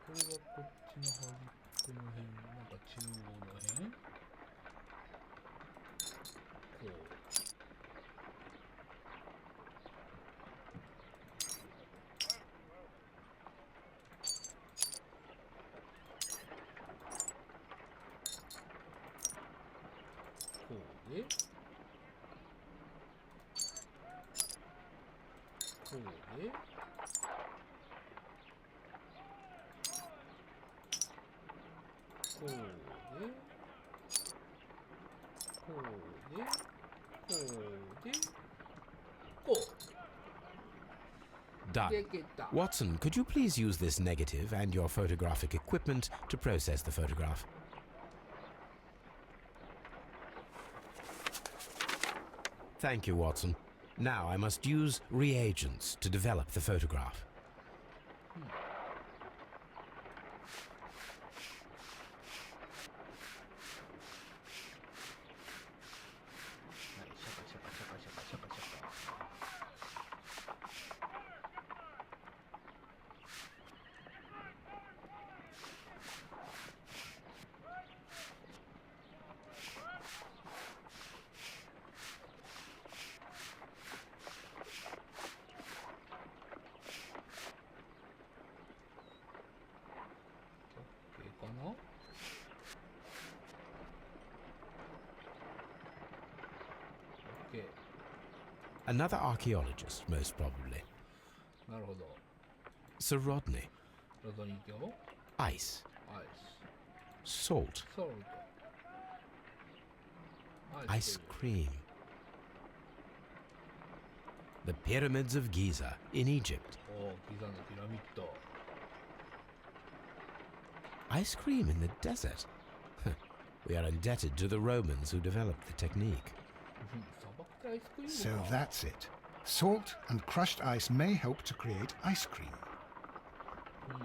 [SPEAKER 1] これがこっちの端っこの辺、なんか中央の辺、こう。こうで、こうで、こうで、こうで、こうで、こう。
[SPEAKER 5] Done. Watson, could you please use this negative and your photographic equipment to process the photograph? Thank you, Watson. Now I must use reagents to develop the photograph. Another archaeologist, most probably.
[SPEAKER 1] なるほど。
[SPEAKER 5] Sir Rodney.
[SPEAKER 1] ロドニー卿。
[SPEAKER 5] Ice.
[SPEAKER 1] アイ
[SPEAKER 5] Salt.
[SPEAKER 1] ス。ソルト。
[SPEAKER 5] Ice cream. The pyramids of Giza in Egypt.
[SPEAKER 1] おお、ギザのピラミッド。
[SPEAKER 5] Ice cream in the desert. We are indebted to the Romans who developed the technique.
[SPEAKER 2] So that's it. Salt and crushed ice may help to create ice cream.
[SPEAKER 1] Ko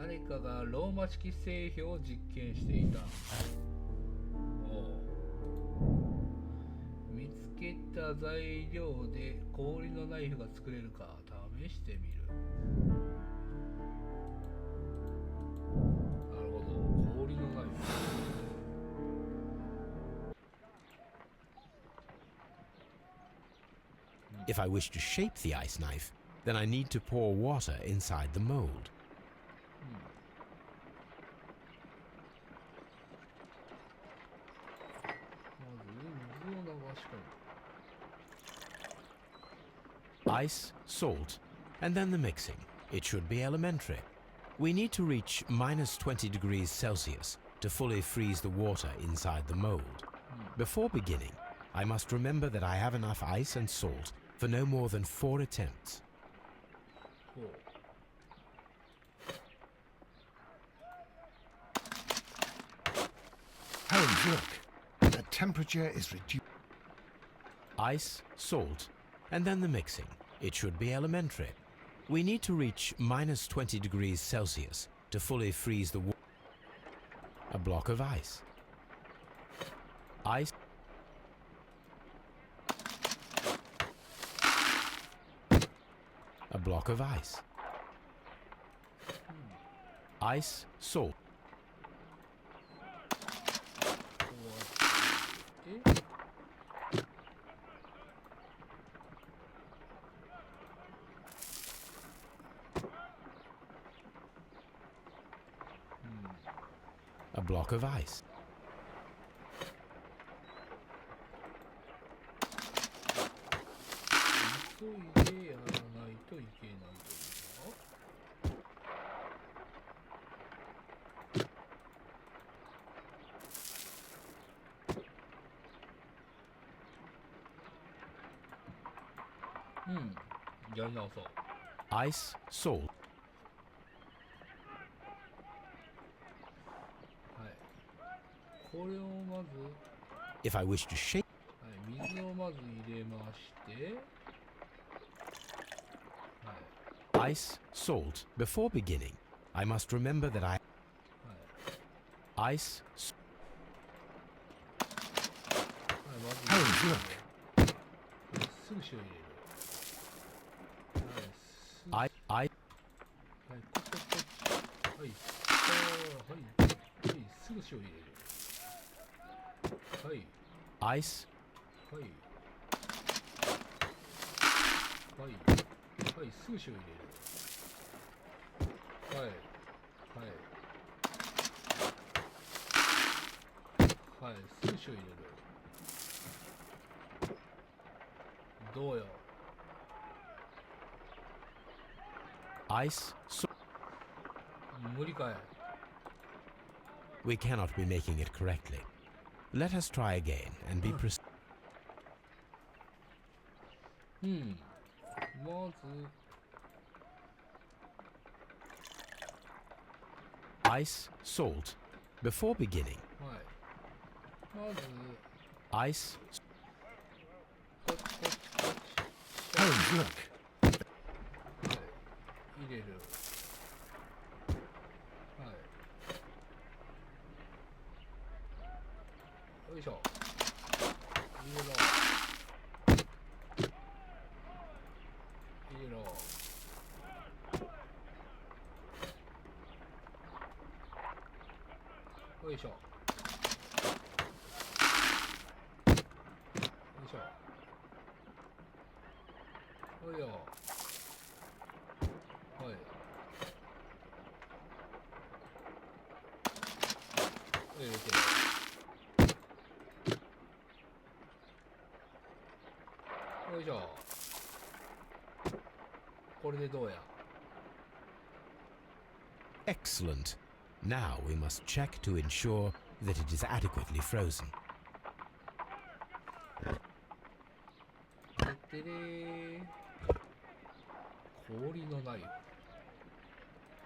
[SPEAKER 1] れか。誰かがローマ式製氷を実験していた。見つけた材料で氷のナイフが作れるか試してみる。なるほど、氷のナイフ。
[SPEAKER 5] If I wish to shape the ice knife, then I need to pour water inside the mold. Ice, salt, and then the mixing. It should be elementary. We need to reach minus 20 degrees Celsius to fully freeze the water inside the mold. Before beginning, I must remember that I have enough ice and salt for no more than 4 attempts.
[SPEAKER 2] Holmes, look. A temperature is reduced.
[SPEAKER 5] Ice, salt, and then the mixing. It should be elementary. We need to reach minus 20 degrees Celsius to fully freeze the water. A block of ice. Ice. A block of ice. Ice, salt. A block of ice. Ice, salt. If I wish to shake. Ice, salt. Before beginning, I must remember that I. Ice.
[SPEAKER 2] Holmes, look.
[SPEAKER 5] I.
[SPEAKER 1] Ice. Ice. We cannot be making it correctly. Let us try again and be precise. Ice, salt. Before beginning. Ice.
[SPEAKER 2] Holmes, look.
[SPEAKER 5] Excellent. Now we must check to ensure that it is adequately frozen.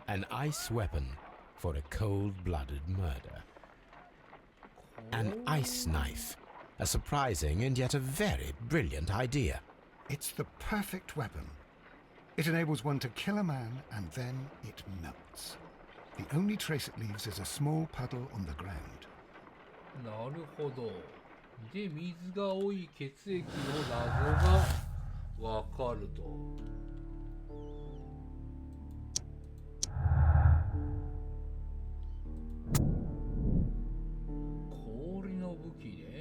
[SPEAKER 5] An ice weapon for a cold-blooded murder. An ice knife. A surprising and yet a very brilliant idea.
[SPEAKER 2] It's the perfect weapon. It enables one to kill a man and then it melts. The only trace it leaves is a small puddle on the ground.
[SPEAKER 1] なるほど。で、水が多い血液の謎がわかると。氷の武器ね。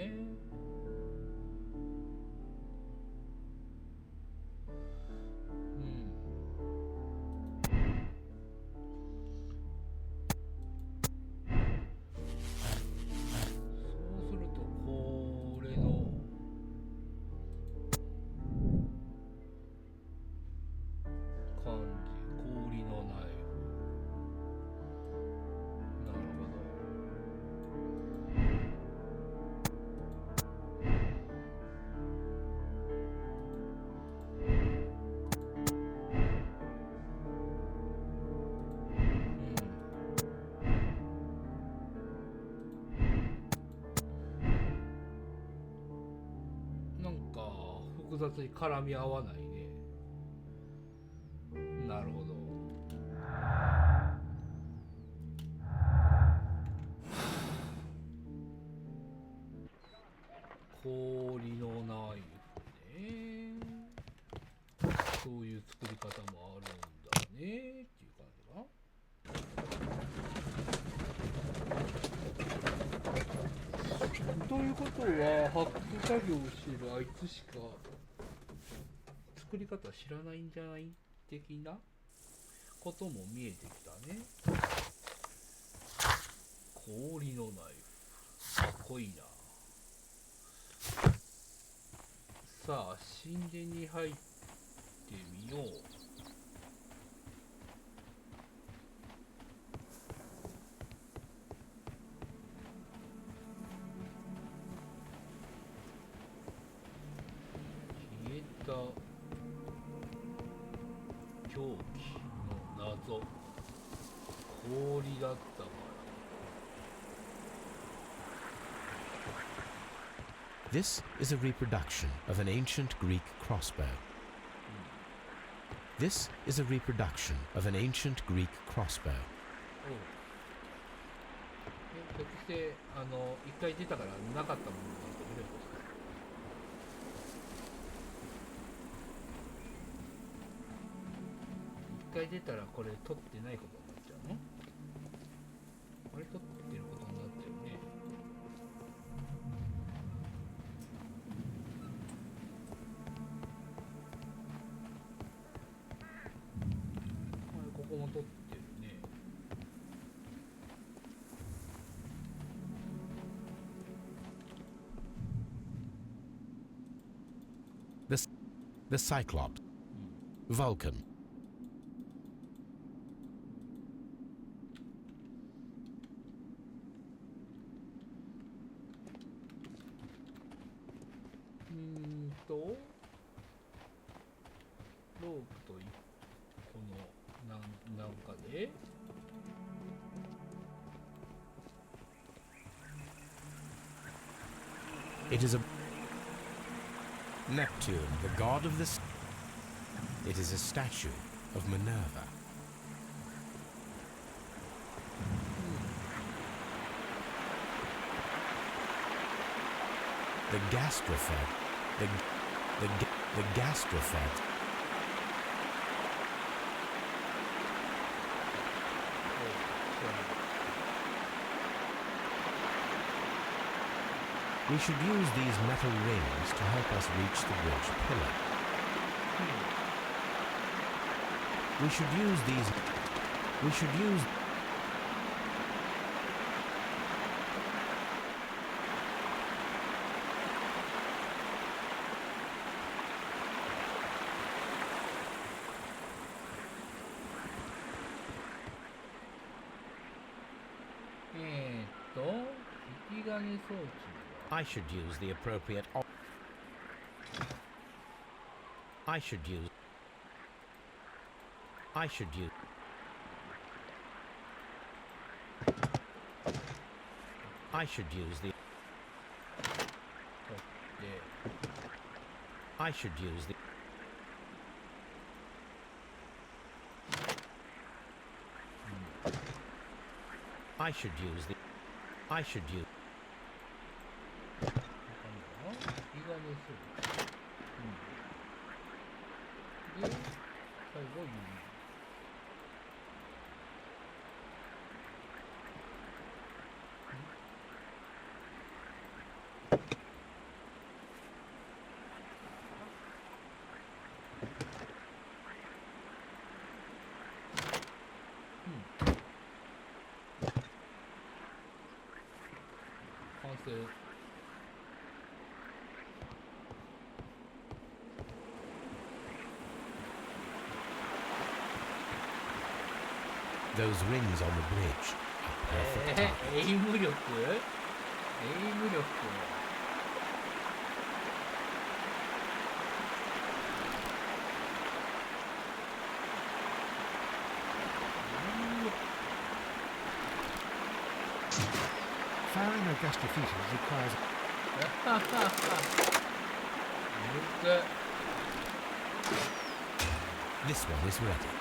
[SPEAKER 1] 雑に絡み合わないね。なるほど。氷のナイフね。そういう作り方もあるんだねっていう感じかな。ということは発掘作業をしているあいつしか作り方知らないんじゃない的なことも見えてきたね。氷のナイフかっこいいな。さあ神殿に入ってみよう。消えた凶器の謎、氷だったから。
[SPEAKER 5] This is a reproduction of an ancient Greek crossbow. This is a reproduction of an ancient Greek crossbow.
[SPEAKER 1] ひょっとして一回出たからなかったものなんか見れるんですか。一回出たらこれ取ってないことになっちゃうの？あれ取ってることになったよね。ここも取ってるね。
[SPEAKER 5] The Cyclops. Vulcan.
[SPEAKER 1] Rope とこのなんかで
[SPEAKER 5] It is a Neptune, the god of the sea. It is a statue of Minerva. The gastrophed. The gastrophed. We should use these metal rings to help us reach the bridge pillar. We should use these. We should use. I should use the appropriate. I should use. I should use. I should use the. I should use the. I should use the. I should use. Those rings on the bridge are perfect targets.
[SPEAKER 1] エイム力？エイム力。
[SPEAKER 2] Firing a gastrophetus requires.
[SPEAKER 1] むずっ。
[SPEAKER 5] This one is ready.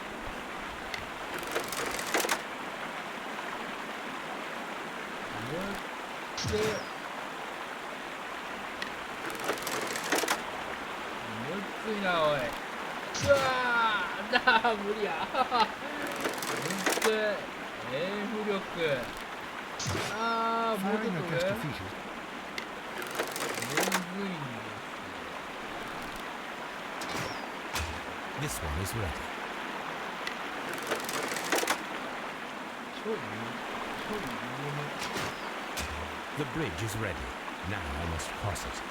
[SPEAKER 5] This one is ready. The bridge is ready. Now I must cross it.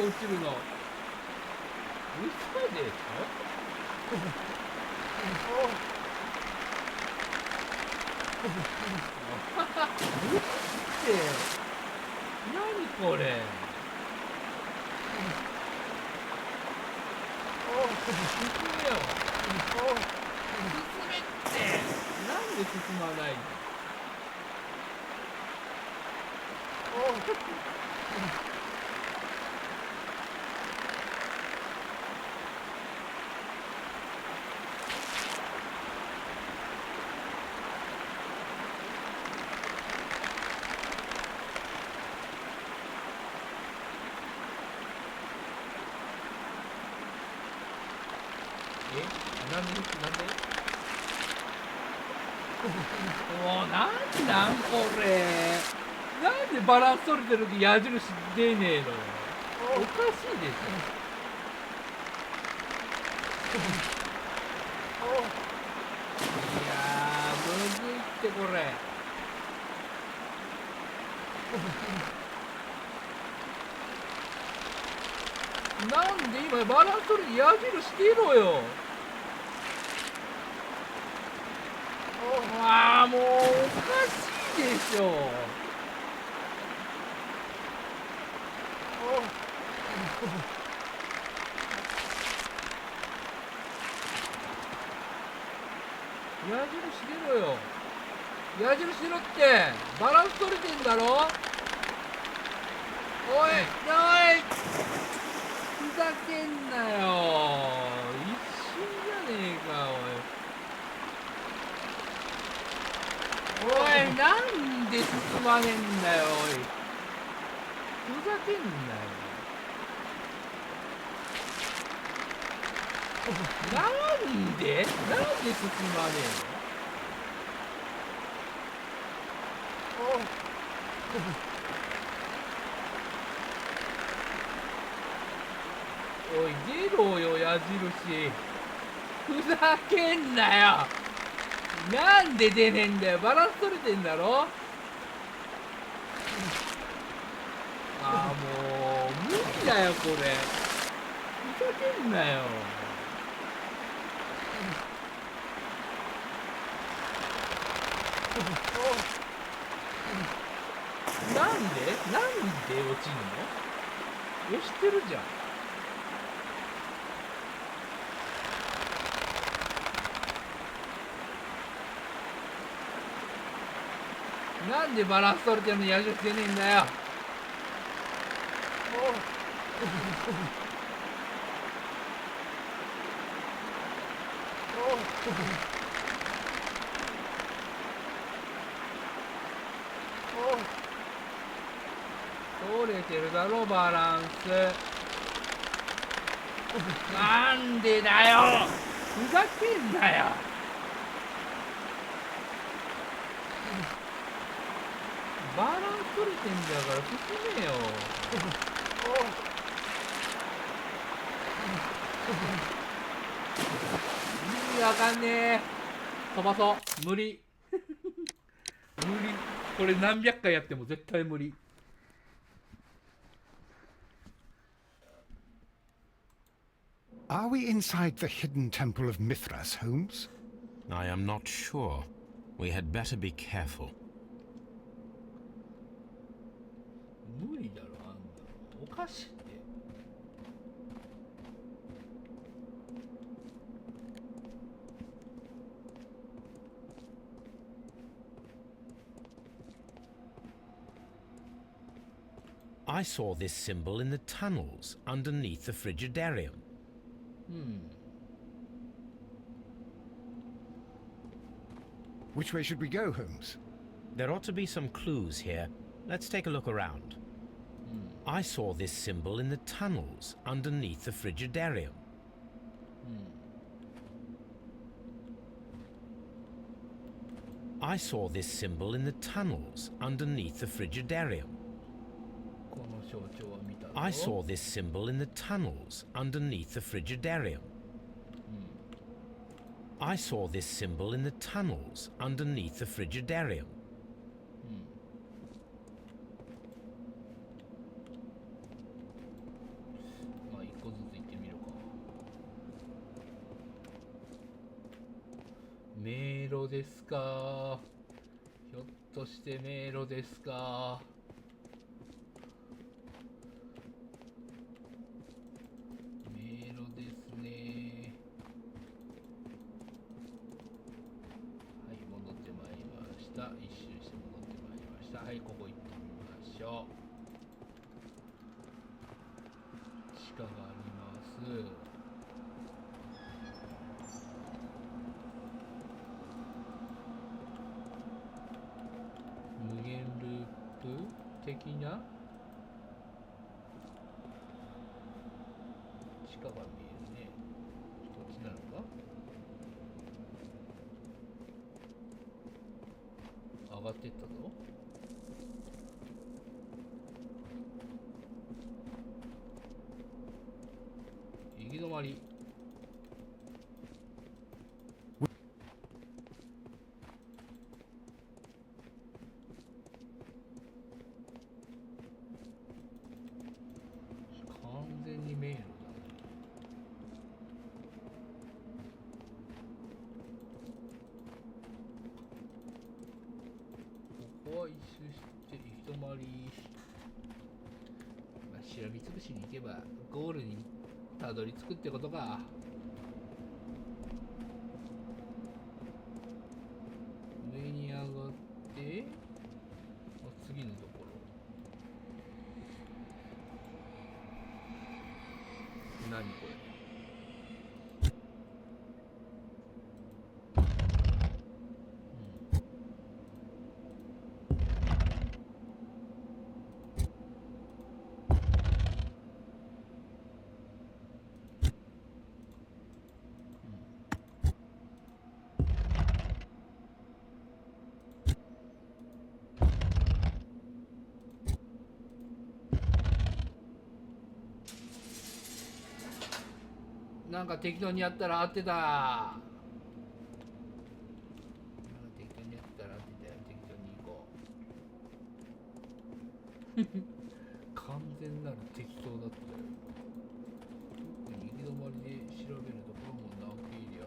[SPEAKER 1] 落ちるの嘘でしょ何これ進めよ進めってなんで進まないのもうなんこれなんでバランス取れてる時矢印出ねえのよおかしいでしょいやーむずいってこれなんで今バランス取り矢印出ろよやもうおかしいでしょ。矢印出ろよ。矢印出ろって。バランス取れてんだろ。おいおい、ふざけんなよ。一瞬じゃねえかおい。おい、なんで進まねえんだよ。おい、ふざけんなよ。なんで進まねえの。おい、出ろよ、矢印。ふざけんなよ。なんで出ねえんだよ。バランス取れてんだろ。ああ、もう無理だよこれ。ふざけんなよ。なんで落ちんの。押してるじゃん。なんでバランス取れてるのに矢印出ねえんだよ。取れてるだろバランス。なんでだよ。ふざけんなよ。バランス取れてんだから進めよ。意味わかんねえ。飛ばそう。無理。無理。これ何百回やっても絶対無理。
[SPEAKER 2] Are we inside the hidden temple of Mithras, Holmes?
[SPEAKER 5] I am not sure. We had better be careful.
[SPEAKER 1] 無理だろ、あんなの。おかしいって。
[SPEAKER 5] I saw this symbol in the tunnels underneath the frigidarium.
[SPEAKER 2] Which way should we go, Holmes?
[SPEAKER 5] There ought to be some clues here. Let's take a look around. I saw this symbol in the tunnels underneath the frigidarium. I saw this symbol in the tunnels underneath the frigidarium. I saw this symbol in the tunnels underneath the frigidarium. I saw this symbol in the tunnels underneath the frigidarium.
[SPEAKER 1] Hmm. 迷路ですか。ひょっとして迷路ですか。迷路ですね。はい、戻ってまいりました。一周して戻ってまいりました。はい、ここ行ってみましょう。地下があります。無限ループ的な地下が見えるね。こっちなのか。上がってったぞ。行き止まり。完全に迷路だね。一周して一回り、まあ、しらみつぶしに行けばゴールにたどり着くってことか。上に上がって次のところ。何これ。なんか適当にやったら合ってた。なんか適当にやったら合ってたよ。適当に行こう。完全なる適当だったよ。特に行き止まりで調べるところもなけりゃ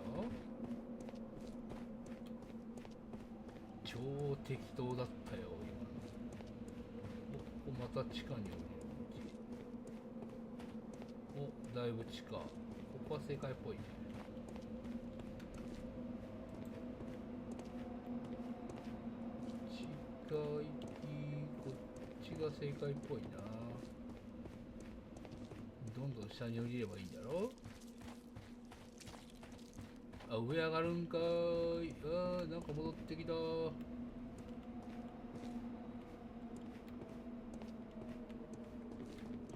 [SPEAKER 1] 超適当だったよ今の。ここまた地下に降りる道。お、だいぶ地下。ここは正解っぽいね。こっちが正解っぽいな。どんどん下に降りればいいんだろ。あ、上上がるんかーい。あー、なんか戻ってきた。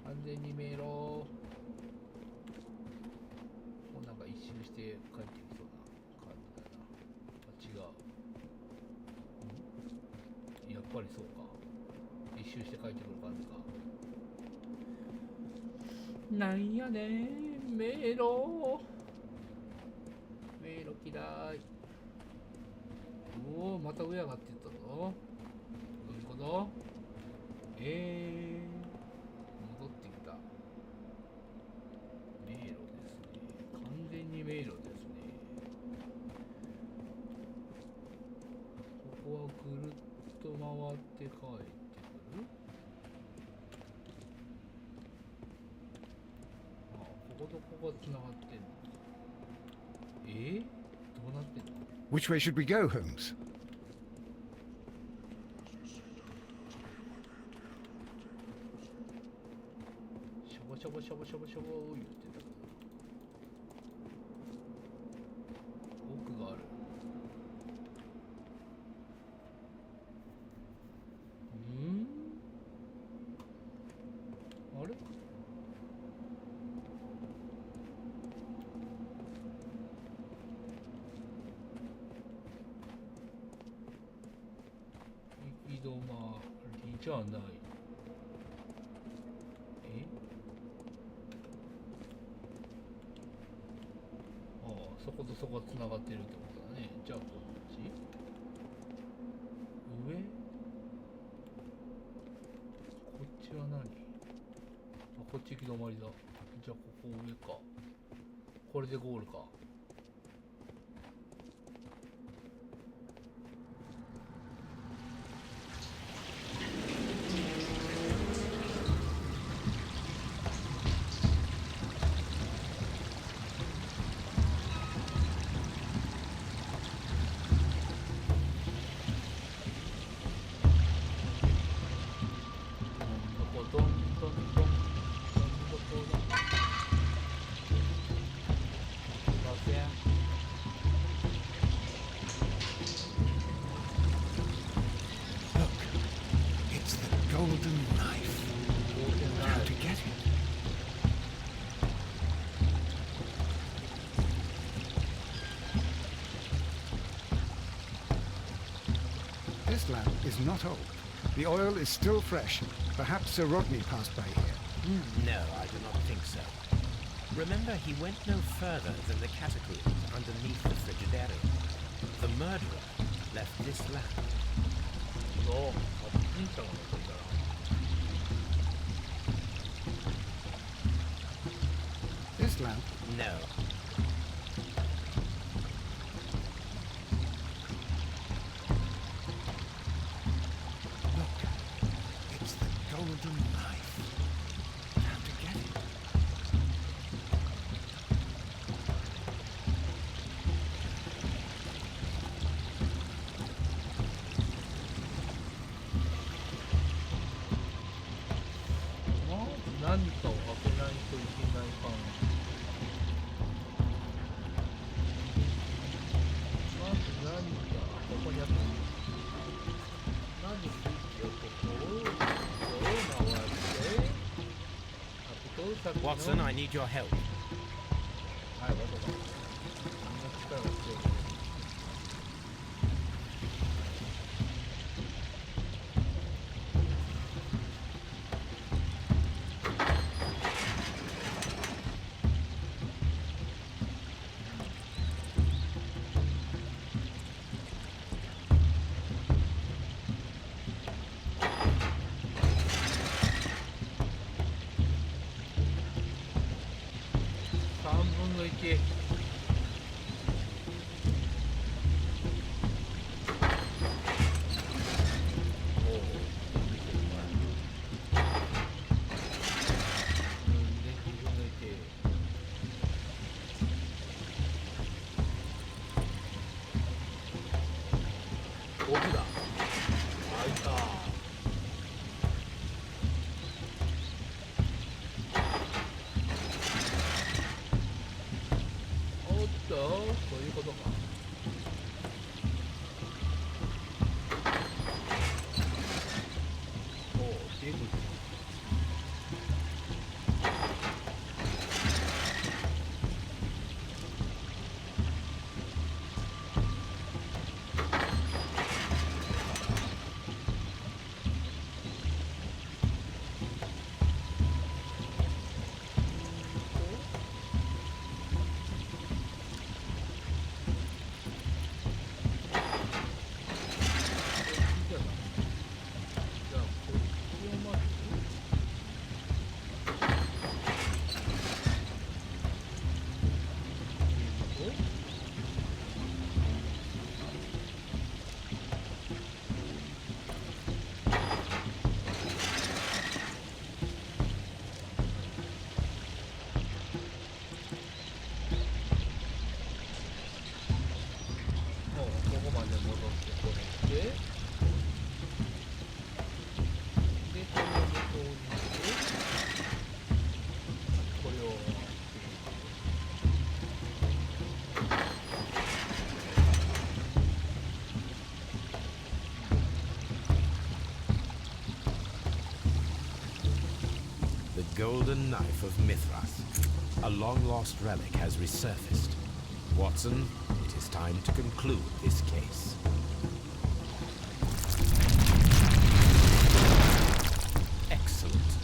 [SPEAKER 1] 完全に迷路。なんか一周して帰ってきそうな感じだな。あ、違う。やっぱりそうか。一周して帰ってくる感じか。なんやねん、迷路。迷路嫌い。おお、また上上がっていったぞ。どういうこと？戻ってきた。迷路ですね。完全に迷路ですね。ここはぐるっと回って帰ってくる。あ、こことここがつながってんの。どうなってんの？
[SPEAKER 2] Which way should we go, Holmes?
[SPEAKER 1] しょぼしょぼしょぼしょぼしょぼ言ってたけど。奥がある。あれ？行き止まりじゃない。そことそこがつながってるってことだね。じゃあこっち上、こっちは何？あ、こっち行き止まりだ。じゃあここ上か。これでゴールか。
[SPEAKER 2] This lamp is not old. The oil is still fresh. Perhaps Sir Rodney passed by here.
[SPEAKER 5] No, I do not think so. Remember, he went no further than the catacombs underneath the Frigidarium. The murderer left this lamp.
[SPEAKER 1] No,
[SPEAKER 2] This lamp?
[SPEAKER 5] No.
[SPEAKER 1] 何かを開けないといけない感じ。まず何かここにあった。まずスイッチをここを回して。
[SPEAKER 5] Watson, I need your help.
[SPEAKER 1] はい、わかった。みんな力が必要です。3分の1。奥だ。開いた。おっと、そういうことか。おお、出口。
[SPEAKER 5] The golden knife of Mithras. A long-lost relic has resurfaced. Watson, it is time to conclude this case. Excellent.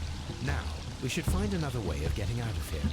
[SPEAKER 5] Now, we should find another way of getting out of here.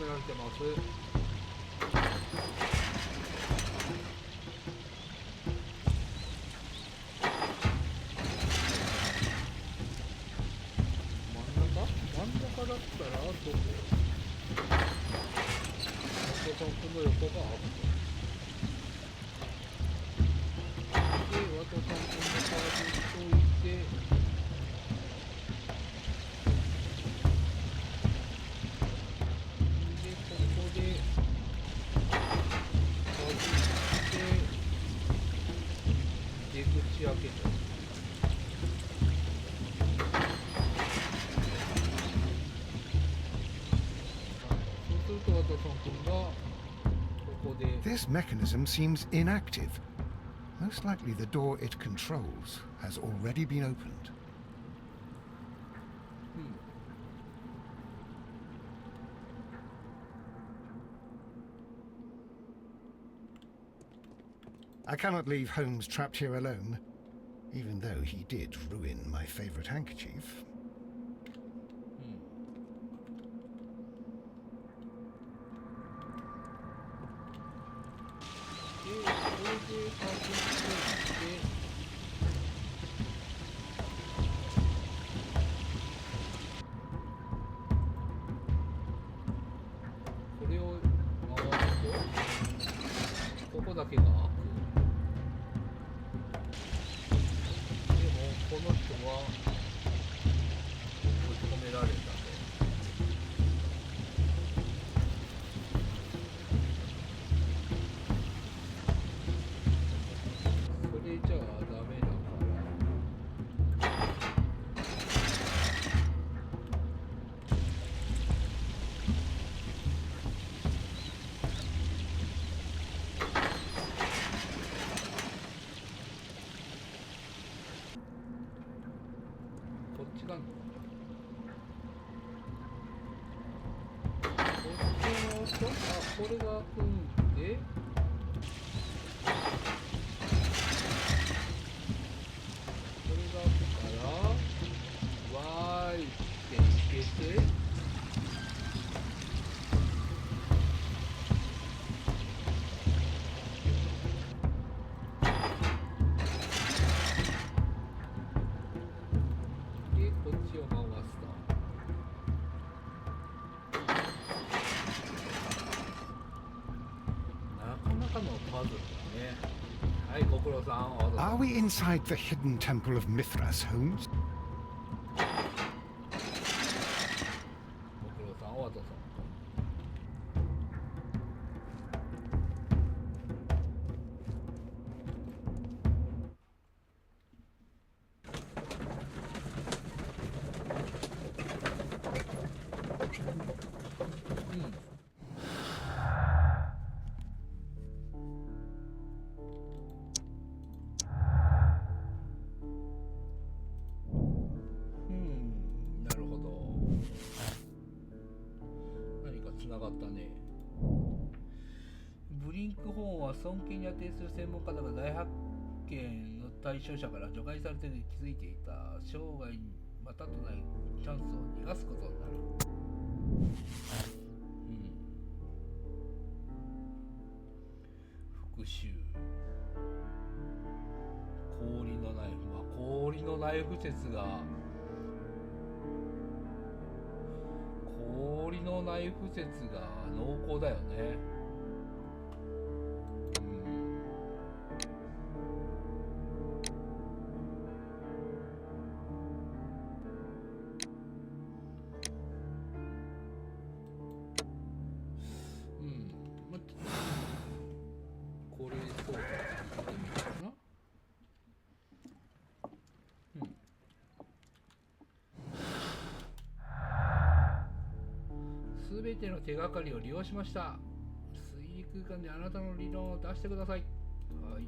[SPEAKER 1] められてます。真ん中だったらどこ？松尾さんこの横がアップ。で、ワトさんこのカードに置いて、で、ここで外して出口開けた。
[SPEAKER 2] This mechanism seems inactive. Most likely the door it controls has already been opened. I cannot leave Holmes trapped here alone, even though he did ruin my favorite handkerchief.
[SPEAKER 1] これが開くんで、これが開くからわーいっていけて、でこっちを回すと。
[SPEAKER 2] Are we inside the hidden temple of Mithras, Holmes?
[SPEAKER 1] 尊敬に値する専門家だが大発見の対象者から除外されているに気づいていた。生涯にまたとないチャンスを逃がすことになる。復讐、氷のナイフ、氷のナイフ説が、氷のナイフ説が濃厚だよね。全ての手がかりを利用しました。推理空間であなたの理論を出してください。はい。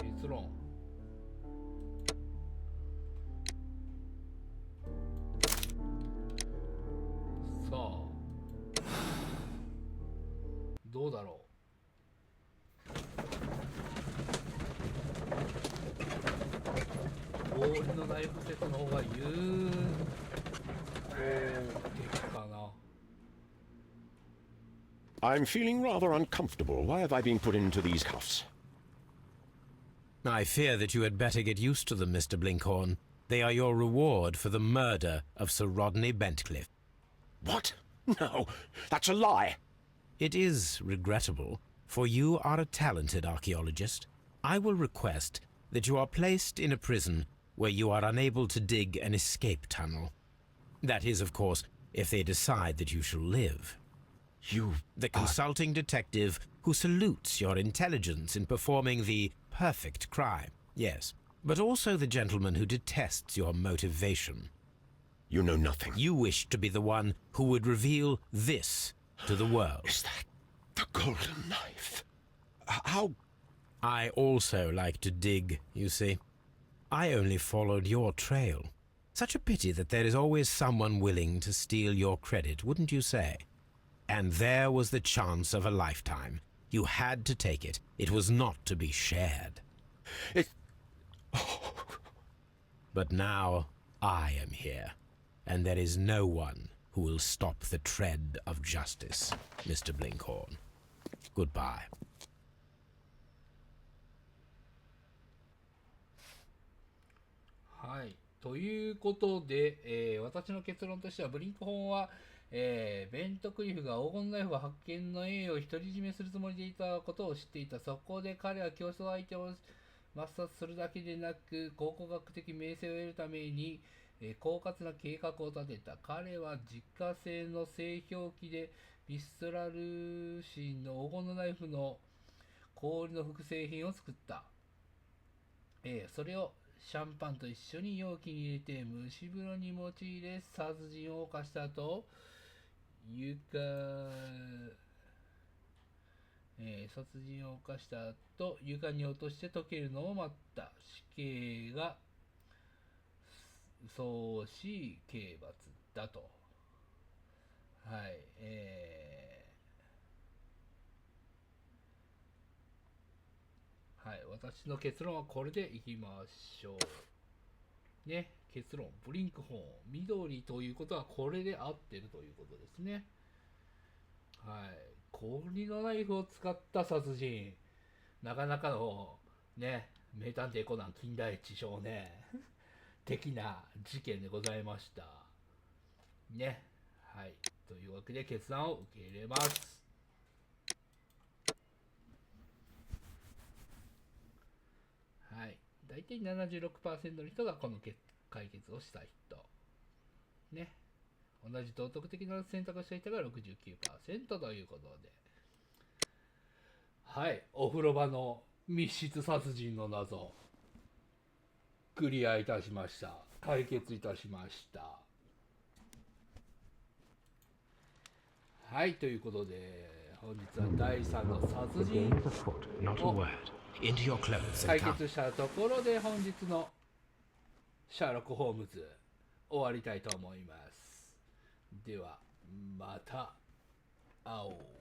[SPEAKER 1] 結論。さあ、どうだろう。氷のナイフ説の方が有効的かな。
[SPEAKER 8] I'm feeling rather uncomfortable. Why have I been put into these cuffs?
[SPEAKER 5] I fear that you had better get used to them, Mr. Blinkhorn. They are your reward for the murder of Sir Rodney Bentcliffe.
[SPEAKER 8] What? No, that's a lie.
[SPEAKER 5] It is regrettable, for you are a talented archaeologist. I will request that you are placed in a prison where you are unable to dig an escape tunnel. That is, of course, if they decide that you shall live. The consulting detective who salutes your intelligence in performing the perfect crime, yes, but also the gentleman who detests your motivation.
[SPEAKER 8] You know nothing.
[SPEAKER 5] You wish to be the one who would reveal this to the world.
[SPEAKER 8] Is that the golden knife? How?
[SPEAKER 5] I also like to dig, you see. I only followed your trail. Such a pity that there is always someone willing to steal your credit, wouldn't you say? And there was the chance of a lifetime. You had to take it. It was not to be shared. But now I am here, and there is no one who will stop the tread of justice, Mr. Blinkhorn. Goodbye.
[SPEAKER 1] はい、ということで、私の結論としてはブリンクホーンは、ベントクリフが黄金ナイフ発見の栄を独り占めするつもりでいたことを知っていた。そこで彼は競争相手を抹殺するだけでなく、考古学的名声を得るために、狡猾な計画を立てた。彼は自家製の製氷機でビストラル神の黄金のナイフの氷の複製品を作った。それをシャンパンと一緒に容器に入れて蒸し風呂に用いれ殺人を犯した後、殺人を犯した後、床に落として溶けるのを待った。死刑が総死刑罰だと。はい、はい、私の結論はこれでいきましょう。ね、結論、ブリンクホーン、緑ということはこれで合ってるということですね。はい、氷のナイフを使った殺人、なかなかのね、名探偵コナン近代一少年的な事件でございました。ね、はい、というわけで決断を受け入れます。はい、大体 76% の人がこの解決をした人。ね。同じ道徳的な選択をした人が 69% ということで。はい、お風呂場の密室殺人の謎、クリアいたしました。解決いたしました。はい、ということで、本日は第3の殺人を解決したところで、本日のシャーロック・ホームズ終わりたいと思います。ではまた会おう。